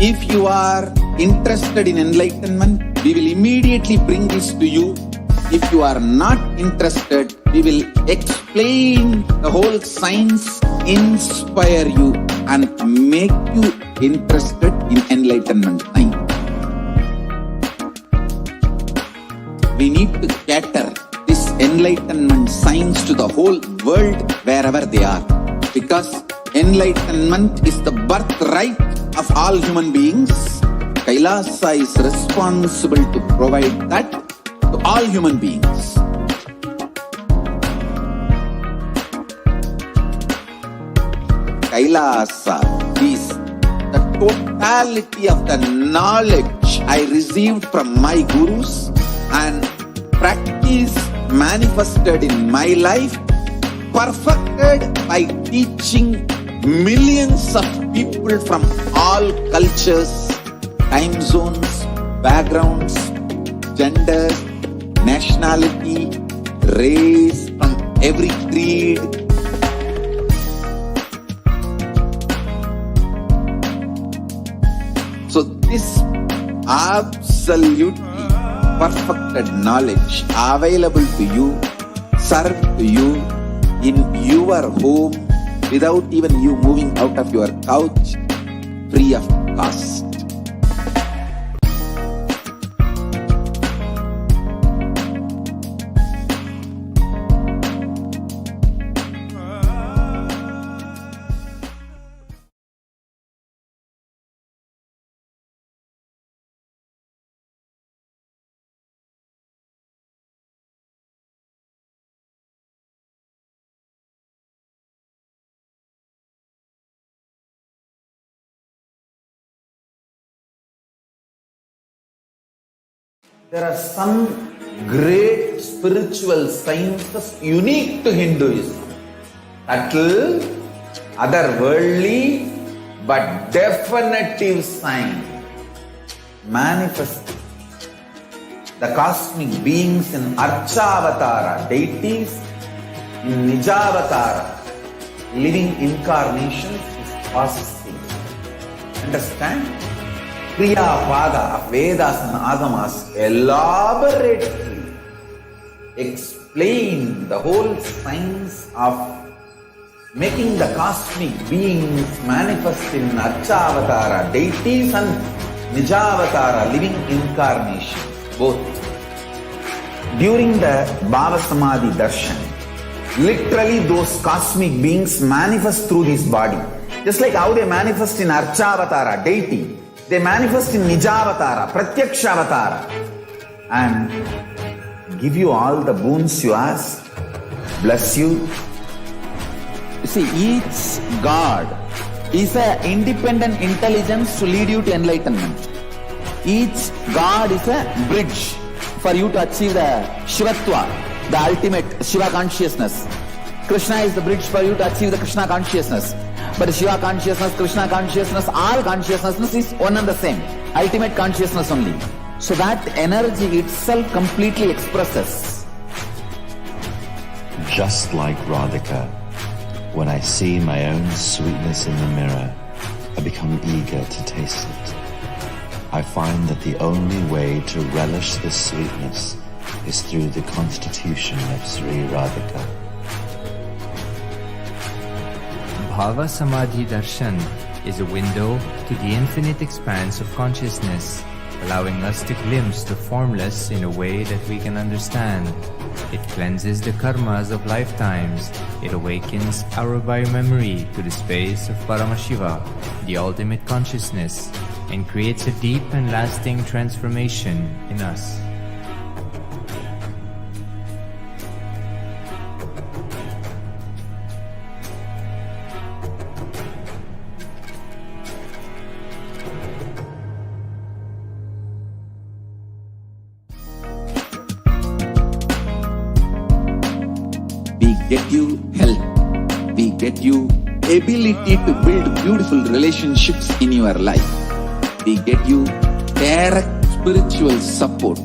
If you are interested in enlightenment, we will immediately bring this to you. If you are not interested, we will explain the whole science, inspire you and make you interested in enlightenment science. We need to cater this enlightenment science to the whole world wherever they are, because enlightenment is the birthright of all human beings. Kailasa is responsible to provide that to all human beings. Kailasa is the totality of the knowledge I received from my gurus and practice manifested in my life, perfected by teaching millions of people from all cultures, time zones, backgrounds, genders, nationality, race, from every creed. So this absolutely perfected knowledge available to you, served to you in your home without even you moving out of your couch, free of cost. There are some great spiritual sciences unique to Hinduism. Subtle, otherworldly, but definitive sign. Manifesting the cosmic beings in Archavatara, deities in Nijavatara, living incarnations is fasting. Understand? Kriya Pada of Vedas and Agamas elaborately explain the whole science of making the cosmic beings manifest in Archavatara deities and Nijavatara living incarnations, both. During the Bhava Samadhi Darshan, literally those cosmic beings manifest through this body. Just like how they manifest in Archavatara deity, they manifest in Nijavatara, Pratyakshavatara, and give you all the boons you ask, bless you. You see, each God is an independent intelligence to lead you to enlightenment. Each God is a bridge for you to achieve the Shivatva, the ultimate Shiva consciousness. Krishna is the bridge for you to achieve the Krishna consciousness. But Shiva consciousness, Krishna consciousness, all consciousness is one and the same. Ultimate consciousness only. So that energy itself completely expresses. Just like Radhika, when I see my own sweetness in the mirror, I become eager to taste it. I find that the only way to relish this sweetness is through the constitution of Sri Radhika. Bhava Samadhi Darshan is a window to the infinite expanse of consciousness, allowing us to glimpse the formless in a way that we can understand. It cleanses the karmas of lifetimes. It awakens our biomemory to the space of Paramashiva, the ultimate consciousness, and creates a deep and lasting transformation in us. We get you health. We get you ability to build beautiful relationships in your life. We get you direct spiritual support,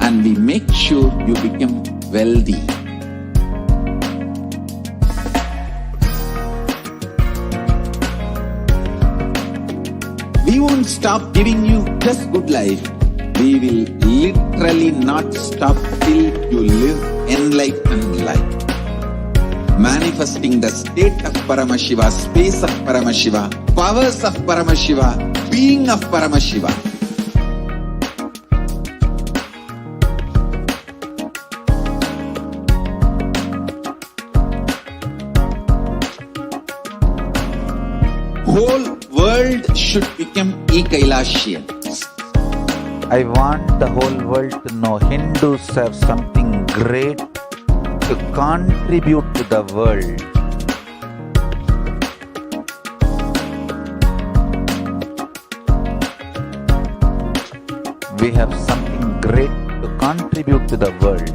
and we make sure you become wealthy. We won't stop giving you just good life. We will literally not stop till you live enlightened life. Manifesting the state of Paramashiva, space of Paramashiva, powers of Paramashiva, being of Paramashiva. Whole world should become Kailasian. I want the whole world to know Hindus have something great to contribute to the world. We have something great to contribute to the world.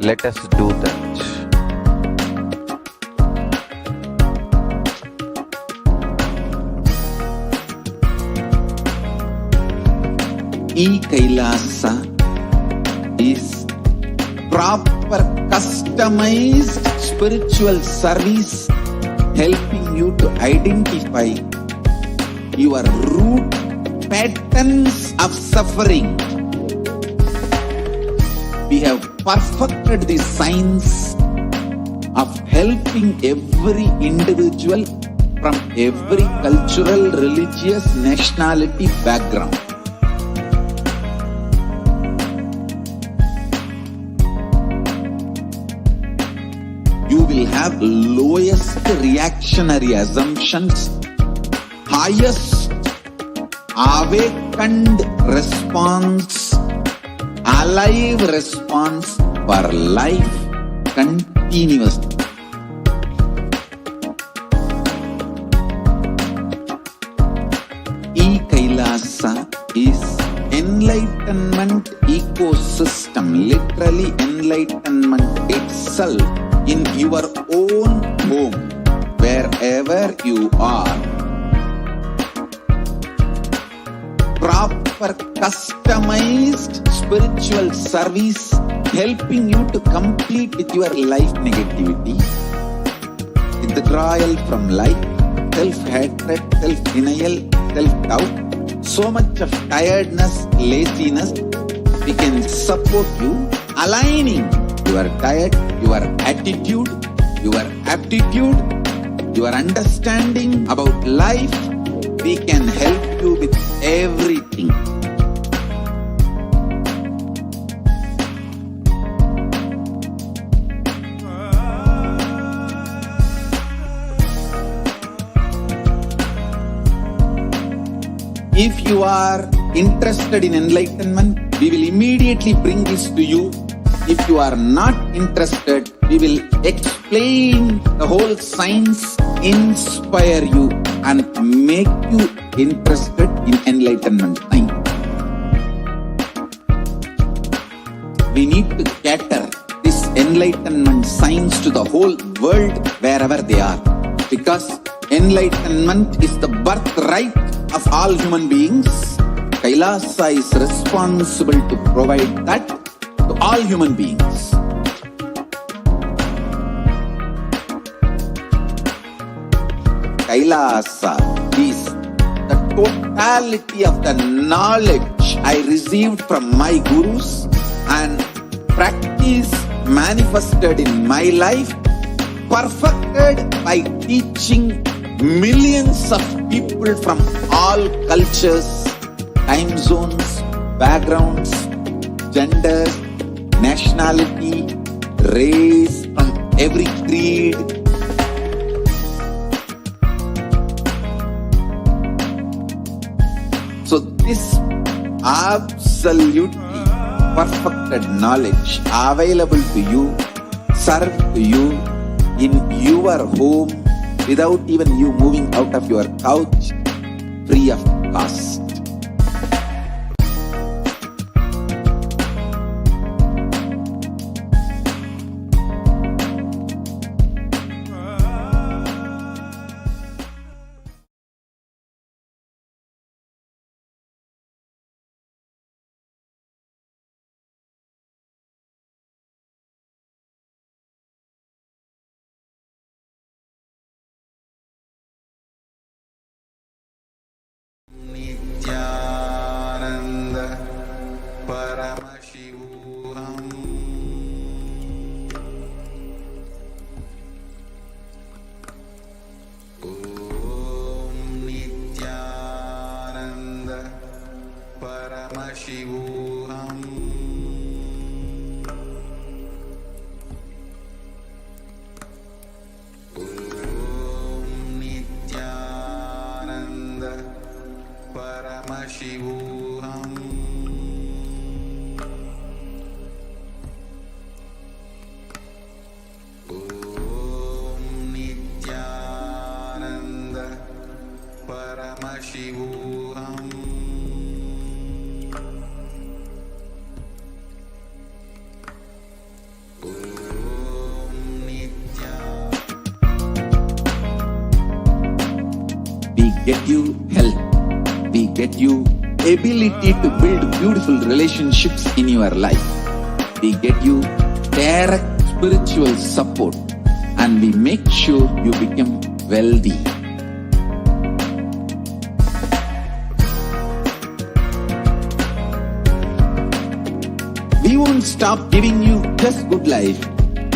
Let us do that. Kailasa is proper customized spiritual service helping you to identify your root patterns of suffering. We have perfected the science of helping every individual from every cultural, religious, nationality background. You will have lowest reactionary assumptions, highest awakened response, alive response for life continuously. Kailasa is enlightenment ecosystem, literally enlightenment itself in your own home, wherever you are. Proper customized spiritual service helping you to complete with your life negativity. withdrawal from life, self-hatred, self-denial, self-doubt, so much of tiredness, laziness. We can support you, aligning your diet, your attitude, your aptitude, your understanding about life. We can help you with everything. If you are interested in enlightenment, we will immediately bring this to you. If you are not interested, we will explain the whole science, inspire you and make you interested in enlightenment science. We need to cater this enlightenment science to the whole world wherever they are, because enlightenment is the birthright of all human beings. Kailasa is responsible to provide that to all human beings. Kailasa is the totality of the knowledge I received from my gurus and practice manifested in my life, perfected by teaching millions of people from all cultures, time zones, backgrounds, genders, nationality, race, from every creed. So this absolutely perfected knowledge available to you, served to you in your home without even you moving out of your couch, free of cost. Nithyananda Paramashivoham. Om Nithyananda Paramashivoham. Om Nithyananda Paramashivoham. Om Nithyananda Paramashivoham. Om Nithyananda. We get you health. We get you ability to build beautiful relationships in your life. We get you direct spiritual support and we make sure you become wealthy. We won't stop giving you just good life.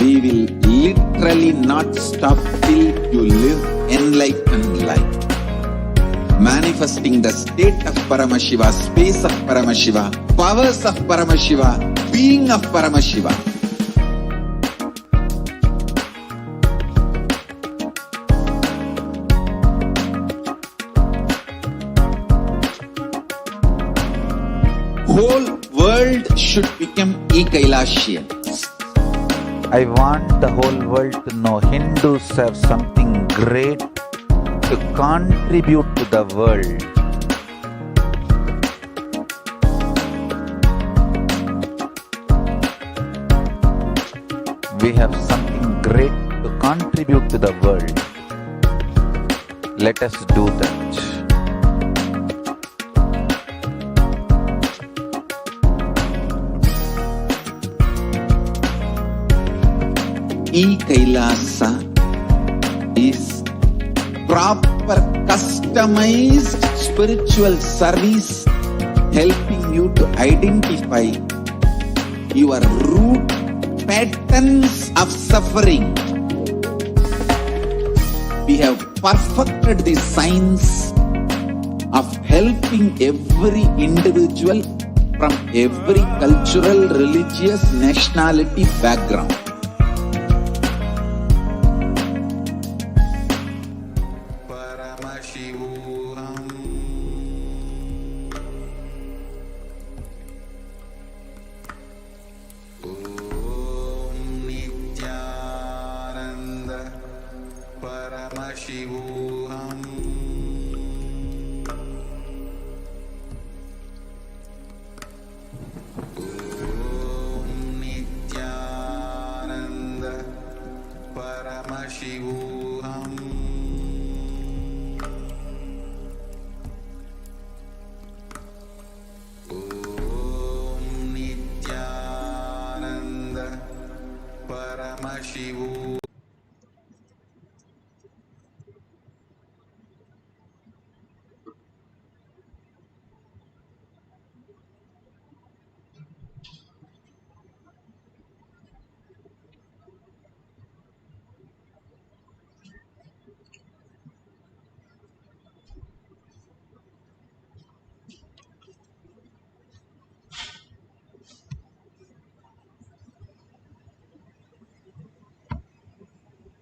We will literally not stop till you live enlightened life. Manifesting the state of Paramashiva, space of Paramashiva, powers of Paramashiva, being of Paramashiva. Whole world should become Kailasians. I want the whole world to know Hindus have something great to contribute to the world. We have something great to contribute to the world. Let us do that. Kailasa is proper customized spiritual service helping you to identify your root patterns of suffering. We have perfected the science of helping every individual from every cultural, religious, nationality background. Paramashivoham. Om Nithyananda Paramashivoham. Om Nithyananda Paramashivoham. Om Nithyananda Paramashivoham.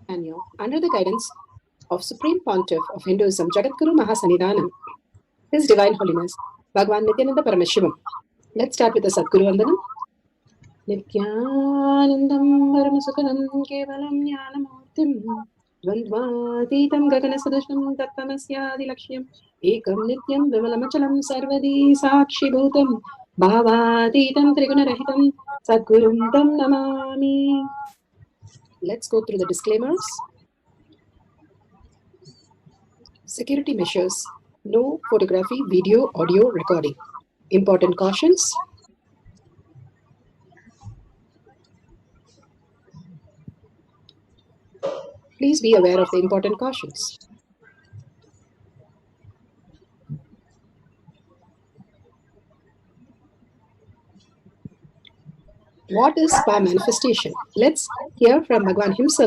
Annual, under the guidance of Supreme Pontiff of Hinduism, Jagadguru Mahasannidhanam, His Divine Holiness, Bhagwan Nithyananda Paramashivam. Let's start with the Sadguru Vandanam. Nithyanandam Paramasukhanam Kevalam Jnanamurtim Dvandvatītam Gaganasadusham Tattvamasya Lakshmam Ekam Nityam Vimalamachalam Sarvadi Sakshibhutam Bhavatītam Trigunarahitam Sadgurum Tam Namami. Let's go through the disclaimers. Security measures. No photography, video, audio recording. Important cautions. Please be aware of the important cautions. What is spa manifestation? Let's hear from Bhagwan himself